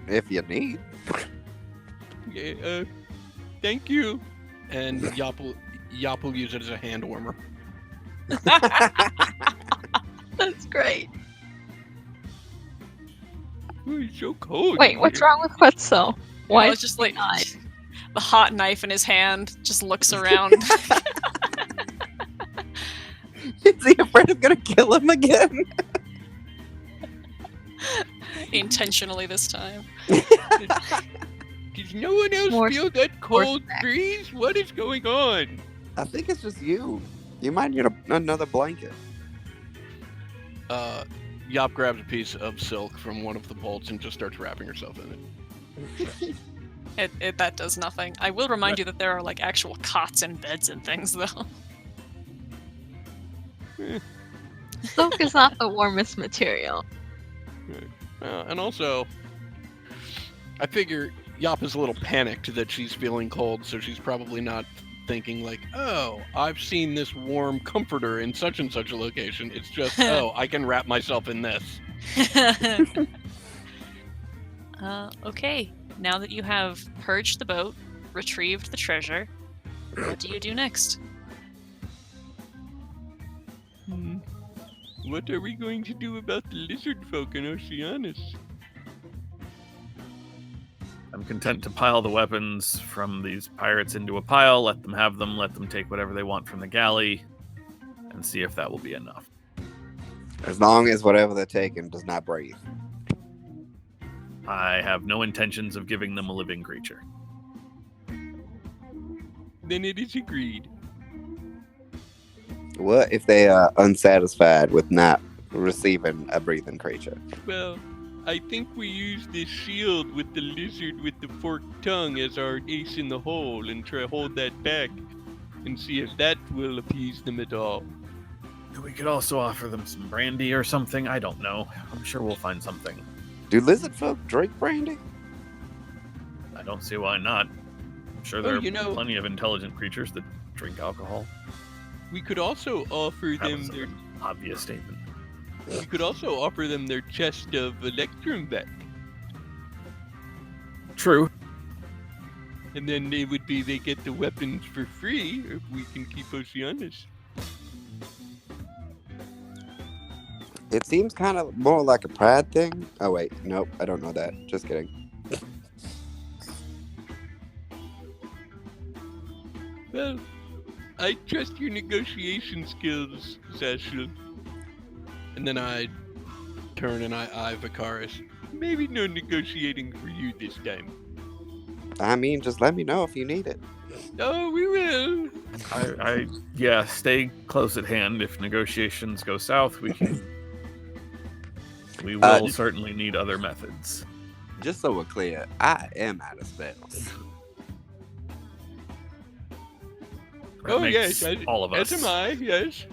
If you need. Yeah, thank you. And Yop will use it as a hand warmer. That's great. Oh, it's so cold. Wait, in what's here. wrong with Quetzal? Why? It's just like not? the hot knife in his hand, just looks around. Is he afraid it's gonna kill him again? Intentionally this time. Does no one else More- feel that more cold snacks. breeze? What is going on? I think it's just you. You might need another blanket. Yop grabs a piece of silk from one of the bolts and just starts wrapping herself in it. That does nothing. I will remind you that there are like actual cots and beds and things though. Silk is not the warmest material. And also, I figure Yop is a little panicked that she's feeling cold, so she's probably not thinking like, oh, I've seen this warm comforter in such and such a location. It's just, oh, I can wrap myself in this. Okay, now that you have purged the boat, retrieved the treasure, what do you do next? What are we going to do about the Lizardfolk in Oceanus? I'm content to pile the weapons from these pirates into a pile, let them take whatever they want from the galley, and see if that will be enough. As long as whatever they're taking does not breathe. I have no intentions of giving them a living creature. Then it is agreed. What if they are unsatisfied with not receiving a breathing creature? Well, I think we use this shield with the lizard with the forked tongue as our ace in the hole and try to hold that back and see if that will appease them at all. We could also offer them some brandy or something. I don't know. I'm sure we'll find something. Do lizardfolk drink brandy? I don't see why not. I'm sure there are plenty of intelligent creatures that drink alcohol. We could also offer That them was their. an obvious statement. We could also offer them their chest of electrum back, True. and then they get the weapons for free if we can keep Oceanus. It seems kind of more like a pride thing. Oh wait, nope, I don't know that. Just kidding. Well, I trust your negotiation skills, Sashil. And then I turn and I eye Vicaris. Maybe no negotiating for you this time. I mean, just let me know if you need it. Oh, we will. Yeah, stay close at hand. If negotiations go south, we will certainly need other methods. Just so we're clear, I am out of spells. That yes, makes all of us. As am I, yes.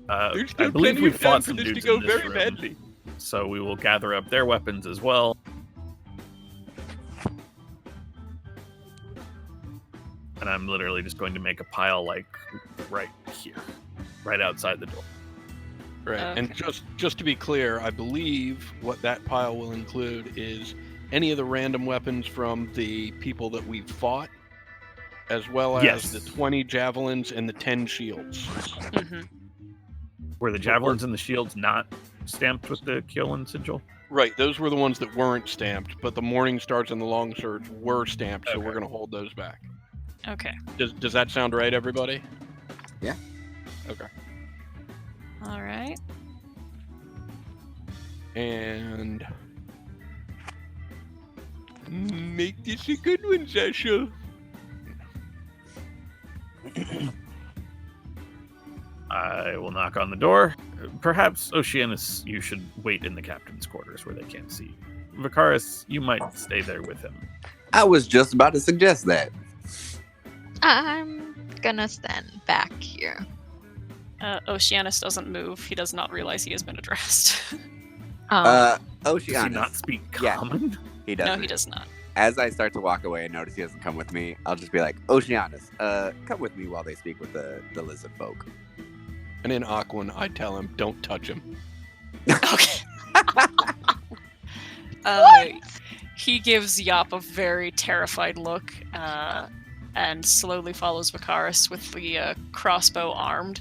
There's still I believe plenty we of time fought for some this to dudes go in this very room, badly. so we will gather up their weapons as well. And I'm literally just going to make a pile, like, right here. Right outside the door. Right. Okay. And just to be clear, I believe what that pile will include is any of the random weapons from the people that we've fought, as well as Yes. the 20 javelins and the 10 shields. Mm-hmm. Were the javelins and the shields not stamped with the Kyolan sigil? Right, those were the ones that weren't stamped, but the Morning Stars and the Long Swords were stamped, so Okay. we're going to hold those back. Okay. Does that sound right, everybody? Yeah. Okay. All right. And Make this a good one, Sashil. I will knock on the door. Perhaps, Oceanus, you should wait in the captain's quarters where they can't see you. Vicaris, you might stay there with him. I was just about to suggest that. I'm gonna stand back here. Oceanus doesn't move. He does not realize he has been addressed. Does he Oceanus. not speak Yeah. common? He does. No, he does not. As I start to walk away and notice he doesn't come with me, I'll just be like, Oceanus, come with me while they speak with the lizard folk. and in Aquan, I tell him, don't touch him. Okay. He gives Yop a very terrified look and slowly follows Vicaris with the crossbow armed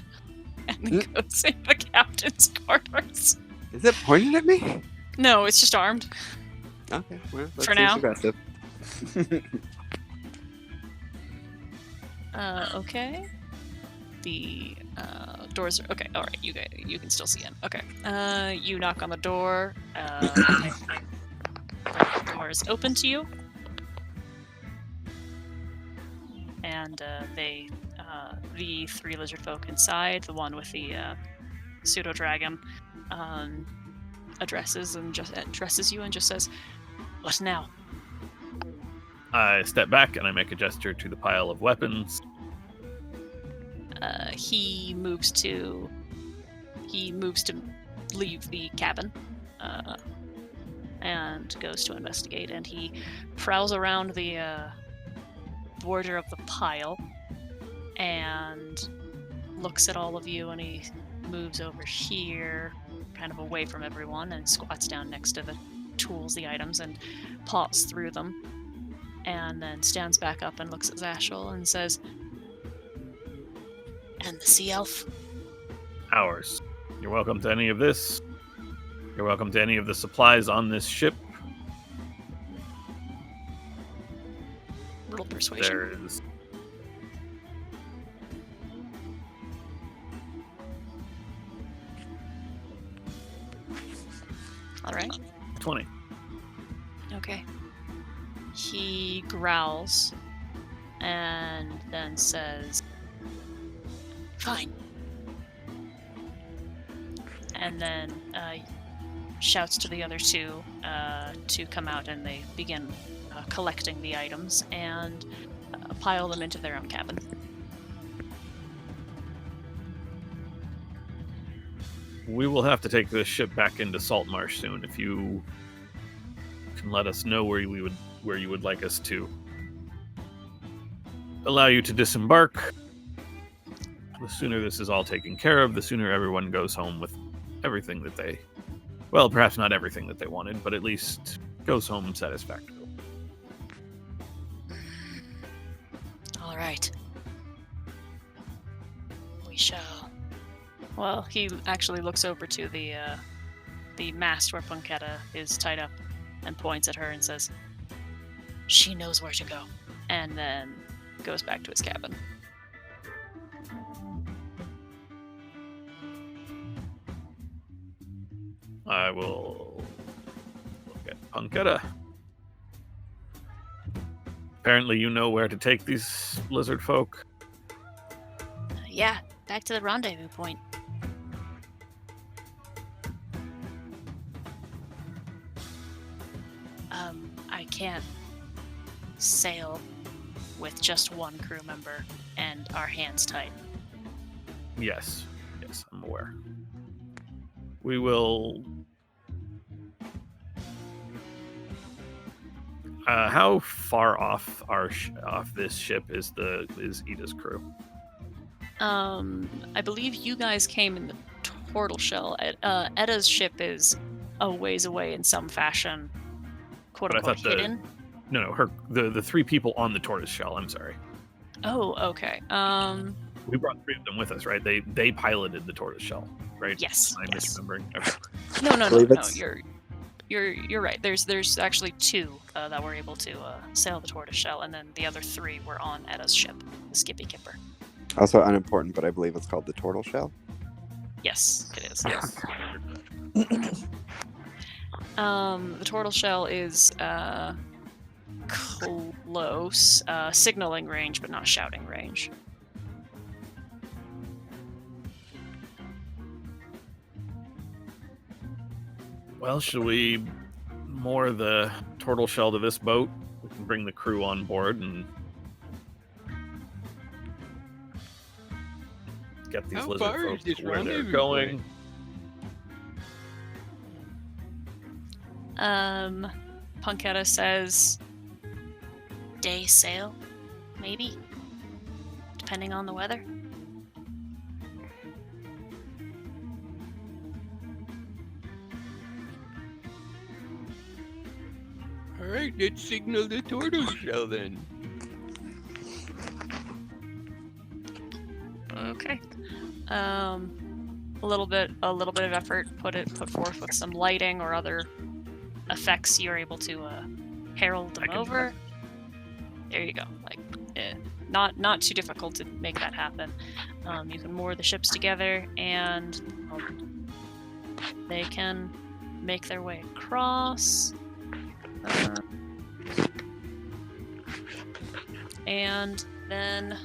and then goes into the captain's quarters. Is it pointed at me? No, it's just armed. Okay, well, For now. aggressive. Okay. The doors are okay. All right, you can still see in. Okay. You knock on the door. The door is open to you, and the three lizard folk inside, the one with the pseudo dragon, addresses you and just says, "What now?" I step back and I make a gesture to the pile of weapons. He moves to leave the cabin and goes to investigate, and he prowls around the border of the pile and looks at all of you, and he moves over here kind of away from everyone and squats down next to the tools, the items, and paws through them, and then stands back up and looks at Zashel and says, "And the sea elf?" Ours. You're welcome to any of this. You're welcome to any of the supplies on this ship. Roll persuasion. There's All right. 20. Okay. He growls and then says, "Fine." And then shouts to the other two to come out, and they begin collecting the items and pile them into their own cabin. We will have to take this ship back into Saltmarsh soon. If you can let us know where you would like us to allow you to disembark, the sooner this is all taken care of, the sooner everyone goes home with everything that they, well, perhaps not everything that they wanted, but at least goes home satisfactorily. All right. We shall. Well, he actually looks over to the mast where Punketta is tied up and points at her and says, She knows where to go. and then goes back to his cabin. I will look at Punketta. Apparently you know where to take these lizard folk. Yeah, back to the rendezvous point. I can't sail with just one crew member and our hands tied. Yes, I'm aware. We will. How far off off this ship is Ida's crew? I believe you guys came in the turtle shell. Edda's ship is a ways away in some fashion, quote But I unquote, thought hidden. No, the three people on the tortoise shell. I'm sorry. Oh, okay. We brought three of them with us, right? They piloted the tortoise shell, right? Yes. I'm Yes. misremembering. Okay. No. believe it's- You're right. There's actually two that were able to sail the tortoise shell, and then the other three were on Edda's ship, the Skippy Kipper. Also unimportant, but I believe it's called the turtle shell. Yes, it is. Yes. The turtle shell is close, signaling range, but not shouting range. Well, should we moor the turtle shell to this boat? We can bring the crew on board and get these How lizard far is folks this to where they're rendezvous going. Punketta says, Day sail, maybe? Depending on the weather. All right, let's signal the turtle shell then. okay. A little bit of effort put forth with some lighting or other effects. You're able to herald them I can do over. There you go. Like, not too difficult to make that happen. You can moor the ships together, and they can make their way across. And then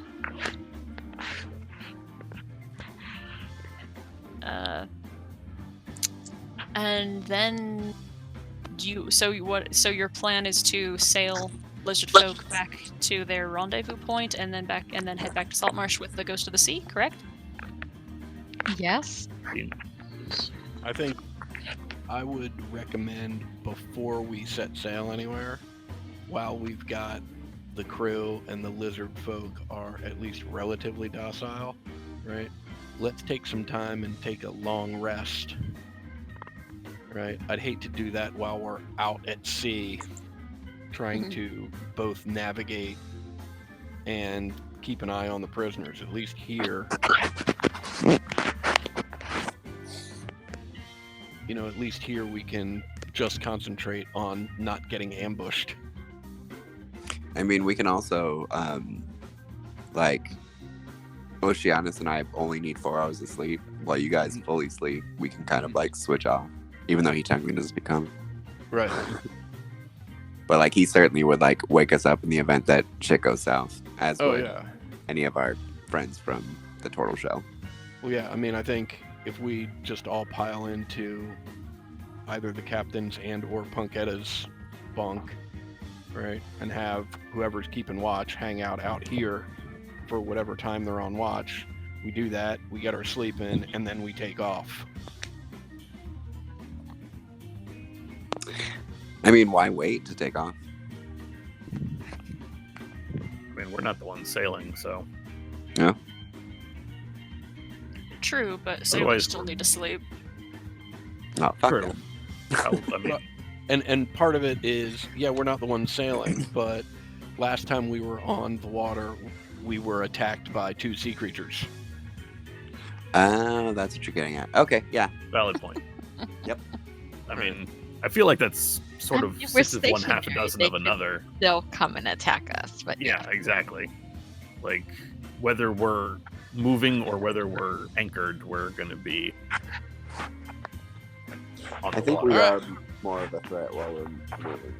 so your plan is to sail Lizardfolk back to their rendezvous point and then head back to Saltmarsh with the Ghost of the Sea, correct? Yes. I think I would recommend before we set sail anywhere, while we've got the crew and the lizard folk are at least relatively docile, right? Let's take some time and take a long rest, right? I'd hate to do that while we're out at sea, trying to both navigate and keep an eye on the prisoners, at least here. You know, at least here we can just concentrate on not getting ambushed. I mean, we can also, like, Oceanus and I only need 4 hours of sleep, while you guys fully sleep. We can kind of, like, switch off, even though he technically doesn't become. Right. But, like, he certainly would, like, wake us up in the event that shit goes south, as Oh, would yeah. any of our friends from the turtle shell. Well, yeah, I mean, I think if we just all pile into either the captain's and or Punketta's bunk, right, and have whoever's keeping watch hang out here for whatever time they're on watch, we do that, we get our sleep in, and then we take off. I mean, why wait to take off? I mean, we're not the ones sailing, so True, but sailors Otherwise- still need to sleep. Oh, fuck true. that. I mean, And part of it is, yeah, we're not the ones sailing, but last time we were on the water, we were attacked by 2 sea creatures. Oh, that's what you're getting at. Okay, yeah. valid point. Yep. I mean, I feel like that's sort of We're 6 of one, half a stationary. dozen They of could- another. They'll come and attack us, but Yeah, exactly. Like, whether we're moving or whether we're anchored, we're going to be on the I think water. we are more of a threat while we're moving.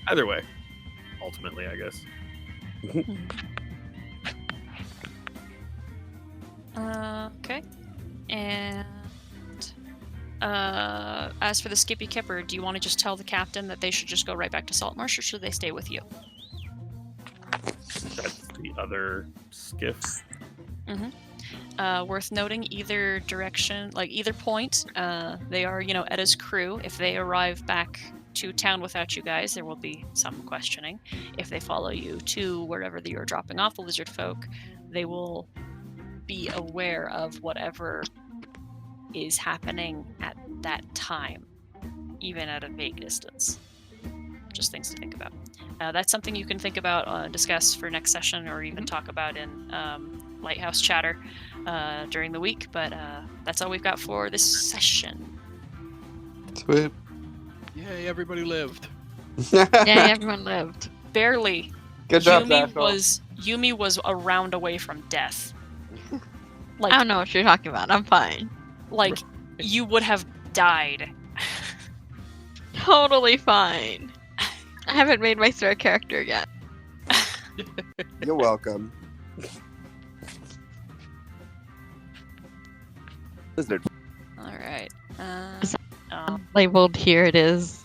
Either way, ultimately, I guess. Okay. And as for the Skippy Kipper, do you want to just tell the captain that they should just go right back to Saltmarsh, or should they stay with you? That's the other skiff. Worth noting, either direction, like either point, they are, Edda's crew. If they arrive back to town without you guys, there will be some questioning. If they follow you to wherever you're dropping off the Lizardfolk, they will be aware of whatever is happening at that time, even at a vague distance. Just things to think about. That's something you can think about, discuss for next session, or even talk about in Lighthouse Chatter during the week. But that's all we've got for this session. Sweet. Yay, everybody lived. yeah, everyone lived. Barely. Good job, Yumi was a round away from death. I don't know what you're talking about. I'm fine. Like, you would have died. Totally fine. I haven't made my star character yet. You're welcome. Lizard. All right. Labeled here it is.